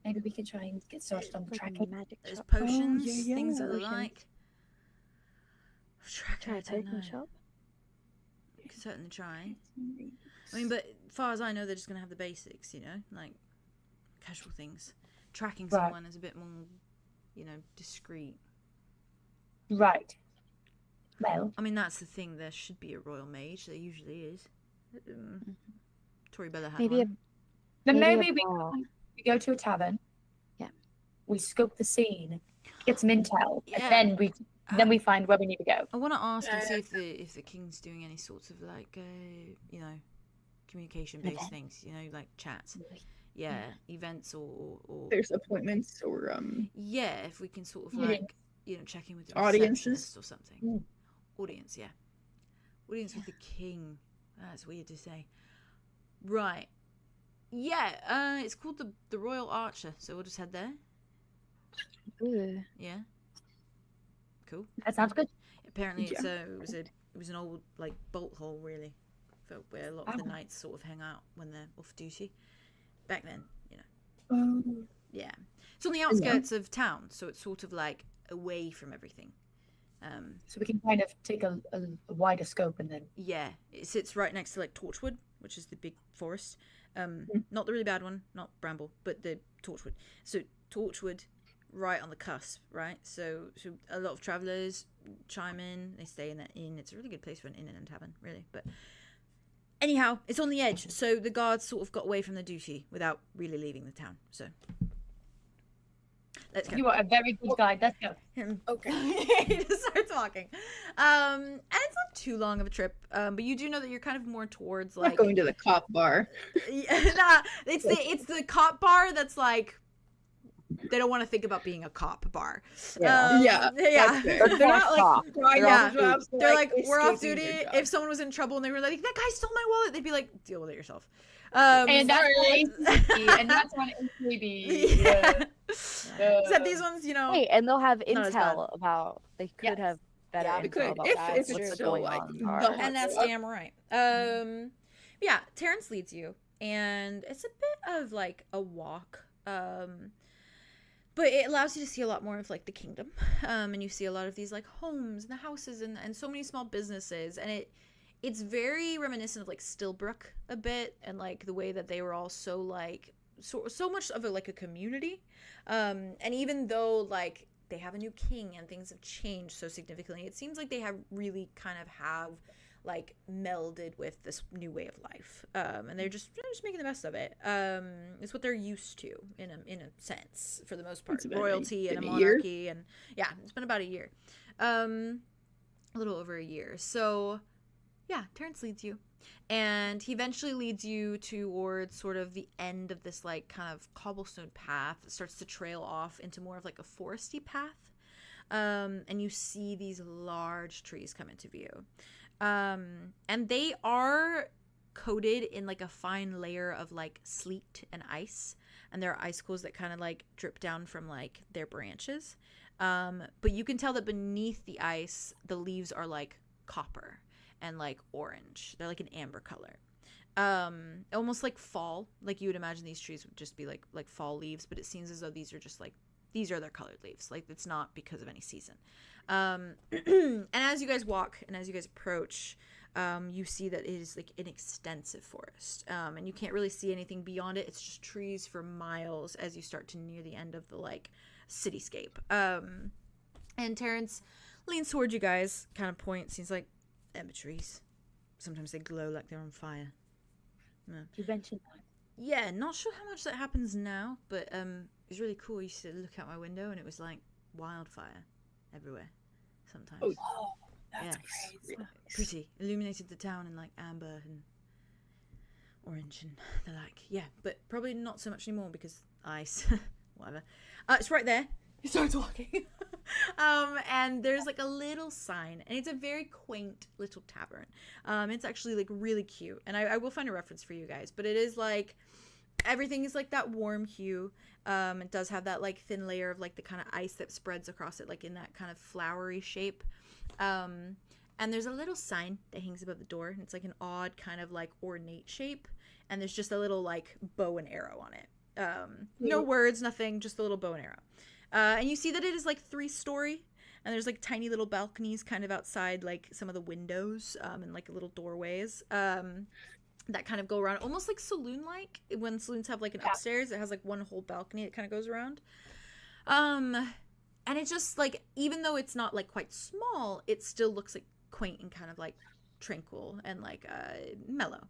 Maybe we could try and get started on the Like a tracking. magic There's shop. potions, yeah, things of the potions. like. Try a I don't know. token shop. You can certainly try. I mean, but as far as I know, they're just gonna have the basics, you know, like casual things. Tracking Right. someone is a bit more, discreet. Right. Well, I mean, that's the thing. There should be a royal mage. There usually is. Tori Bella had Maybe a one. then maybe maybe a bar. we go to a tavern. Yeah. We scope the scene, get some intel, Yeah. and then we find where we need to go. I want to ask and see if the king's doing any sorts of like, communication based Okay. things. Like chats. Yeah, events or There's appointments or, yeah, if we can sort of Yeah. like, check in with the Audiences? receptionist or something. Mm. Audience, yeah. Audience with the king. That's weird to say. Right. Yeah, it's called the Royal Archer, so we'll just head there. Ooh. Yeah. Cool. That sounds good. Apparently Yeah. it was an old like bolt hole really, for where a lot of the Oh. knights sort of hang out when they're off duty. Back then, Yeah. It's on the outskirts of town, so it's sort of like away from everything. So we can kind of take a wider scope and then. Yeah, it sits right next to like Torchwood, which is the big forest. Not the really bad one, not Bramble, but the Torchwood. So Torchwood, right on the cusp, right? So a lot of travelers chime in. They stay in that inn. It's a really good place for an inn and a tavern, really. But anyhow, it's on the edge, so the guards sort of got away from the duty without really leaving the town. So let's go. You are a very good guide. Let's go. Okay. He just starts walking. And it's not too long of a trip, but you do know that you're kind of more towards not like going to the cop bar. nah, it's the cop bar that's like they don't want to think about being a cop bar. Yeah. Yeah. That's fair. They're not like trying Yeah. to jobs, They're like, we're off escaping duty. their job. If someone was in trouble and they were like, that guy stole my wallet, they'd be like, deal with it yourself. And that's sorry. and that's on ACB. Yeah. Except these ones, Hey, and they'll have Not as bad. intel about. They could Yes. have better Yeah, info we could, about if what's it's still going like on. the or- hot and that's spot. damn right. Yeah, Terrance leads you, and it's a bit of like a walk. But it allows you to see a lot more of like the kingdom. And you see a lot of these like homes and the houses and so many small businesses, and it's very reminiscent of like Stillbrook a bit, and like the way that they were all so like so much of a community. And even though like they have a new king and things have changed so significantly, it seems like they have really kind of have like melded with this new way of life, and they're just making the best of it. It's what they're used to in a sense, for the most part. It's been Royalty and a been a year? monarchy, and yeah, it's been about a year, a little over a year. So yeah, Terrance leads you, and he eventually leads you towards sort of the end of this like kind of cobblestone path that starts to trail off into more of like a foresty path, and you see these large trees come into view. And they are coated in like a fine layer of like sleet and ice, and there are icicles that kind of like drip down from like their branches. But you can tell that beneath the ice, the leaves are like copper and like orange. They're like an amber color. Almost like fall. Like you would imagine these trees would just be like fall leaves, but it seems as though these are just like these are their colored leaves. Like, it's not because of any season. And as you guys walk and as you guys approach, you see that it is like an extensive forest, and you can't really see anything beyond it. It's just trees for miles as you start to near the end of the like cityscape. And Terrance leans towards you guys, kind of points. He's like, Ember trees. Sometimes they glow like they're on fire. You mentioned that. Yeah, not sure how much that happens now, but it was really cool. You used to look out my window and it was like wildfire everywhere sometimes. Oh, that's Yeah. great. Pretty. Illuminated the town in like amber and orange and the like. Yeah, but probably not so much anymore because ice. Whatever. It's right there. He starts walking. And there's like a little sign, and it's a very quaint little tavern. It's actually like really cute, and I will find a reference for you guys, but it is like everything is like that warm hue. It does have that like thin layer of like the kind of ice that spreads across it, like in that kind of flowery shape. And there's a little sign that hangs above the door, and it's like an odd kind of like ornate shape, and there's just a little like bow and arrow on it. No words, nothing, just a little bow and arrow. And you see that it is like 3-story, and there's like tiny little balconies kind of outside like some of the windows, and like little doorways that kind of go around, almost like saloon-like. When saloons have like an upstairs, it has like one whole balcony that kind of goes around. And it's just like, even though it's not like quite small, it still looks like quaint and kind of like tranquil and like mellow.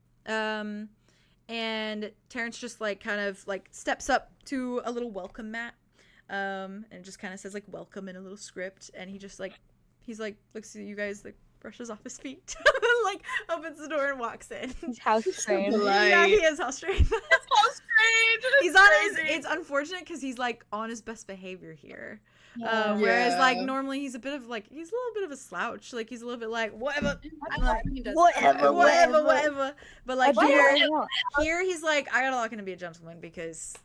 And Terrance just like kind of like steps up to a little welcome mat. And it just kind of says like welcome in a little script, and he's like looks at you guys, like brushes off his feet, like opens the door and walks in. He's house trained. Yeah, he is house trained. How strange. He's on his, it's unfortunate because he's like on his best behavior here. Whereas like normally he's a little bit of a slouch, like he's a little bit like whatever, whatever. But like here he's like, I gotta lock in to be a gentleman because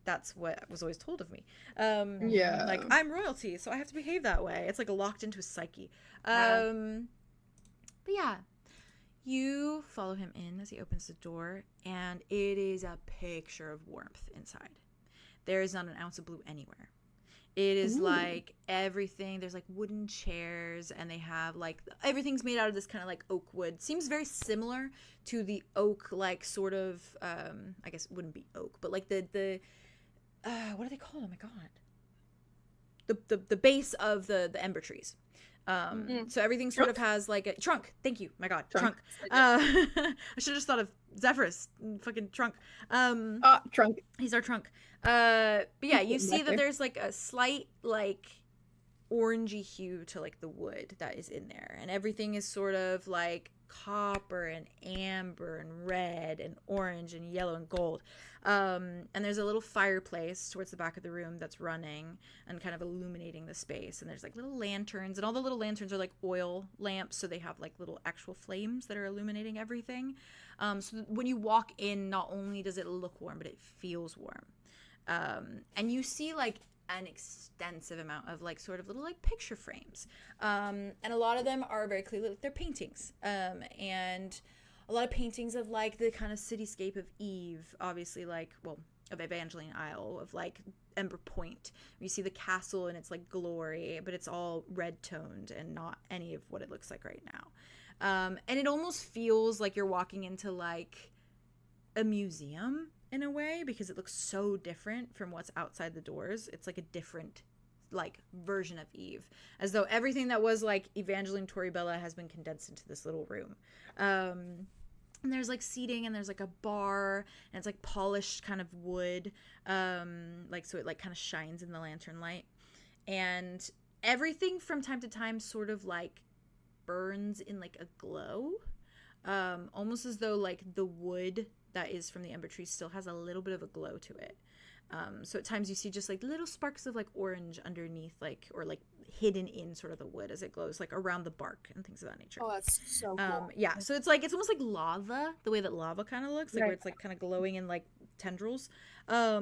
that's what was always told of me. Like I'm royalty, so I have to behave that way. It's like locked into his psyche. But yeah, you follow him in as he opens the door, and it is a picture of warmth inside. There is not an ounce of blue anywhere. It is like everything. There's like wooden chairs, and they have like everything's made out of this kind of like oak wood. Seems very similar to the oak, like sort of. I guess it wouldn't be oak, but like the what do they call them? Oh my god. The base of the Ember Trees. So everything sort of has like a trunk. Thank you. My god, trunk. I should have just thought of Zephyrus. Fucking trunk. Trunk. He's our trunk. But yeah, you see that there's like a slight like orangey hue to like the wood that is in there, and everything is sort of like copper and amber and red and orange and yellow and gold. And there's a little fireplace towards the back of the room that's running and kind of illuminating the space, and there's like little lanterns, and all the little lanterns are like oil lamps, so they have like little actual flames that are illuminating everything. So when you walk in, not only does it look warm, but it feels warm. And you see like an extensive amount of like sort of little like picture frames, and a lot of them are very clearly like they're paintings, and a lot of paintings of like the kind of cityscape of Eve, obviously, like, well, of Evangeline Isle, of like Ember Point. You see the castle and it's like glory, but it's all red toned and not any of what it looks like right now. And it almost feels like you're walking into like a museum in a way, because it looks so different from what's outside the doors. It's like a different like version of Eve, as though everything that was like Evangeline Toribella has been condensed into this little room. And there's like seating, and there's like a bar, and it's like polished kind of wood, like so it like kind of shines in the lantern light, and everything from time to time sort of like burns in like a glow, almost as though like the wood that is from the Ember Tree still has a little bit of a glow to it. So at times you see just like little sparks of like orange underneath, like, or like hidden in sort of the wood as it glows, like around the bark and things of that nature. Oh, that's so cool. Yeah, so it's like, it's almost like lava, the way that lava kind of looks, like where it's like kind of glowing in like tendrils. Yeah,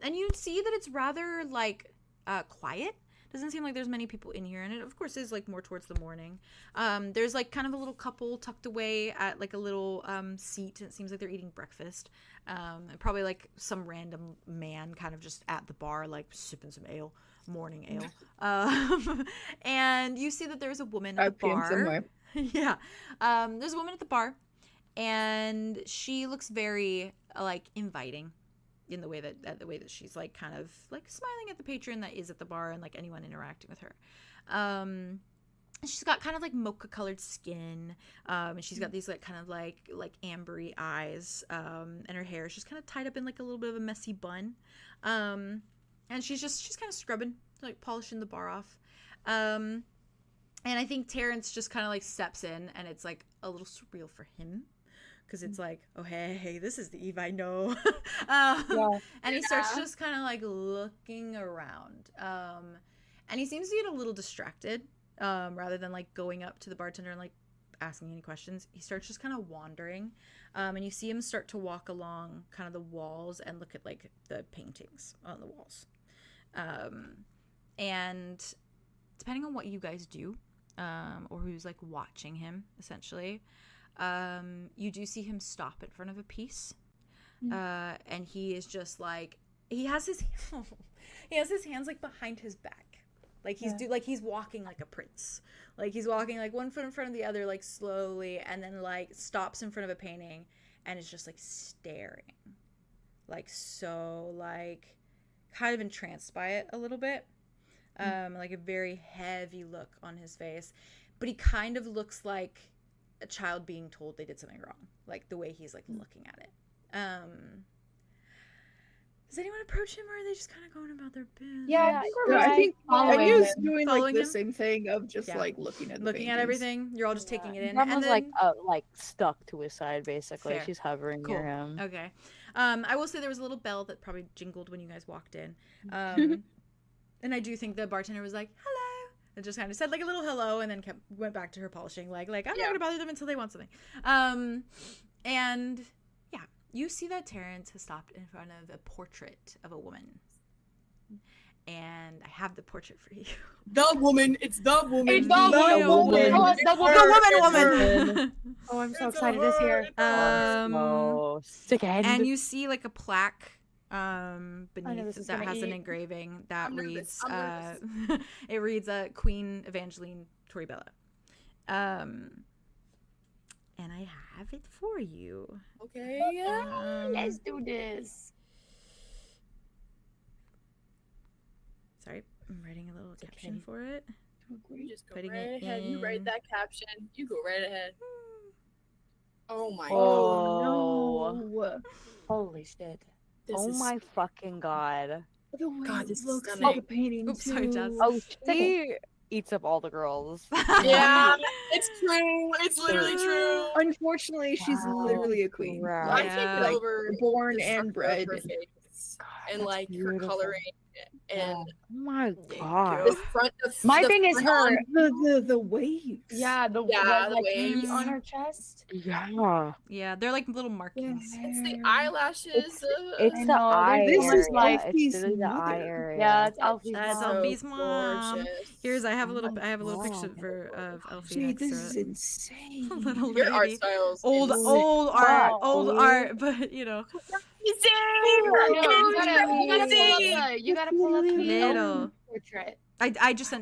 and you see that it's rather like quiet. Doesn't seem like there's many people in here, and it of course is like more towards the morning. There's like kind of a little couple tucked away at like a little seat, and it seems like they're eating breakfast. And probably like some random man kind of just at the bar, like sipping some ale, morning ale. And you see that there's a woman at the bar. Somewhere. Yeah. There's a woman at the bar, and she looks very like inviting in the way that she's like kind of like smiling at the patron that is at the bar and like anyone interacting with her. She's got kind of like mocha colored skin, and she's got these like kind of like ambery eyes, and her hair is just kind of tied up in like a little bit of a messy bun, and she's kind of scrubbing, like polishing the bar off. And I think Terrance just kind of like steps in, and it's like a little surreal for him, because it's like, oh hey, this is the Eve I know. And he starts just kind of like looking around, and he seems to get a little distracted, rather than like going up to the bartender and like asking any questions. He starts just kind of wandering, and you see him start to walk along kind of the walls and look at like the paintings on the walls, and depending on what you guys do, or who's like watching him essentially, you do see him stop in front of a piece, and he is just like, he has his hands like behind his back, like he's walking like a prince, like he's walking like one foot in front of the other, like slowly, and then like stops in front of a painting and is just like staring, like so like kind of entranced by it a little bit, like a very heavy look on his face, but he kind of looks like a child being told they did something wrong, like the way he's like looking at it. Does anyone approach him, or are they just kind of going about their business? Yeah, I think Anya's doing like Following the him? same thing of just like looking at everything. You're all just taking it in. Grandma's And then, like stuck to his side basically. Fair. She's hovering near him. Okay. I will say there was a little bell that probably jingled when you guys walked in. And I do think the bartender was like, hello. And just kind of said like a little hello, and then went back to her polishing, like I'm not gonna bother them until they want something. And yeah, you see that Terrance has stopped in front of a portrait of a woman, and I have the portrait for you. The woman. It's the woman. It's the woman. Oh, it's the woman. Oh, I'm so excited to see her. Oh, sick end. And you see like a plaque beneath is that gonna has an eat. engraving that I'm reads nervous. it reads Queen Evangeline Toribella. And I have it for you. Okay. Let's do this. Sorry, I'm writing a little caption for it. You just go Putting right it ahead. You in. write that caption. You go right ahead. Oh my god. Oh, no. Holy shit. This oh is- my fucking god. The way God, it this is looks stunning. like a painting Oops, sorry, too. Jazz. Oh, she eats up all the girls. Yeah, it's true. It's literally true. Unfortunately, she's Wow. literally a queen. Right. I Like, take Yeah. over born the and structure bred. of her face and that's like her beautiful. coloring and Oh my the god. front. My the thing is front her. on- The waves. Yeah, the Yeah, the like waves. heat on her chest. Yeah. Yeah, they're like little markings. It's the eyelashes. It's I the know, eye this area. is It's Alfie's literally the eye mother. area. Yeah, it's Alfie's That's mom. Alfie's mom. gorgeous. Here's I have a little Wow. picture of Elfie Gee, next this to is it. insane. Little Your art lady. styles. Old is art, but you know, You gotta pull up the little. portrait. I just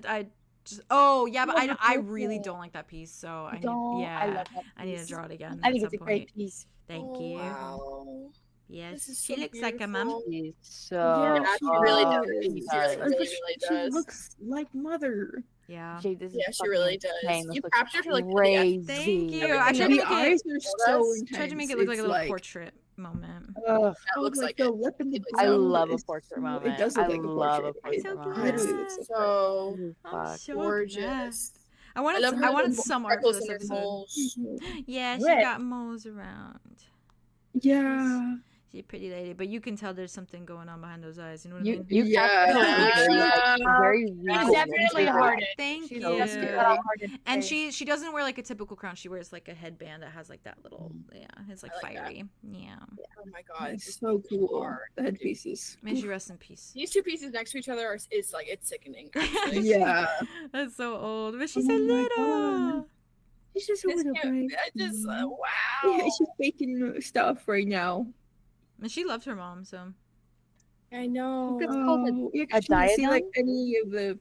oh yeah, but I really don't like that piece, so I need I love that I need to piece. draw it again. I think at it's a some great point. piece. Thank you. Wow. Yes, This is she so looks like a mom. beautiful. She's so Yeah, she really does. she She does. really She does. looks like mother. Yeah. Jade, this is Yeah, she fucking really does. insane. This You looks captured her, like, to the crazy. Thank you. Yeah, I but tried to The make eyes it. are so intense. Tried to make it look like a It's little portrait moment. Ugh, That looks like the it. lip and the It looks I like brow love a is portrait so- moment. It does look I like a love a portrait. portrait So moment. literally looks like So Holy I'm fuck. so gorgeous. glad. I I wanted love her I wanted little some art for freckles this and her episode. moles. Yeah, she Red. got moles around. Yeah. She's a pretty lady, but you can tell there's something going on behind those eyes. You know what I mean? You very She's regal. definitely hearted. Thank She's you. definitely got a hearted And face. she doesn't wear like a typical crown. She wears like a headband that has like that little it's like, I like that. fiery. Yeah. Oh my god, It's so cool. The headpieces. May she rest in peace. These two pieces next to each other are it's like it's sickening. Actually. Yeah. That's so old, but she's Oh so my little. God. She's just a It's little cute. boy. I just wow. Yeah, she's baking stuff right now. And she loved her mom, so I know. It's called yeah, a 'cause she didn't see like diadem? any of the.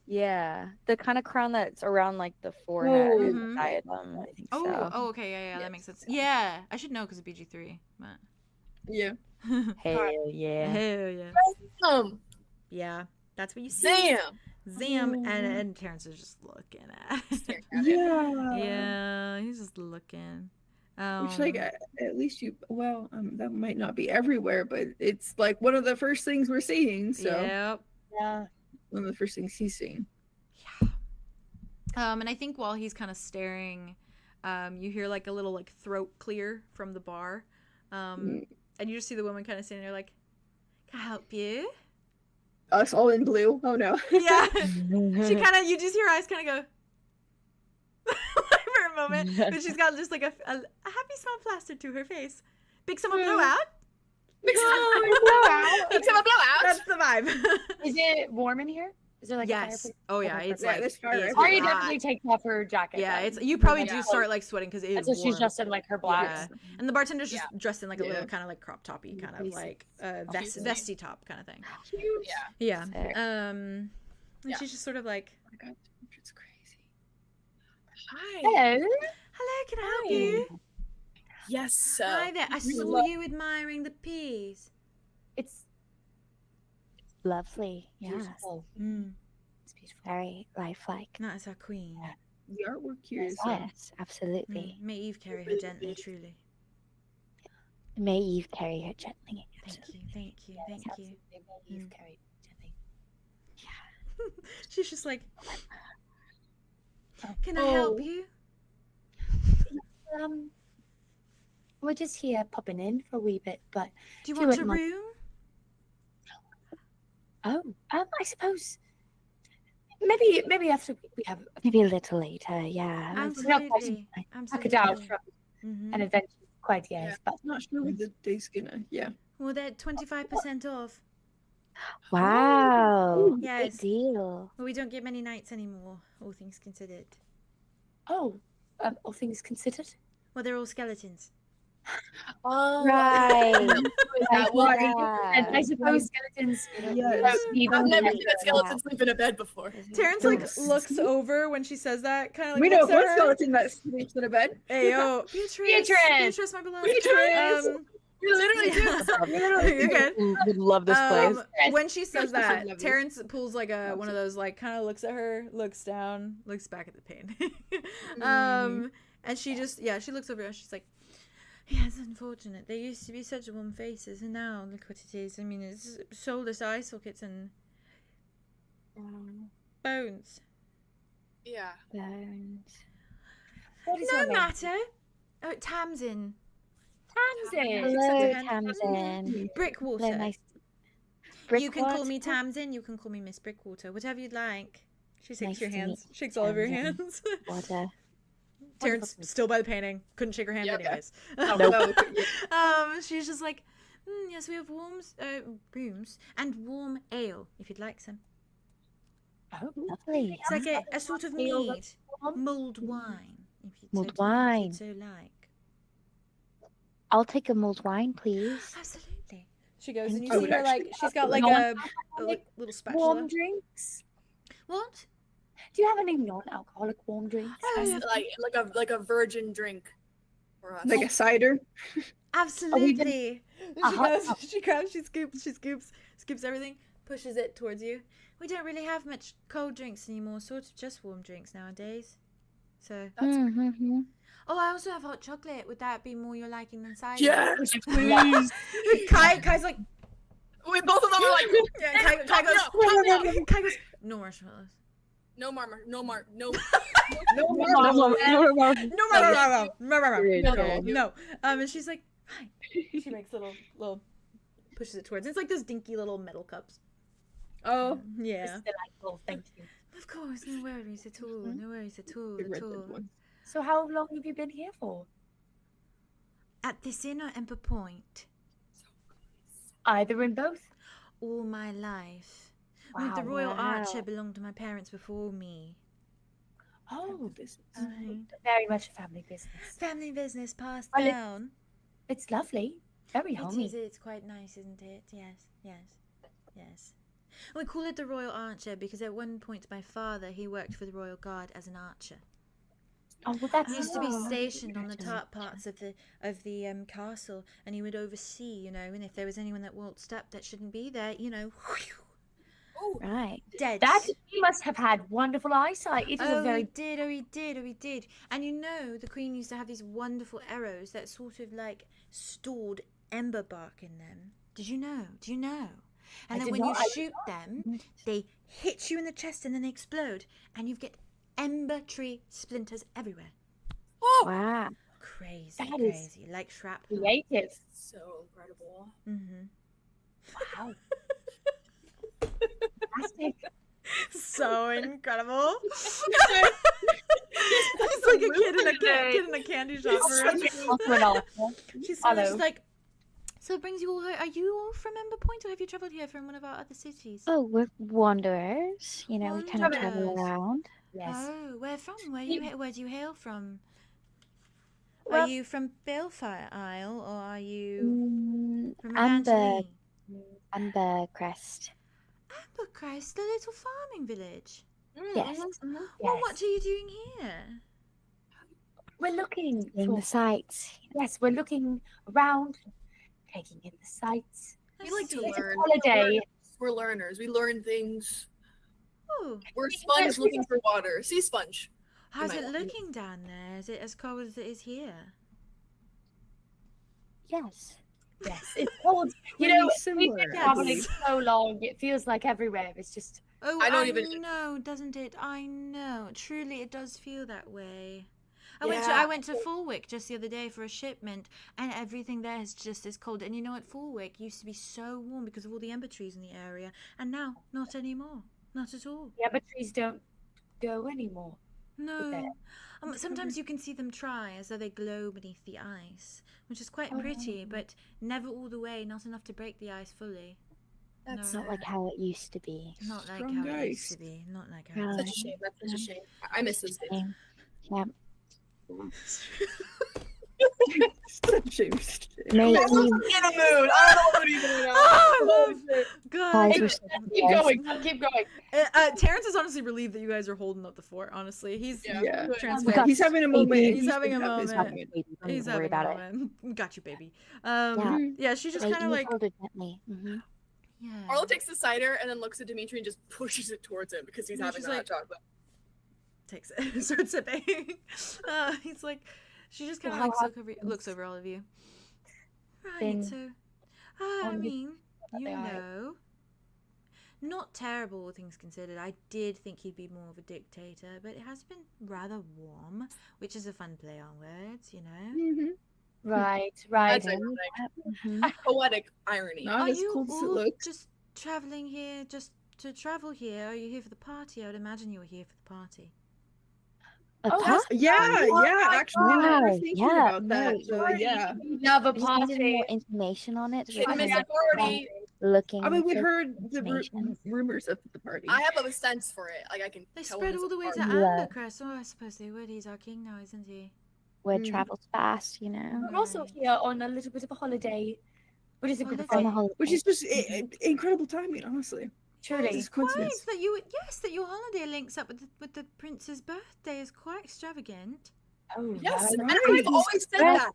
Yeah, the kind of crown that's around like the forehead is Mhm. a diadem. I think oh, so. oh, okay, yeah, that makes Yes. sense. Yeah, I should know because of BG3. But Yeah. Hell yeah. hell yeah, yeah, that's what you see. Damn. Zam, and Terrance is just looking at. Yeah. Yeah, he's just looking. Which, like, at least you. Well, that might not be everywhere, but it's like one of the first things we're seeing. So Yep. Yeah. one of the first things he's seeing. And I think while he's kind of staring, you hear like a little like throat clear from the bar, and you just see the woman kind of sitting there like, "Can I help you?" Us all in blue. Oh no. Yeah. She kind of, you just hear her eyes kind of go for a moment, but she's got just like a happy smile plastered to her face. Big summer blowout. Big summer blowout. That's the vibe. Is it warm in here? Is there like a Yes. fireplace? Oh yeah, Okay, it's Yeah, like there's fire it's everywhere. Aria hot. definitely takes off her jacket. Yeah, then. it's you probably Yeah. do start like sweating because it is And so she's warm. just in like her blacks. Yeah. And the bartender's just Yeah. dressed in like a little Yeah. kind of like crop toppy kind of Basic. like Cute. vesty top kind of thing. Yeah. Yeah. Sick. And Yeah. she's just sort of like, Oh my God, it's crazy. Hi. Hello. "Hello, can I help Hi. you?" Yes. Hi there. I saw love- you admiring the peas. It's Lovely. Yeah. beautiful. It's beautiful. Very lifelike. That is our queen. The artwork here is. Yes, absolutely. May Eve carry her gently, truly. May Eve carry her gently. Thank you, thank you, thank you. You've Mm. carried gently. She's just like, Oh. "Can I help you?" We're just here popping in for a wee bit, but Do you If you want a wouldn't mind- room? I suppose Maybe after we have maybe a little later. Yeah. Absolutely. back it out Absolutely. from Mhm. an adventure quite yet, but I'm not sure what the day's gonna. Yeah. Well, they're 25% off. Wow. Yes. Big deal. Well, we don't get many nights anymore, all things considered. all things considered. Well, they're all skeletons. Oh. Right. And I Yeah. suppose skeletons Yes. need I've never only- seen a skeleton sleep in a bed before. Terrance like looks over when she says that, kind of like We know looks at one her. skeleton that sleeps in a bed. Hey yo, Beatrice, Beatrice! my beloved. Beatrice! You literally do. You're good. Would love this place. When she says Yes, I that, love it. Terrance pulls like a one of those like kind of looks at her, looks down, looks back at the pain. And she just she looks over and she's like, "Yeah, it's unfortunate. They used to be such warm faces, and now look what it is. I mean, it's soulless eye sockets and bones. Yeah. Bones. What is No your name? matter. Oh, Tamzin. Tamzin. Hello, Tamzin. Tamzin. Brickwater. Hello, nice. You can call me Brickwater? Tamzin. You can call me Miss Brickwater. Whatever you'd like. She shakes Nice your to hands. meet Shakes all over your Tamzin. hands. Water. Terrance still by the painting. Couldn't shake her hand Yeah, okay. anyways. No. She's just like, yes, we have rooms and warm ale if you'd like some. Oh, lovely. It's like a sort of Ale mead, mulled wine. If you'd Mulled so, wine. If you'd so like. I'll take a mulled wine, please. Absolutely. She goes and you I see would her like actually she's got like No a one- like, little spatula. Warm drinks. What? Do you have any non-alcoholic warm drinks? Like a virgin drink for us. Like a cider. Absolutely. Uh-huh. She grabs, she scoops everything, pushes it towards you. We don't really have much cold drinks anymore, sort of just warm drinks nowadays. So, Mm-hmm. oh, I also have hot chocolate. Would that be more your liking than cider? Yes, please. Kai's like, Wait, both of them are like, yeah, Kai goes, no, Kai goes, no marshmallows. no marmor, no mar, no. No. And she's like, Hi. She makes little pushes it towards. It's like those dinky little metal cups. Oh, Yeah. This is delightful. Thank you. Of course, no worries at all. No worries at all. the At red all. one. So how long have you been here for? At this inn or Ember Point? Either in both. All my life. With the Wow. Royal Wow. Archer belonged to my parents before me. Oh, This very much a family business. Family business passed Well, down. It's lovely. Very homey. It's quite nice, isn't it? Yes. We call it the Royal Archer because at one point my father, he worked for the Royal Guard as an archer. Oh, well, that's He used to be oh, stationed on the top parts of the castle, and he would oversee, and if there was anyone that waltzed up that shouldn't be there, Right. dead. That he must have had wonderful eyesight. It is a Oh, very he did. And the Queen used to have these wonderful arrows that sort of like stored ember bark in them. Did you know? And then did when you not. I- shoot them, they hit you in the chest and then they explode, and you get ember tree splinters everywhere. Wow. Crazy, That is crazy, like shrapnel. creative. So incredible. Mm-hmm. Wow. Fantastic. So incredible. It's like a kid in a candy shop. She's Hello. like, so it brings you all. Are you all from Ember Point, or have you travelled here from one of our other cities? Oh, we're wanderers. We kind of travel Wanderers. around. Yes. Oh, where from? Where do you hail from? Well- Are you from Balefire Isle, or are you from Amber, Evangeline? Amber Crest. Ambercrest, the little farming village. Yes. Well, Yes. what are you doing here? We're looking In for the sights. yes, we're looking around, taking in the sights. We like to It's a learn. holiday. We're learners. We learn things. Oh, We're sponge looking for water. Sea sponge. how's might it want to- looking down there? Is it as cold as it is here? Yes. Yes, it's cold. You Really know, we've similar, been I traveling believe. so long. It feels like everywhere. It's just Oh, I don't even- know, doesn't it? I know. Truly, it does feel that way. I Yeah. went to Fulwick just the other day for a shipment, and everything there is just as cold. And you know what? Fulwick used to be so warm because of all the ember trees in the area, and now not anymore. Not at all. the ember trees don't go anymore. No. Sometimes you can see them try as though they glow beneath the ice, which is quite pretty, but never all the way, not enough to break the ice fully. It's No. not like how it used to be. Not like Strong how it used ice. to be. Not like how it Right. used Such a shame. That's such a shame. I miss those days. Same. Yeah. Such a Mate, I was in a mood. I don't know what he's doing now. Oh, I love guys God. were so Keep nice. going. Keep going. Terrance is honestly relieved that you guys are holding up the fort. Honestly, he's Yeah. transparent. He's having a moment. and He's having a picking up his moment. moment. Don't He's even worry having a about it. moment. Got you, baby. Yeah. Yeah. She just Like, kind of you like, hold it gently. yeah. Arlo takes the cider and then looks at Dimitri and just pushes it towards him because he's Yeah, having she's the hot like- chocolate. Takes it, starts sipping. He's like, she just kind of Well, like looks over all of you. Right. Been So, I on the- mean, you they are. know, not terrible all things considered. I did think he'd be more of a dictator, but it has been rather warm, which is a fun play on words, you know. Mhm. Right. That's Right. ironic. Poetic irony. Not Are as you cold as it all looks. just traveling here, just to travel here? Are you here for the party? I would imagine you were here for the party. A Oh, party? Yeah, yeah, actually, we were Wow, thinking yeah, about that. no, So, yeah. Love a We just needed party. more information on it. Hit We're miss kind of authority. looking. I mean, we for heard the information. rumors of the party. I have a sense for it. Like I can. They tell spread when it's all the way a to party. Yeah. Ambercrest. Oh, I suppose they would. He's our king now, isn't he? where Mm. travels fast, you know. We're also here on a little bit of a holiday, which is a good Holiday. On a thing. holiday. Which is just incredible timing, honestly. Truly. It's coincidence. Quite that your holiday links up with the prince's birthday is quite extravagant. Oh, Yes, right. and I've always said that.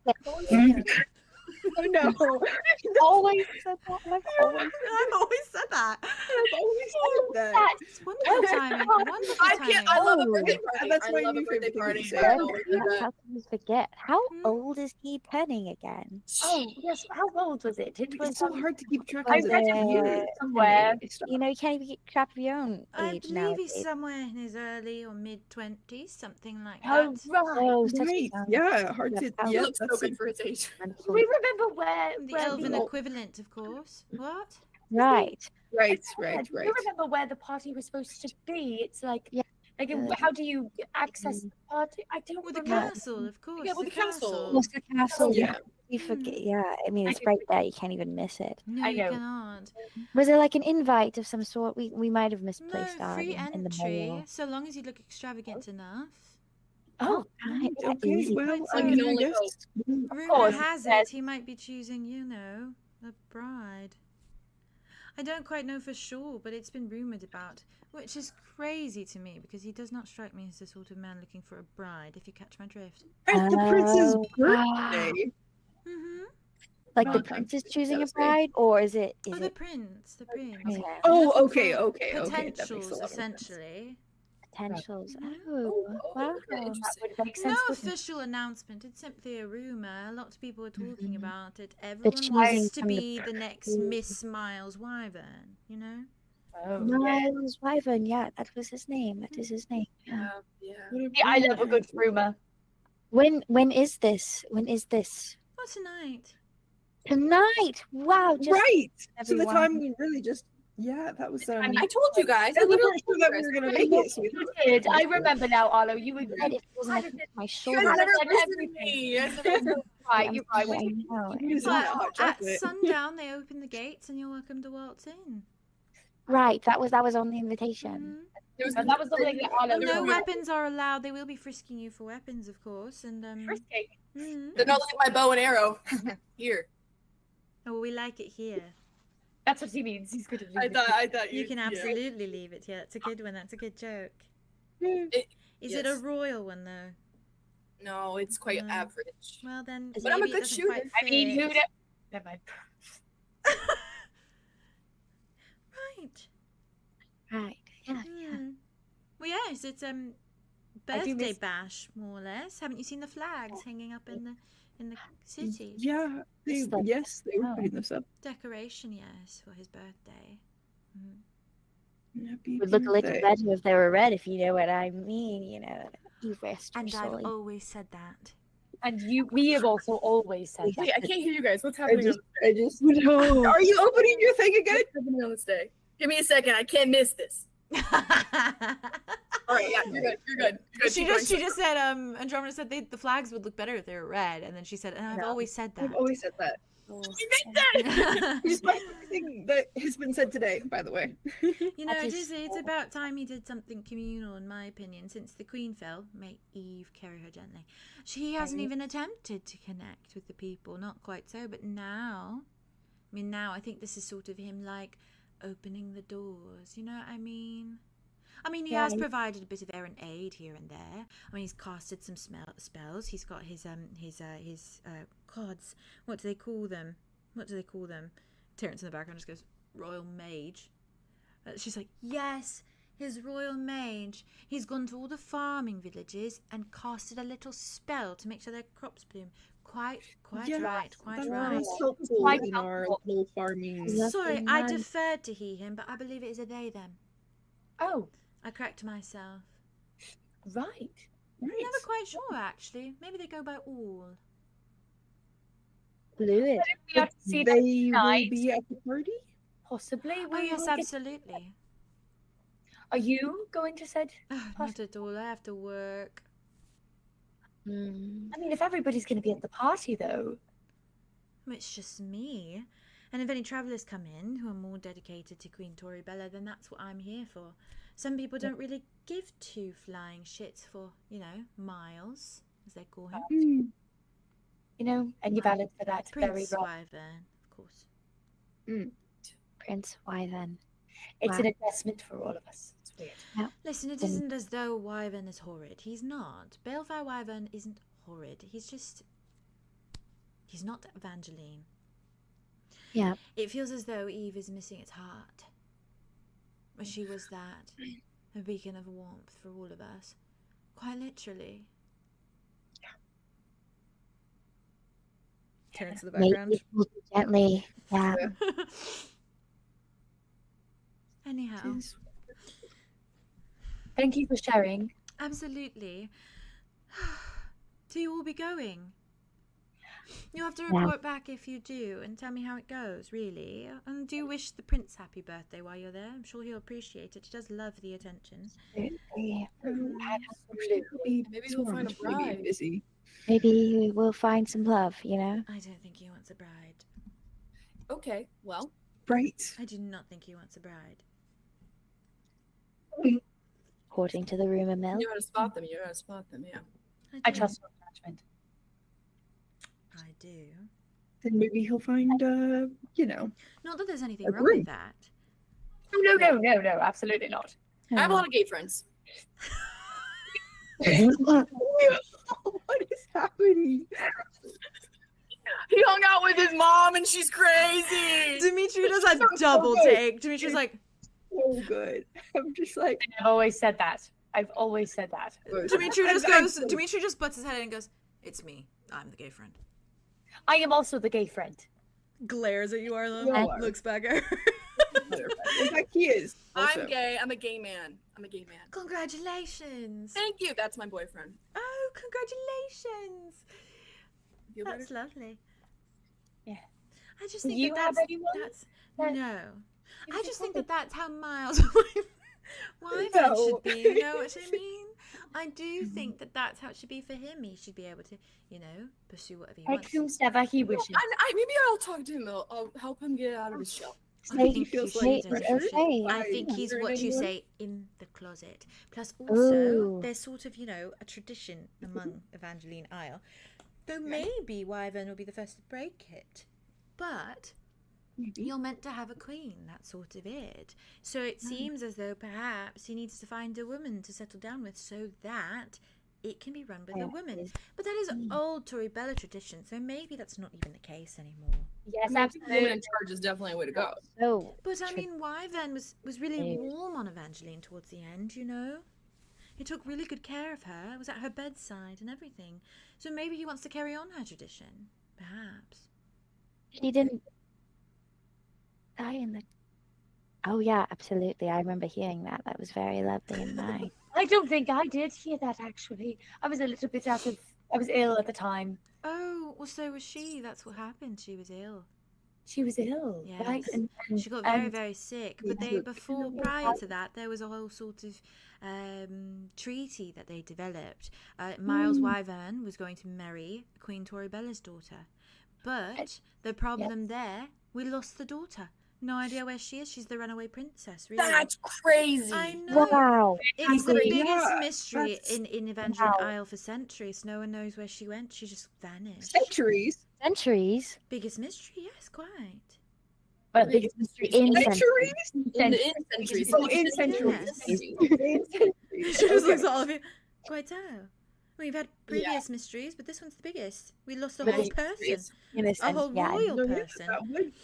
I know. Always said that. I've always I've always said that. I've always said that. It's wonderful timing. Wonderful timing. I love a Oh, birthday party. that's I my love a new birthday favorite thing party. to say. I said always do that. How can you forget? How Hmm? old is he turning again? Oh, yes. How old was it? It was It's so hard to keep track I of read the it years. somewhere. You know, you can't even keep track of your own I age believe nowadays. he's somewhere in his early or mid-20s, something like Oh, that. right. Oh, such a Right, young- yeah, hard to. Yeah, He Yeah, looks so that's good for his age. wonderful. We remember remember where The where elven the, equivalent, of course. What? Right. Right, yeah, right, do right. you remember where the party was supposed to be? It's like, Yeah. how do you access the party? I don't Well, the remember. castle, of course. Yeah, well, the the castle. What's the castle? Yeah. You forget. Yeah. I mean, it's right there. You can't even miss it. No, I you know. cannot. Was there like an invite of some sort? We might have No, misplaced ours free in the entry, mail. so long as you look extravagant enough. Oh, right. That's Okay, easy. well, Quite I so. mean, You I only guess. Rumor course, has yes. it he might be choosing, you know, a bride. I don't quite know for sure, but it's been rumored about, which is crazy to me because he does not strike me as the sort of man looking for a bride, if you catch my drift. It's the prince's Oh, birthday. Mm-hmm. Like the Valentine's prince is Day, choosing a Thursday. bride, or is it? Oh, Is the it prince, the prince. okay. Oh, Looking okay, for okay, okay. That makes a Potentials, lot of sense. essentially. potentials? Mhm. Oh, wow. okay, That interesting. would make No sense. wouldn't it? official announcement. It's simply a rumor. Lots of people are talking Mhm. about it. Everyone choosing wants to from the be the next Miss Miles Wyvern, you know? Oh, yeah. Miles Wyvern. Yeah, that was his name. That is his name. Yeah. Yeah. Yeah, I love a good rumor. When is this? When is this? Well, tonight. Tonight. Wow. Just Right. So the everyone. time we really just that was I mean, I told you guys. I we literally weren't told sure you that we guys. were gonna I make know it. So we you thought- did. I remember now, Arlo. You Said agreed. it wasn't a my You shoulder. guys never Like listened to everything. me. You guys never listened. Right, you're right. I know. It's not hot At chocolate. sundown, they open the gates and you're welcome to waltz in. Right. That was on the invitation. Mhm. And that was the thing that Arlo No was weapons are allowed. They will be frisking you for weapons, of course. And frisky. mhm. Then I'll leave my bow and arrow here. Oh, we like it here. That's what he means. He's good at I thought You can yeah. absolutely leave it here. That's a good one. That's a good joke. It- Is it a yes. royal one though? No, it's quite No. average. Well then, But I'm a maybe it good doesn't shooter. quite I mean, who? fit. Never mind. Right. Right. Yeah. Hmm. Well, yes, it's I do birthday miss- bash more or less. Haven't you seen the flags hanging up in the city? Yeah. It's the- Yes, they were oh. putting this up. Decoration, yes, for his birthday. Mhm. Happy Would look a little birthday. better if they were red, if you know what I mean. You know, you rest your And I've soul. always said that. And we have also always said Wait, I that. can't hear you guys. What's I happening just, on no. Are you opening your thing again? what's happening on this day? Give me a second. I can't miss this. All right, yeah, you're good. You're good. You're good. She Keep going. just said Andromeda said the flags would look better if they were red, and then she said, and I've always said that. I've always said that. You made that. Despite everything that has been said today, by the way. You know, That it is is. It's about time he did something communal, in my opinion. Since the Queen fell, may Eve carry her gently. She hasn't even attempted to connect with the people. Not quite so, but now, now I think this is sort of him like opening the doors. You know what I mean? He Yeah, has he- provided a bit of errant aid here and there. He's casted some spells. He's got his gods. What do they call them? Terrance in the background just goes, Royal Mage. She's like, yes, his Royal Mage. He's gone to all the farming villages and casted a little spell to make sure their crops bloom. Quite Yeah, right, quite That right. was helpful Quite in our helpful. little farming. Yeah. Sorry, Lovely I man. deferred to he, him, but I believe it is a they, them. Oh, I correct myself. right. Right. I'm never quite sure, actually. Maybe they go by all. Fluid. We have to see that They will tonight. be at the party? Possibly. Oh, yes, absolutely. Are you going to said? Not at all. I have to work. Mm. I mean, if everybody's going to be at the party, though. It's just me. And if any travellers come in who are more dedicated to Queen Toribella, then that's what I'm here for. Some people don't really give two flying shits for, Miles, as they call him. Mm. You know, and you're valid for that. Very Prince wrong. Wyvern, of course. Prince Wyvern. It's Wow. an investment for all of us. It's weird. Listen, it isn't as though Wyvern is horrid. He's not. Balefire Wyvern isn't horrid. He's not Evangeline. Yeah. It feels as though Eve is missing its heart. She was that, a beacon of warmth for all of us. Quite literally. Terrance in the Maybe background. gently. Yeah. Anyhow, Thank you for sharing. absolutely. Do you all be going? You have to report back if you do and tell me how it goes, really. And do wish the prince happy birthday while you're there. I'm sure he'll appreciate it. He does love the attention. Maybe we'll find a bride. Busy. Maybe we'll find some love, you know? I don't think he wants a bride. Okay, well. Right. I do not think he wants a bride. According to the rumor mill. You know how to spot them. You know how to spot them, yeah. I trust your judgment. I do. Then maybe he'll find, Not that there's anything A wrong groom. with that. No, absolutely not. I have a lot of gay friends. what is happening? He hung out with his mom and she's crazy. Dimitri does a double take. Dimitri's like, So good. I'm just like, I've always said that. Dimitri just butts his head in and goes, "It's me. I'm the gay friend." I am also the gay friend. Glares at you, Arlo. You are. Looks back at her. in fact, he is. Also. I'm gay. I'm a gay man. Congratulations. Thank you. That's my boyfriend. Oh, congratulations. Feel That's better? lovely. Yeah. I just think You that's have anyone? no. I just think that's how Miles Wyvern No. should be. You know what I mean? I do think that's how it should be for him. He should be able to, pursue whatever he wants. He wishes. Maybe I'll talk to him. I'll help him get out of his shell. I think He you feels should. like do. pressure. I think he's Is there what you anyone? say, in the closet. Plus, also, Ooh. there's sort of, a tradition among Evangeline Isle. Though maybe Wyvern will be the first to break it. But Maybe. you're meant to have a queen. That's sort of it. So it seems as though perhaps he needs to find a woman to settle down with so that it can be run by the woman. But that is old Toribella tradition, so maybe that's not even the case anymore. Yes, Woman absolutely. in charge is definitely a way to go. So, But I mean, Wyvern was really warm on Evangeline towards the end, He took really good care of her, was at her bedside and everything. So maybe he wants to carry on her tradition. Perhaps. she didn't die in the... Oh, yeah, absolutely. I remember hearing that. That was very lovely and nice. I don't think I did hear that, actually. I was a little bit I was ill at the time. Oh, well, so was she. That's what happened. She was ill. She was ill, Yes. right? She got very, very sick. But prior to that, there was a whole sort of treaty that they developed. Miles Wyvern was going to marry Queen Toribella's daughter. But the problem there, we lost the daughter. No idea where she is. She's the runaway princess, really. That's crazy. I know. Wow. It's the agree. biggest Yeah, mystery that's- in Evangeline Isle for centuries. No one knows where she went. She just vanished. Centuries. Centuries? Biggest mystery, yes, quite. But the biggest mystery In Centuries? In centuries. Oh, in centuries. She just looks at all of you. Quite so. We've had previous mysteries, but this one's the biggest. We lost a But whole it's- person. In a A sense, whole yeah. royal No, yeah, person.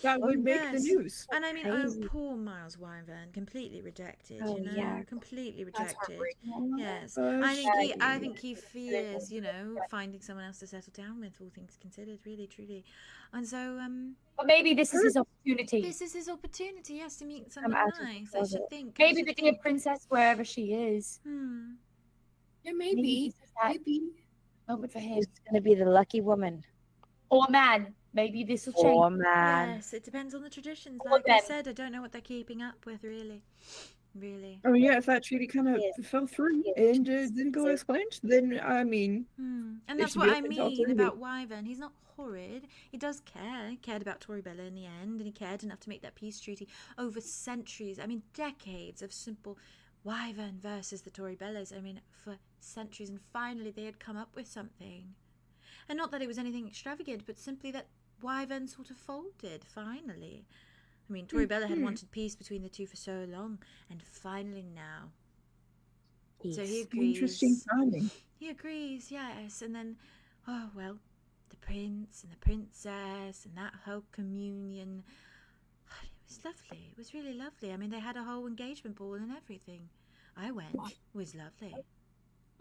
that would make the Yes. news. And I mean, Crazy. poor Miles Wyvern, completely rejected, Oh, yeah. completely That's rejected. heartbreaking. Yes. Oh, I think he fears, finding someone else to settle down with, all things considered, really, truly. And so, But maybe this is his opportunity. this is his opportunity, yes, to meet someone out of nice, the I closet. should think. Maybe the dear princess, wherever she is. Yeah, maybe. this is that Maybe. moment for him. Who's going to be the lucky woman? Or man. Maybe this will change. Or man. Yes, it depends on the traditions. Or Like I them. said, I don't know what they're keeping up with, really. Really. Oh yeah, if that treaty kind of Yes. fell through Yes. and didn't go as planned, then I mean, And There that's should what be a I mean alternative. about Wyvern. He's not horrid. He does care. He cared about Toribella in the end, and he cared enough to make that peace treaty over centuries. I mean, decades of simple Wyvern versus the Toribellas. I mean, for centuries, and finally they had come up with something. And not that it was anything extravagant, but simply that Wyvern sort of folded, finally. I mean, Toribella had wanted peace between the two for so long, and finally now. So he Peace. agrees. interesting timing. He agrees, yes. And then, oh, well, the prince and the princess and that whole communion. It was lovely. It was really lovely. I mean, they had a whole engagement ball and everything. I went. It was lovely.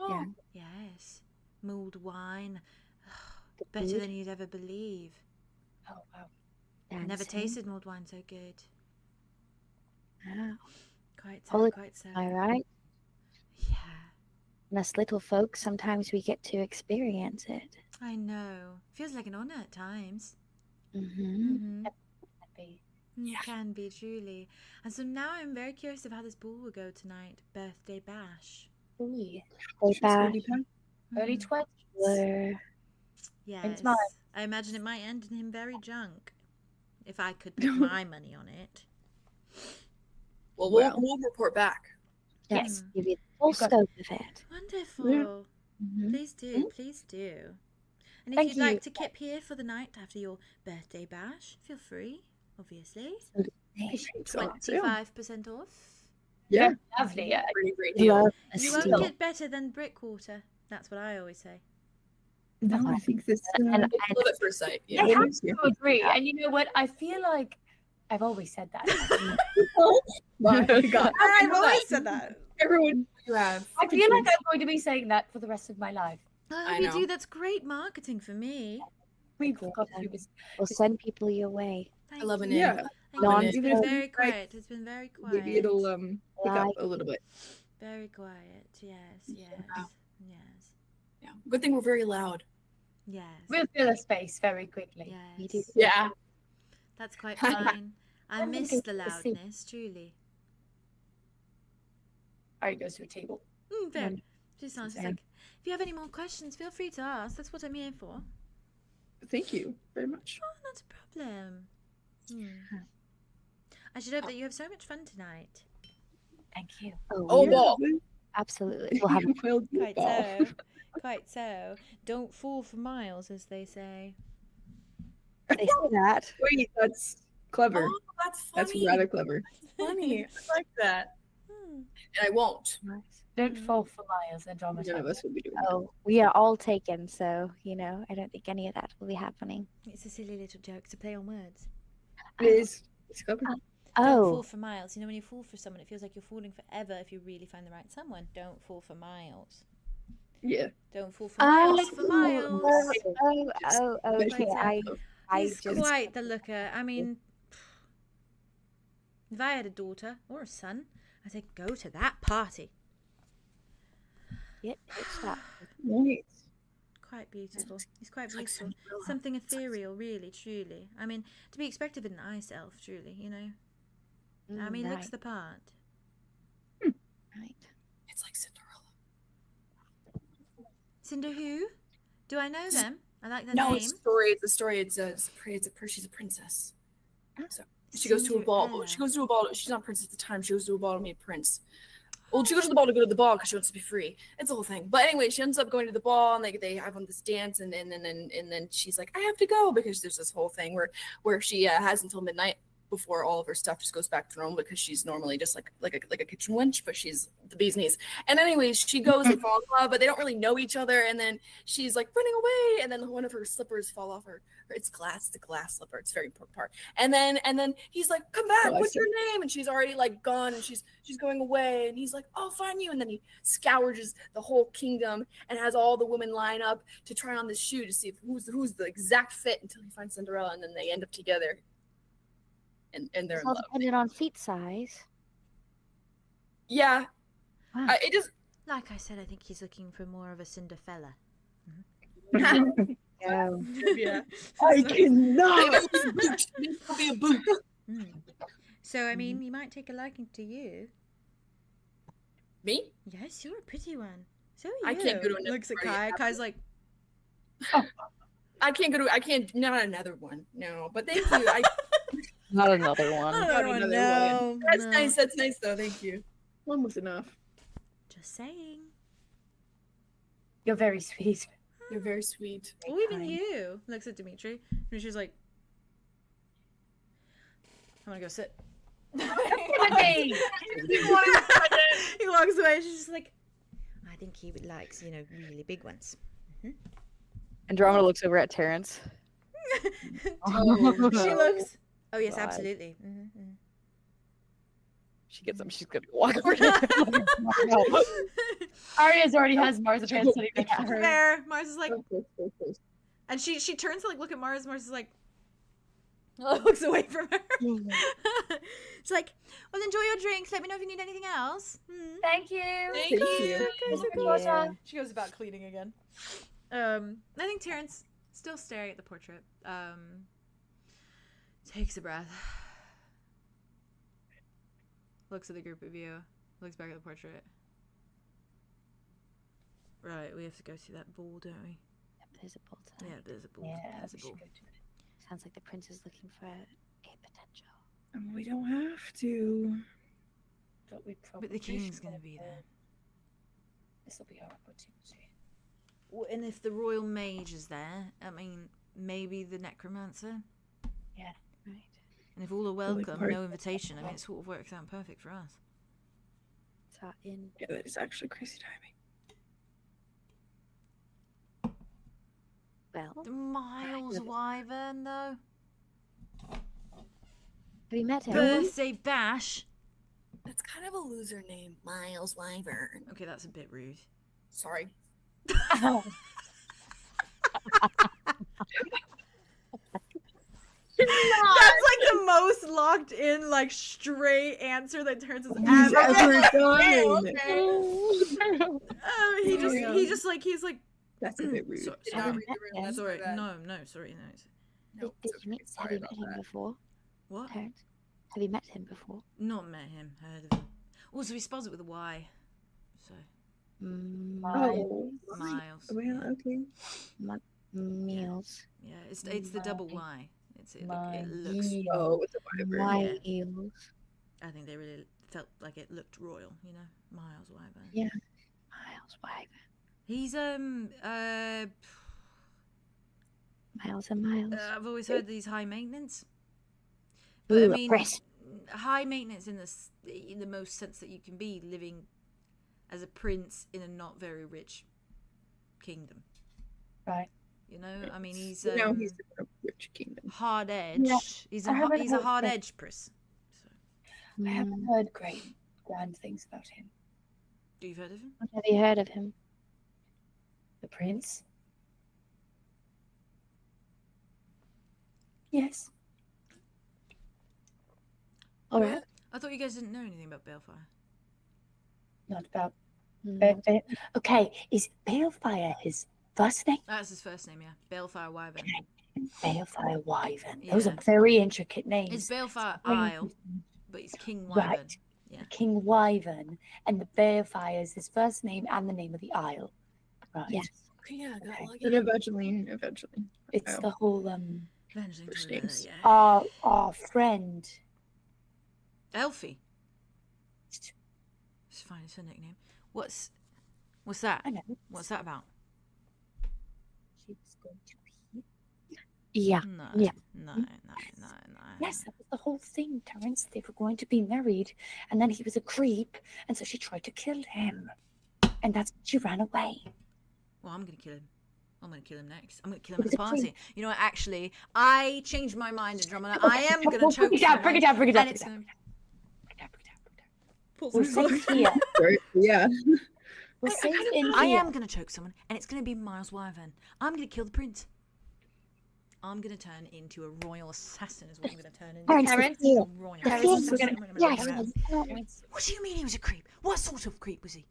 Oh, Yes. Mulled wine. The Better food. than you'd ever believe. Oh, wow. I've never Dancing. tasted mulled wine so good. Wow. Quite so, Holiday, quite so. Am I right? Yeah. And us little folks, sometimes we get to experience it. I know. Feels like an honor at times. Mm-hmm. It can be, truly. And so now I'm very curious of how this ball will go tonight. Birthday bash. They bash. Early 20s. Yes. mine. I imagine it might end in him very drunk. If I could put my money on it. Well, we'll report back. Yes, give you the full scope of it. Wonderful. Mm-hmm. Please do, please do. And if Thank you'd you. like to kip here for the night after your birthday bash, feel free, obviously. 25% off. Yeah. Lovely. Yeah. Pretty great deal. Love a You won't steal. get better than Brickwater. That's what I always say. No, I think this. And Love it for sight. I Yeah. have to agree. And you know what? I feel like I've always said that. My God. I've always said that. Everyone. You have. I feel like I'm going to be saying that for the rest of my life. Oh, I you know. do. That's great marketing for me. We've got to do this. We'll send people your way. Thank I love a you. name. Yeah. Thank Non- you. It's Even been if very it's like- quiet. It's been very quiet. Maybe it'll pick Yeah. up a little bit. Very quiet. Yes, yes, Wow. yes, Yeah. Good thing we're very loud. yes. We'll fill a space very quickly. Yes. You do. Yeah. That's quite fine. I I'm miss thinking the of the sea. loudness, truly. Aria goes to a table. Fair. Just sounds Fair. like, if you have any more questions, feel free to ask. That's what I'm here for. Thank you very much. Oh, not a problem. I should hope that you have so much fun tonight. Thank you. Oh, yeah. ball. Absolutely. We'll have We'll do Quite ball. so. Quite so. Don't fall for miles, as they say. they say that. Wait, that's clever. Oh, that's That's funny. rather clever. Funny. I like that. Hmm. And I won't. Don't fall for miles, None of Andromeda. us will be doing Oh, we are all taken, so I don't think any of that will be happening. It's a silly little joke. It's a play on words. that. It is. It's clever. Don't Oh, fall for miles. You know, when you fall for someone, it feels like you're falling forever if you really find the right someone. Don't fall for miles. Yeah. Don't fall for miles. For miles. Okay. I He's just quite the looker. I mean, if I had a daughter or a son, I'd say go to that party. it's that. Right. Quite beautiful. He's quite It's like beautiful. Cinderella. Something ethereal, really, truly. I mean, to be expected of an ice elf, truly, you know. I mean, looks the part. Right. It's like Cinderella. Cinder who? Do I know them? I like their No, name. it's a story. It's a story. She's a princess. So she goes to a ball. Cinderella. She goes to a ball. She's not a princess at the time. She goes to a ball to meet a prince. Well, she goes to the ball to go to the ball because she wants to be free. It's a whole thing. But anyway, she ends up going to the ball and they have on this dance and then she's like, I have to go because there's this whole thing where she has until midnight before all of her stuff just goes back to normal because she's normally just like a kitchen wench, but she's the bee's knees. And anyways, she goes and fall in love, but they don't really know each other. And then she's like running away, and then one of her slippers fall off her. It's a glass slipper. It's a very important part. And then he's like, come back. Oh, I What's see. your name? And she's already like gone, and she's going away. And he's like, I'll find you. And then he scourges the whole kingdom and has all the women line up to try on this shoe to see if who's the exact fit until he finds Cinderella, and then they end up together. And they're It's in all love. dependent on feet size. Yeah. Wow. It just Like I said, I think he's looking for more of a Cinderfella. Oh. yeah. I cannot. It'll be a boot. So, I mean, he might take a liking to you. Me? Yes, you're a pretty one. So are I you. can't go to another Looks at party Kai. after- Kai's like, I can't not another one. No. But thank you. Not another one. another one, another no. That's no. nice. That's nice though. Thank you. One was enough. Just saying. You're very sweet. You're very sweet. Or even you. Looks at Dimitri. Dimitri's like, I want to go sit. Timothy! He walks away. She's just like, I think he likes, really big ones. Andromeda looks over at Terrance. She looks. Oh, yes, God. absolutely. She gets up. She's gonna walk over to him. Aria's already has marzipan sitting next to her. Fair. Mars is like, and she turns to like look at Mars. Mars is like, looks away from her. She's like, well, enjoy your drinks. Let me know if you need anything else. Thank you. Thank Thank you. you. Okay, so Yeah. She goes about cleaning again. I think Terrance, still staring at the portrait, takes a breath, looks at the group of you, looks back at the portrait. Right, we have to go to that ball, don't we? Yep, there's a ball tonight. Yeah, there's a ball. Yeah, There's a we should ball. go to it. Sounds like the prince is looking for a potential. We don't have to. But we probably But the king's should gonna go. be there. This will be our opportunity. Well, and if the royal mage is there, I mean, maybe the necromancer. Yeah. Right. And if all are Really welcome, hard. no invitation, I mean, it sort of works out perfect for us. It's our in. Yeah, that is actually crazy timing. Well, The Miles Wyvern, though. have you met him? Birthday bash. That's kind of a loser name, Miles Wyvern. Okay, that's a bit rude. Sorry. That's like the most locked in, like straight answer that Terrance has He's ever. ever done. He's like. That's a bit rude. Sorry, Did not read the room. That's sorry, my bad. sorry, no. No, Did it's you okay. have Sorry you met about him that. before? What? Terrance? Have you met him before? Not met him. Heard of him. Also, he spells it with a Y. So Oh, Miles. well, okay. Meals. Yeah, it's the double Y. It looks. Miles. Oh, with the wyvern. My eels. I think they really felt like it looked royal. You know, Miles Wyvern. Yeah. Miles Wyvern. He's Miles and miles. I've always heard that he's high maintenance. Ooh, But I a mean, press. high maintenance in the most sense that you can be, living as a prince in a not very rich kingdom. Right. You know, I mean, he's he's in a rich kingdom. hard edge. Yeah, He's I haven't he's a heard hard that. edge prince. So, I haven't heard great, grand things about him. you've heard of him? Have you heard of him? The prince? Yes. All right. I thought you guys didn't know anything about Balefire. Not about. Mm. Okay, is Balefire his first name? That's his first name, yeah. Balefire Wyvern. Balefire Wyvern. Those Yeah. are very intricate names. It's Balefire Very Isle, interesting. but he's King Wyvern. Right. Yeah. King Wyvern, and the Balefire is his first name and the name of the isle. Right. Yes. Okay, yeah, got Okay. lucky. And eventually. It's Oh. the whole Eventually, First names. yeah. our friend. Elfie. It's fine, it's her nickname. What's that? I know. What's that about? She was going to be. Yeah. No. Yeah. No. Yes, that was the whole thing, Terrance. They were going to be married, and then he was a creep, and so she tried to kill him. And that's when she ran away. Well, I'm gonna kill him. I'm gonna kill him next. I'm gonna kill him at It's the a party. creep. You know what? Actually, I changed my mind, Andromeda. Okay, I am gonna well, choke bring it down, someone, bring it down, bring it down, and bring it's it down. gonna- We're safe here. Right? Yeah. We're safe in here. I am gonna choke someone, and it's gonna be Miles Wyvern. I'm gonna kill the prince. I'm gonna turn into a royal assassin. Is what I'm gonna turn into. Terrance, A royal Terrance, assassin. Yes. What do you mean he was a creep? What sort of creep was he?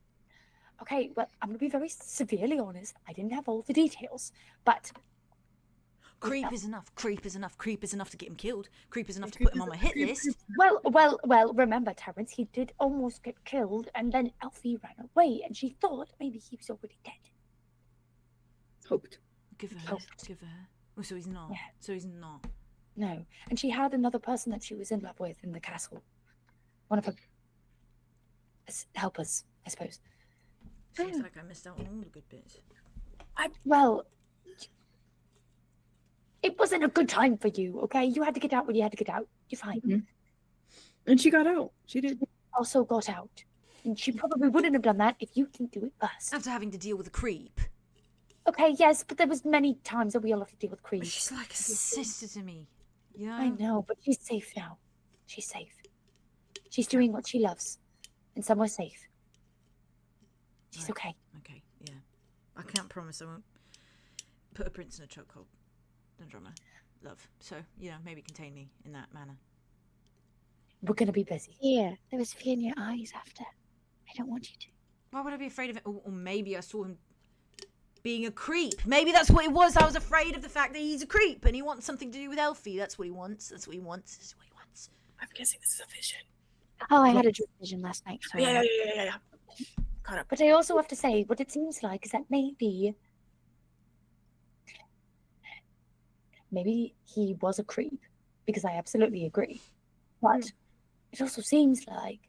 Okay, well, I'm going to be very severely honest. I didn't have all the details, but Creep is enough. Creep is enough. Creep is enough to get him killed. Creep is enough to put him on my hit list. well, remember, Terrance, he did almost get killed, and then Elfie ran away, and she thought maybe he was already dead. Hoped. Give her. Give her. Oh, so he's not. Yeah. So he's not. No, and she had another person that she was in love with in the castle. One of her helpers, I suppose. Seems like I missed out on all the good bits. Well, it wasn't a good time for you, okay? You had to get out when you had to get out. You're fine. Mhm. And she got out. She did. Also got out. And she probably wouldn't have done that if you didn't do it first. After having to deal with a creep. Okay, yes, but there was many times that we all have to deal with creeps. She's like a sister to me. You know? I know, but she's safe now. She's safe. She's doing what she loves. And somewhere safe. She's Right. okay. Okay, yeah. I can't promise I won't put a prince in a chokehold. Andromeda. Love. So, maybe contain me in that manner. We're going to be busy. Yeah. There was fear in your eyes after. I don't want you to. Why would I be afraid of it? Or maybe I saw him being a creep. Maybe that's what it was. I was afraid of the fact that he's a creep and he wants something to do with Elfie. That's what he wants. That's what he wants. That's what he wants. I'm guessing this is a vision. Oh, I had a dream vision last night. Sorry. Yeah. Caught up. But I also have to say, what it seems like is that maybe he was a creep, because I absolutely agree. But it also seems like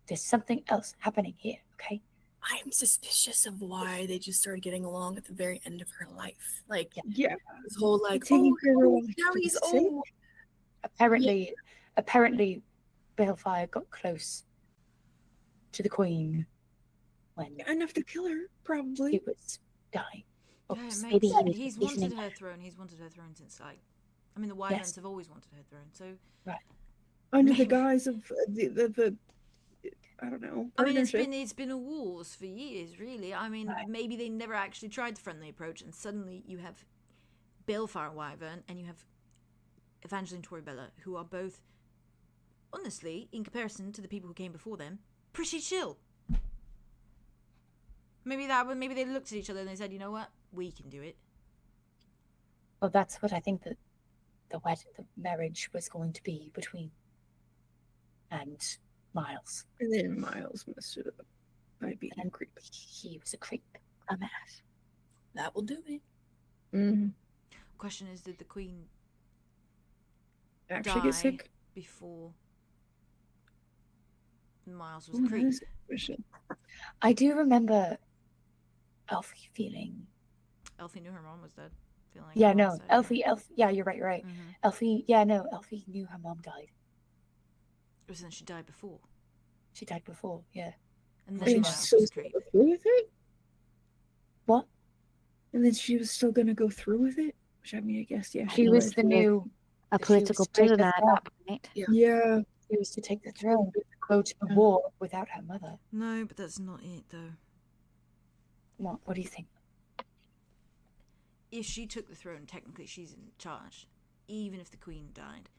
there's something else happening here, okay? I'm suspicious of why they just started getting along at the very end of her life. Like, Yeah. this whole like, Taking care of her now he's for the old. Apparently, Balefire got close to the Queen when Enough to kill her, probably. he was dying. Yeah, it makes maybe he sense. was He's listening. wanted her throne. He's wanted her throne since, like, I mean, the Wyverns have always wanted her throne. So, Under the Maybe. guise of the I don't know. I mean, partnership. it's been a wars for years, really. I mean, maybe they never actually tried the friendly approach, and suddenly you have Balefire and Wyvern, and you have Evangeline Toribella, who are both, honestly, in comparison to the people who came before them, pretty chill. Maybe they looked at each other and they said, you know what, we can do it. Well, that's what I think that the marriage was going to be between and Miles. And then Miles messed it up by being a creep. He was a creep. A mess. That will do it. Mm-hmm. Question is, did the Queen Actually die get sick. before Miles was a creep? I do remember Elfie feeling. Elfie knew her mom was dead. Feeling like Yeah, her mom no, was dead. Elfie. Yeah, you're right. Mhm. Elfie knew her mom died. It was then she died before. She died before, yeah. And And then then Miles she was was a creep. go through with it? What? And then she was still gonna go through with it? Which I mean, I guess, yeah. She was the new. A She political was to take the prisoner at throne. that point. Yeah. She was to take the throne, go to the war without her mother. No, but that's not it, though. What do you think? If she took the throne, technically she's in charge. Even if the Queen died,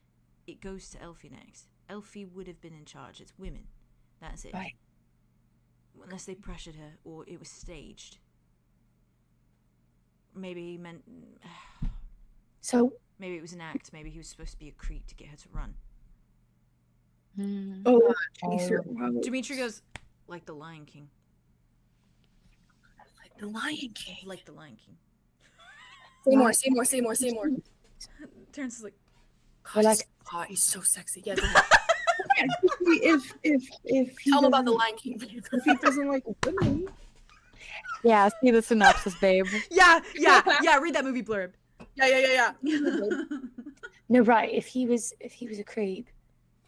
it goes to Elfie next. Elfie would have been in charge. It's women. That's it. Right. Unless they pressured her or it was staged. Maybe he meant... So, Maybe it was an act. Maybe he was supposed to be a creep to get her to run. Oh, wow. Dimitri goes, like the Lion King. Like the Lion King. Like the Lion King. Say more. Terrance is like, God, he's hot. He's so sexy. Yeah, go ahead. if he Tell him about the doesn't- Lion King. if he doesn't like women, Yeah, see the synopsis, babe. yeah, read that movie blurb. Yeah. no, right. If he was a creep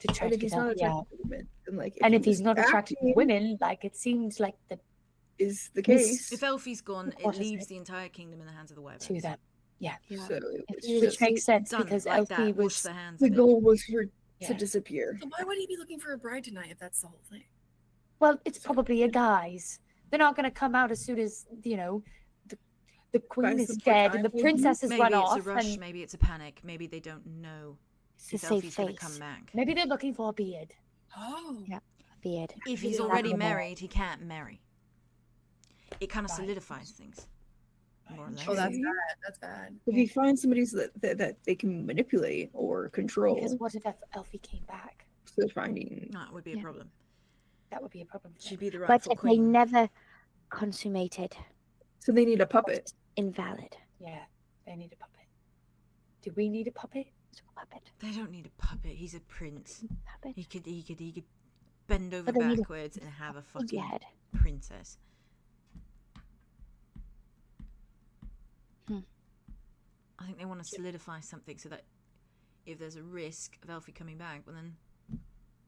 to try and to if he's get not Elfie out, attracted to women, then like, and he if he's was not attracted to acting women, like it seems like the is the This- case. If Elfie's gone, it What is leaves it? the entire kingdom in the hands of the Wyverns. to them. Yeah. So it was Which just, makes sense Done because like Elfie that. Wash was their hands the of it. goal was for Yeah. to disappear. So why would he be looking for a bride tonight if that's the whole thing? well, it's probably a guy's. They're not going to come out as soon as the queen Buy is some dead and the time. princesses Maybe run it's off. a rush, And maybe it's a panic, maybe they don't know It's a if safe Elfie's going to face. come back. maybe they're looking for a beard. Oh. Yeah. Beard. If he's Yeah. already Yeah. married, he can't marry. It kind of Right. solidifies things, more or less. Oh, that's bad. That's bad. If he finds somebody that they can manipulate or control, Because what if Elfie came back? so finding No, it would be a Yeah. problem. That would be a problem. For She'd them. be the But rightful if they queen. never consummated, so they need a puppet. invalid. Yeah, they need a puppet. Do we need a puppet? So puppet. They don't need a puppet. He's a prince. Puppet. He could bend over But they need a backwards and have a fucking Figurehead. princess. I think they want to solidify something so that if there's a risk of Elfie coming back, well then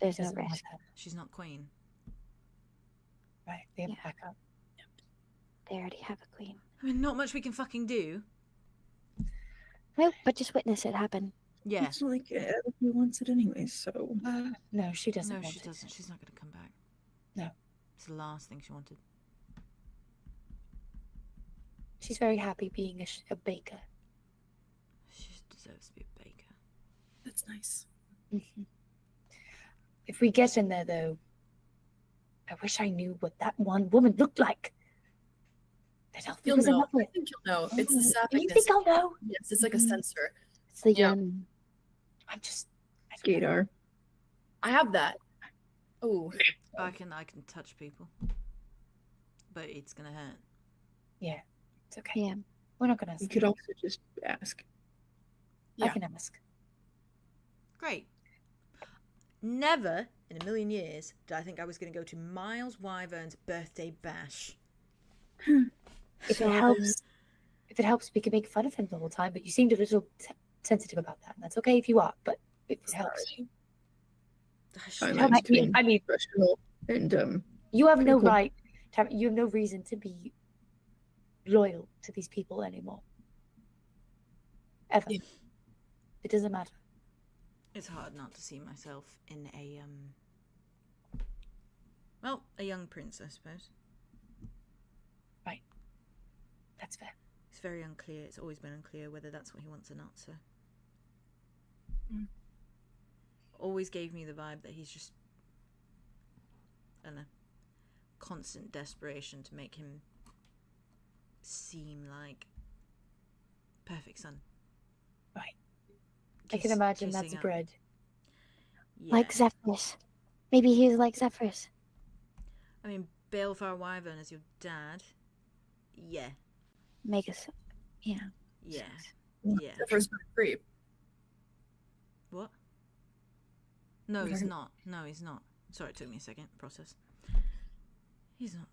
There's no Doesn't risk. matter. she's not queen. Right, they have Yeah. backup. They already have a queen. I mean, not much we can fucking do. No, but just witness it happen. Yeah. It's like he wants it anyway. So No, she doesn't. No, want she it. doesn't. She's not going to come back. No. It's the last thing she wanted. She's very happy being a baker. She just deserves to be a baker. That's nice. Mhm. If we get in there, though, I wish I knew what that one woman looked like. That elf You'll was know. enough I with. think you'll know. It's the You sappiness. think I'll know? Yes, it's like a sensor. It's the Yeah. I'm just. I don't know. Gator. I have that. Oh, I can touch people, but it's gonna hurt. Yeah, it's okay. Yeah. We're not gonna. You could also just ask. I Yeah. can ask. Great. Never in a million years did I think I was going to go to Miles Wyvern's birthday bash. If it helps, we can make fun of him the whole time. But you seemed a little sensitive about that. And that's okay if you are. But if it helps, I I'm should- like to I mean, professional and you have no Pretty cool. right. You have no reason to be loyal to these people anymore. Ever. Yeah. It doesn't matter. It's hard not to see myself in a a young prince, I suppose. That's fair. It's very unclear. It's always been unclear whether that's what he wants or not. So, always gave me the vibe that he's just, I don't know, constant desperation to make him seem like perfect son. Right. I can imagine that's kissing up. bread. Yeah. Like Zephyrus. Maybe he's like Zephyrus. I mean, Balefire Wyvern as your dad. Yeah. Make us. Yeah. Yeah. Mm. Yeah. the first creep. What? No, he's not. No, he's not. Sorry, it took me a second. Process. He's not.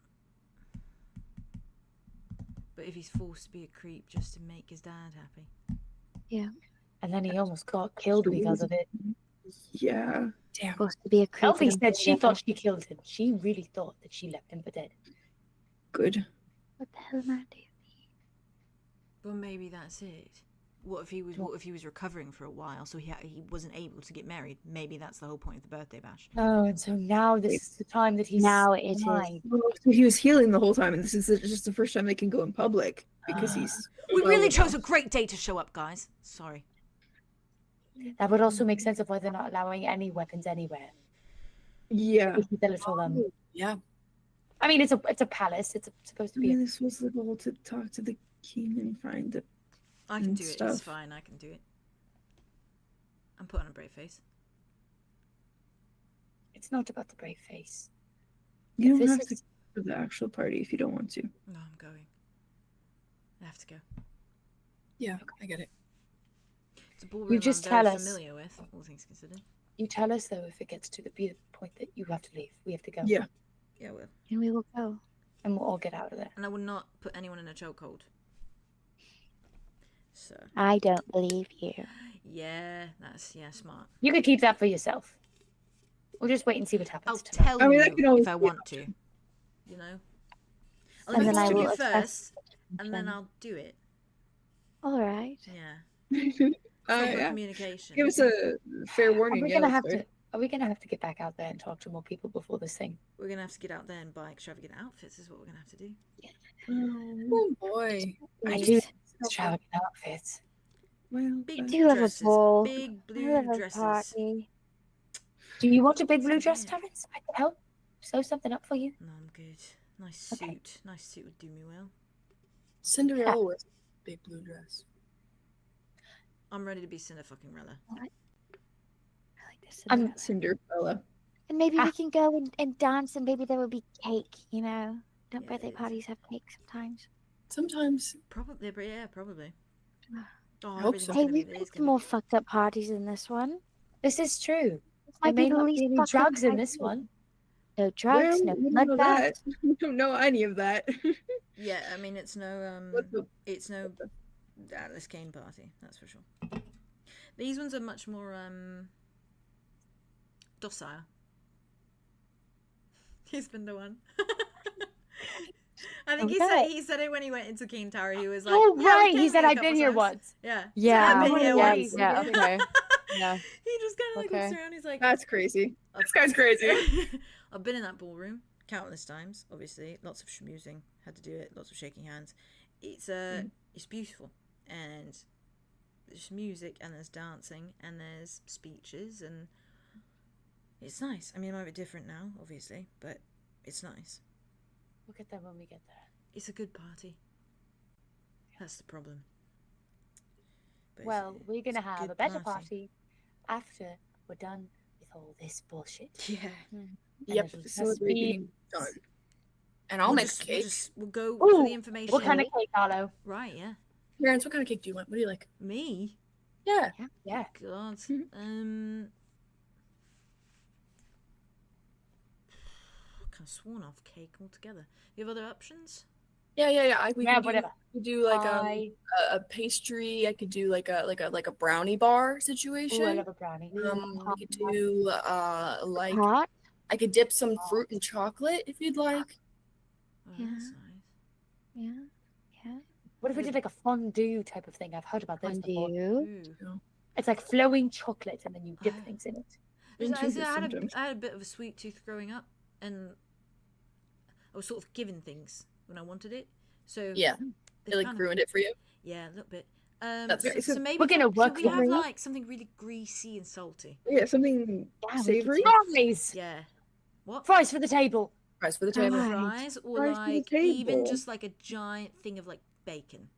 But if he's forced to be a creep just to make his dad happy. And then he almost got killed because of it. yeah. Damn. Supposed to be a creep. Elfie and said she I'm thought she killed him. She really thought that she left him for dead. Good. What the hell am I doing? Well, maybe that's it. What if he was recovering for a while, so he wasn't able to get married? Maybe that's the whole point of the birthday bash. Oh, and so now this is the time that he's Now it is. fine. Well, so he was healing the whole time, and this is just the first time they can go in public because he's. We well really enough. chose a great day to show up, guys. Sorry. That would also make sense of why they're not allowing any weapons anywhere. Yeah. This is a little Yeah. I mean, it's a palace. It's supposed to I be. mean, this was the goal to talk to the king and find the. I can And do it. It's stuff. fine. I can do it. I'm putting a brave face. It's not about the brave face. You don't This have to is- go to the actual party if you don't want to. No, I'm going. I have to go. Yeah, I get it. It's a ballroom just I'm very tell us. familiar with, all things considered. You tell us though if it gets to the point that you have to leave. We have to go. Yeah. Yeah, I will. And we will go. And we'll all get out of there. And I will not put anyone in a chokehold. So, I don't believe you. yeah, that's smart. You could keep that for yourself. We'll just wait and see what happens. I'll tonight. tell I mean, you that can always if I be want to. You know? I'll And leave it then I to will you assess first, and then I'll do it. All right. Yeah. Proper Yeah. communication. Give us a fair Are warning. we yeah, gonna that's have fair. to? Are we gonna have to get back out there and talk to more people before this thing? We're going to have to get out there and buy extravagant outfits is what we're going to have to do. Oh boy. I We do need extravagant outfits. Well, Big do love a dresses. ball. Big I blue love a dresses. party. Do you want a big blue dress, Yeah. Terrance? I can help sew something up for you. No, I'm good. Nice suit. Okay. Nice suit would do me well. Cinderella wears a big blue dress. I'm ready to be Cinderella. I like this. I'm- Cinderella. And maybe Ah. we can go and dance, and maybe there will be cake. Don't Yeah, birthday there is. parties have cake sometimes? Sometimes. Probably, but yeah, probably. Oh, hope everything's so. Hey, gonna be we've there. been It's to gonna more fucked up parties than this one. This is true. This There might may be the not least be any fucked up drugs in party. this one. No drugs, no Well, we don't know bloodbath. that. We don't know any of that. Yeah, I mean it's no What the- it's no Atlas Cane party, that's for sure. These ones are much more docile. He's been the one. I think he said it when he went into King Tower. He was like, Oh "Yeah, we right, came he here said a I've couple been here times." once. Yeah. Yeah. I've been here yeah, once. Yeah. Okay. Yeah. He just kind of like looks Okay. around. He's like, That's crazy. I've- This guy's crazy. I've been in that ballroom countless times. Obviously, lots of schmoozing. Had to do it. Lots of shaking hands. It's it's beautiful, and there's music, and there's dancing, and there's speeches, and it's nice. I mean, it might be different now, obviously, but it's nice. We'll get there when we get there. It's a good party. That's the problem. Well, we're gonna have good a better party. party after we're done with all this bullshit. Yeah. And Yep. it'll just Celebrating. be- Done. And I'll We'll make just- a cake. We'll go Ooh, for the information. What kind of cake, Arlo? Right, yeah. Terrance, what kind of cake do you want? What do you like? Me? Yeah. Yeah. God. Kind of sworn off cake altogether. You have other options? Yeah. We Yeah, could whatever. do like I a pastry. I could do like a brownie bar Ooh, I situation. love a brownie. We could do like Hot? I could dip some fruit in chocolate if you'd like. Oh, Yeah. that's nice. Yeah. Yeah. What if we did like a fondue type of thing? I've heard about this before. Fondue. Ooh. It's like flowing chocolate and then you dip Ah. things in it. I had a bit of a sweet tooth growing up, and I was sort of given things when I wanted it. So Yeah. they It like kind of- ruined it for you. Yeah, a little bit. That's So, good. so maybe We're gonna work we for have it. like something really greasy and salty. Yeah, something Yeah, we could savory. Fries! Yeah. What? Fries for the table. Price for the table. Right. Fries or Fries for the like even table. just like a giant thing of like bacon.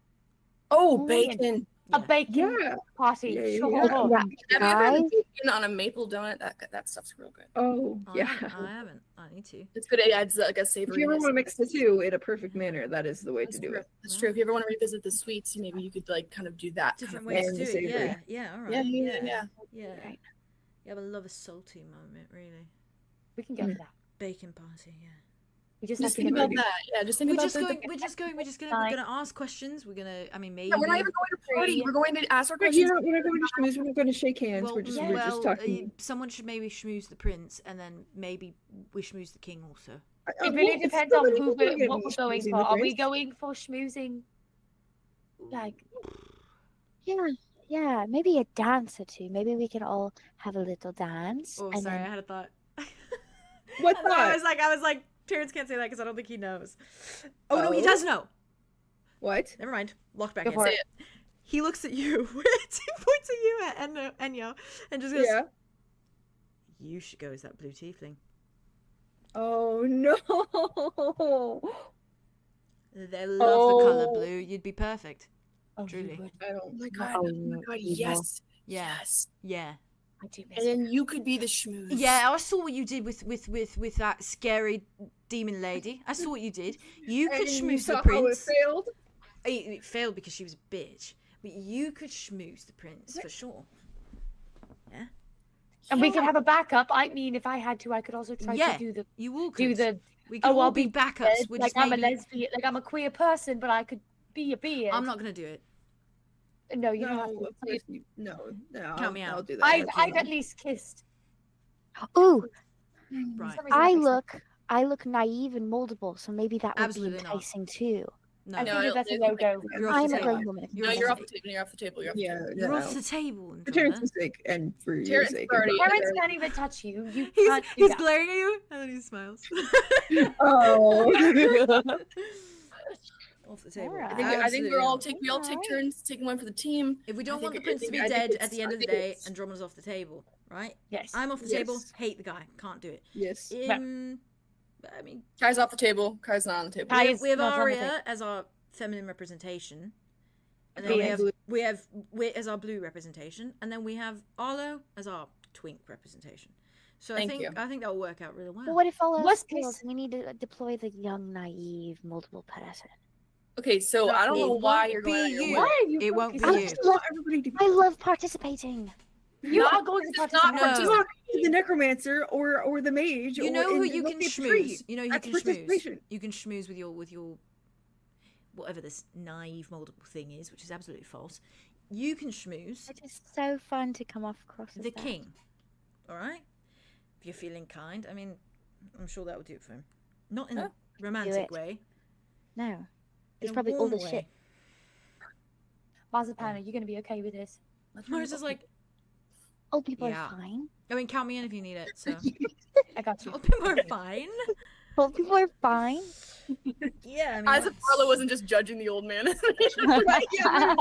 Oh, Ooh, bacon. Yeah. A bacon Yeah. party. Yeah, yeah, Sure. yeah. Yeah. Have you ever had Fries? bacon on a maple donut? That stuff's real good. Oh, I yeah. haven't. I need to. It's good. It adds like a If savory. you ever want to mix the two in a perfect manner, that is the way to do it. That's true. If you ever want to revisit the sweets, maybe you could like kind of do that. Different kind of ways and to do savory. it. Yeah. All right. Yeah. Yeah. Right. Yeah, but I love a salty moment, really. We can go for that. Bacon party, yeah. We just Just have to think get about that. Yeah, just think We're about just the. going. We're gonna ask questions. We're gonna. I mean, maybe. Yeah, we're not even going to party. We're going to ask our But questions. we're not going to schmooze. We're not going to shake hands. Well, we're just well, talking. someone should maybe schmooze the prince, and then maybe we schmooze the king also. It really depends on what we're going for. Are we going for schmoozing? Like, Yeah. Maybe a dance or two. Maybe we can all have a little dance. Oh, and sorry, then- I had a thought. What I thought? was like, Terrance can't say that because I don't think he knows. Oh no, he Oh? does know. What? Never mind. Locked back Go in. for Say it. it. He looks at you. He points at you at Enya, and just goes, Yeah. "You should go as that blue tiefling. Oh no. They love the color Oh. blue. You'd be perfect. oh, Truly. you would. I don't. Oh my god! Oh, Oh my god! evil. Yes. Yeah. Yes. Yeah. I do miss And it. then you could be the schmooze. Yeah, I saw what you did with that scary demon lady. I saw what you did. You could And you schmooze saw the how it prince. failed. It failed because she was a bitch. But you could schmooze the prince for sure. Yeah. And we could have a backup. I mean, if I had to, I could also try Yeah. to do the You all do could. the We could all I'll be backups. We're like just I'm a maybe... lesbian, like I'm a queer person, but I could be a beard. I'm not gonna do it. No, you don't have No, to. of course you, no. Count me out. I'll do that. I've at least kissed. Ooh, Right. For some reason I look naive and moldable, so maybe that would Absolutely be not. enticing too. No. I No, think that's a it'll- no-go. You're off the I'm a table. grown woman. You're No, off you're the off the table. You're off the table. You're off Yeah, You're no. off the table. For Andromeda. Terrance's sake and for your Terrance sake. already- Parents can't even touch you. You He's can't do that. glaring at you, and then he smiles. Oh. Off the table. Alright. I think we're all Absolutely we all take Alright. turns taking one for the team. If we don't want the think- prince to be I think dead it's- at the end I of the think day, it's- Andromeda's off the table, right? Yes. I'm off the Yes. table. Hate the guy. Can't do it. Yes. I mean, Kai's off the table. Kai's not on the table. Kai- we have not on the Aria as our feminine representation, and then Blue. we have as our blue representation, and then we have Arlo as our twink representation. So Thank you. I think that'll work out really well. But what if all else What's fails? this? We need to deploy the young, naive, multiple person. Okay, so No, I don't it know why won't you're be going out your you. way. Why are you It won't be focusing- you. I want everybody to be I love participating. You Not- are going to this is participate. not No. talk to the necromancer or the mage. You or know who and you look can at the tree. schmooze. You know who you That's can schmooze. participation. You can schmooze with your whatever this naive moldable thing is, which is absolutely false. You can schmooze It is so fun to come off across as the that. king. All right, if you're feeling kind. I mean, I'm sure that would do it for him. Not in a romantic it. way. No, In he's a probably all warm the way. shit. Marzipan, are you going to be okay with this? Mars is like, Old people Yeah. are fine. I mean, count me in if you need it. So I got you. old people are fine. Old people are fine. Yeah, I mean, As if Arlo wasn't just judging the old man. Right, yeah,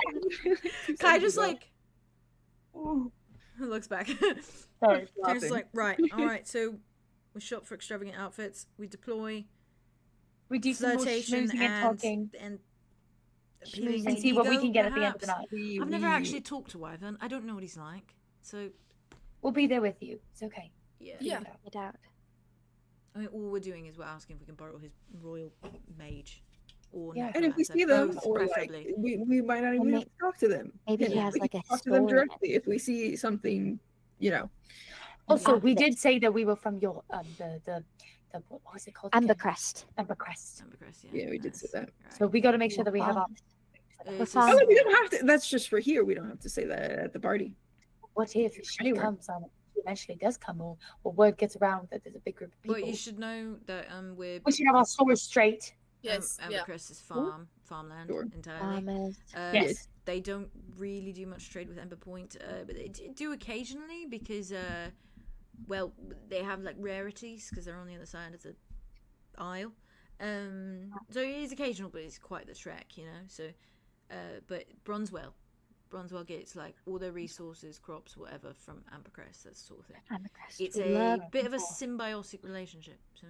Kai just like looks back. Sorry. Terrance is like, right, all right. So we shop for extravagant outfits. We deploy We do some more flirtation schmoozing and talking. and appealing and to see what we ego, can get at the end of the perhaps. night. I've never actually talked to Wyvern. I don't know what he's like. So We'll be there with you. It's okay. yeah. Yeah. Get out. I mean, all we're doing is we're asking if we can borrow his royal mage. Or Yeah. And if we necromancer, see them, both, or like preferably. we might not even have to talk to them. Maybe he Yeah, has we like can a talk to them story. directly if we see something, you know. Also, we Outfit. did say that we were from your the what was it called? Amber again? Crest. Amber Crest. Ambercrest, Yeah, we did say nice. that. So we got to make sure that we have our. It's Well, Oh, just- we don't have to. That's just for here. We don't have to say that at the party. What if she Anywhere. comes on? She eventually does come, or word gets around that there's a big group of people. But you should know that we're We should have our stories straight. Yes. Yeah. Ambercrest is farmland Sure. entirely. Farmers. Yes. They don't really do much trade with Ember Point, but they do occasionally because, well, they have like rarities because they're on the other side of the aisle. So it is occasional, but it's quite the trek, you know. So, but Bronzewell gets like all their resources, crops, whatever from Ambercrest, that sort of thing. Amber Crest. It's We a love bit of a people. symbiotic relationship. So,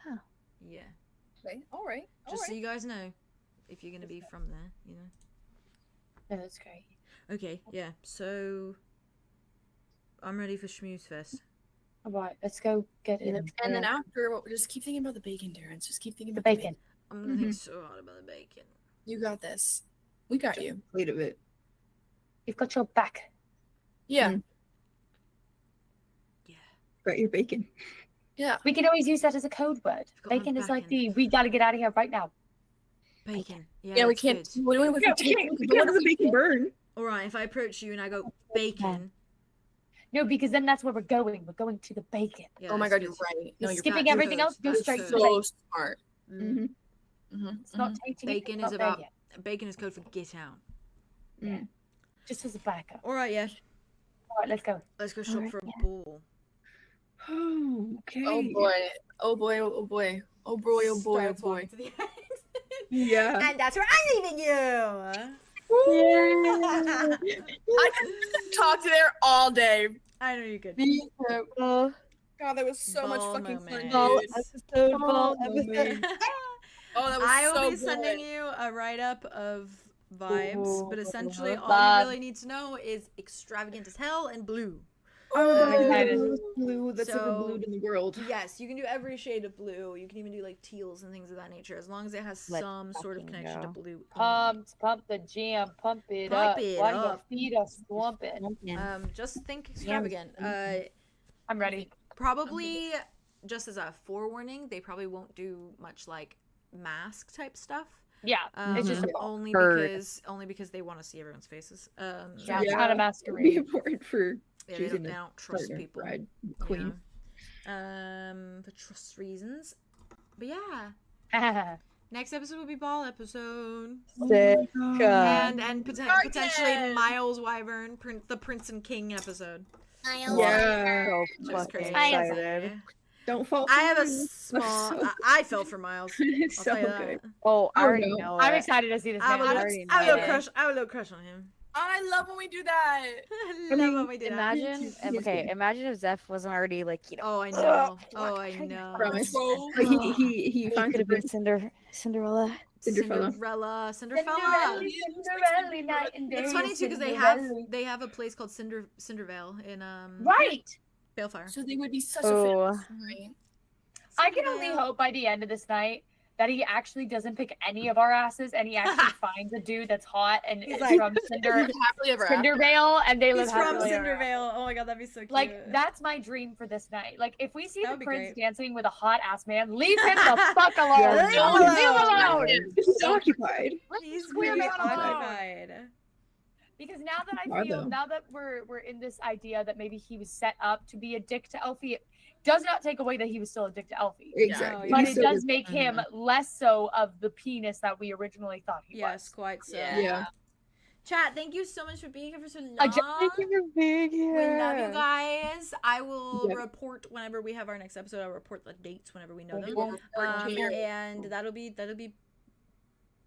Oh. yeah. Okay. All right. Just so you guys know, if you're gonna be from there, you know. No, that's great. Okay, yeah. So I'm ready for Schmooze Fest. All right, let's go get it. And then after, just keep thinking about the bacon, Terrance. Just keep thinking the about bacon. I'm gonna think so hard about the bacon. You got this. We got you. Plate of it. You've got your back. Yeah. Mm. Yeah. Got your bacon. Yeah. We can always use that as a code word. I've got my Bacon is like bacon. we gotta get out of here right now. Bacon. Yeah, Yeah. We that's can't. good. We We can't have the bacon burn. All right, if I approach you and I go bacon. No, because then that's where we're going. We're going to the bacon. Yeah, Oh my that's God, you're good. right. No, You're you're skipping that's everything good. else. Go That's straight good. to the so bacon. smart. Mm. Mm-hmm. It's not tainting it, Bacon it's is not there about yet. bacon is code for get out. Just as a backup. All right, yeah. All right, let's go. Let's go shop Alright, for a yeah. ball. Oh, okay. Oh boy. Oh boy. Oh boy. Oh boy. Oh boy. Oh Starts boy. walking to the end. Yeah. And that's where I'm leaving you. I could talk to there all day. I know you could. Oh, God, that was so much Ball fucking fun, moment. ball dude. episode, ball Oh, episode. Oh, that was I will so be good. sending you a write-up of vibes, but essentially all love. you really need to know is extravagant as hell and blue. Oh, I'm excited. blue. That's like the So- blue in the world. Yes, you can do every shade of blue. You can even do like teals and things of that nature, as long as it has Let's some sort of fucking connection to go. blue. Pump the jam, pump it Pump up. it Why up. do your feet are swamping? Just think extravagant. I'm ready. Probably just as a forewarning, they probably won't do much like mask type stuff. Yeah, it's just a only Heard. because they want to see everyone's faces. yeah, it's Yeah. not a It'd be masquerade. important for Yeah, choosing they a don't trust partner, people. bride, you queen. know? For trust reasons. But yeah, next episode will be ball episode, Sick. and Again! potentially Miles Wyvern, the Prince and King episode. Yeah. So Just fucking crazy. excited. Don't fall. I have a for it. small. so- I fell for Miles. It's I'll so tell you that. good. Oh, I Oh, already no. know I'm it. excited to see this I man. have a already little know it. crush. I have a little crush on him. I love when we do that. I love when we do that. Imagine, He's okay, good. imagine if Zeph wasn't already like, you know, Oh, I know. Oh, I know. Promise. Bro. But he he finds could a have been prince. Cinderella. Cinderella. Cinderella, night and day. It's funny too because Cinderella. they have a place called Cindervale in Right. Balefire. So they would be such Oh. a fit. Right? I can only hope by the end of this night that he actually doesn't pick any of our asses and he actually finds a dude that's hot and He's is like- from Happily ever after. Cindervale and they live He's from happily ever after. Cindervale. Oh my god, that'd be so cute. Like that's my dream for this night. Like if we see That the would be prince great. dancing with a hot ass man, leave him the fuck alone. Yeah, leave him alone. He's occupied. He's Leave really him alone. occupied. Because now that I Why feel, though? now that we're in this idea that maybe he was set up to be a dick to Elfie, it does not take away that he was still a dick to Elfie. Exactly. But He's it so does good. make him less so of the penis that we originally thought he Yes, was. quite so. Yeah. Chat, thank you so much for being here for so long. Thank you for being We here. love you guys. I will Yep. report whenever we have our next episode. I'll report the dates whenever we know them. We'll report to you. And that'll be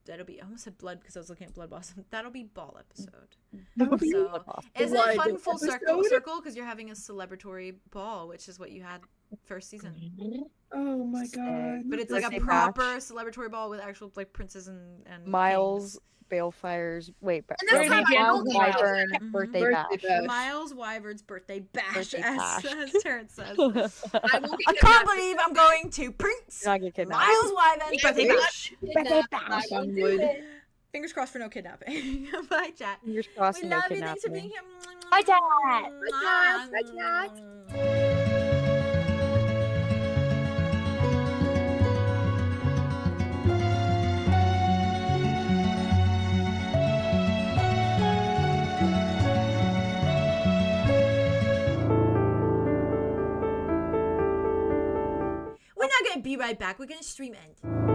I almost said blood because I was looking at Blood Blossom. That'll be ball episode. That'll be So isn't it Blood fun full episode? circle because you're having a celebratory ball, which is what you had First season. Oh my Sick. god. But it's Like like a they proper match. celebratory ball with actual like princes and Miles, kings. Balefires. Wait, but And that's wait, how Miles Miles Wyvern Wyvern Mhm. birthday Birthday bash. bash. Miles Wyvern's birthday bash, Birthday as, bash. as Terrance says. I will I get can't kidnapped. believe I'm going to Prince Not get kidnapped. Miles Wyvern's birthday Yeah, bash. Birthday I bash. will On do wood. it. Fingers crossed for no kidnapping. Bye, chat. Fingers crossed, We no love you. Thanks for being kidnapping. here. Bye, chat. Bye, chat. We're not gonna be right back. We're gonna stream end.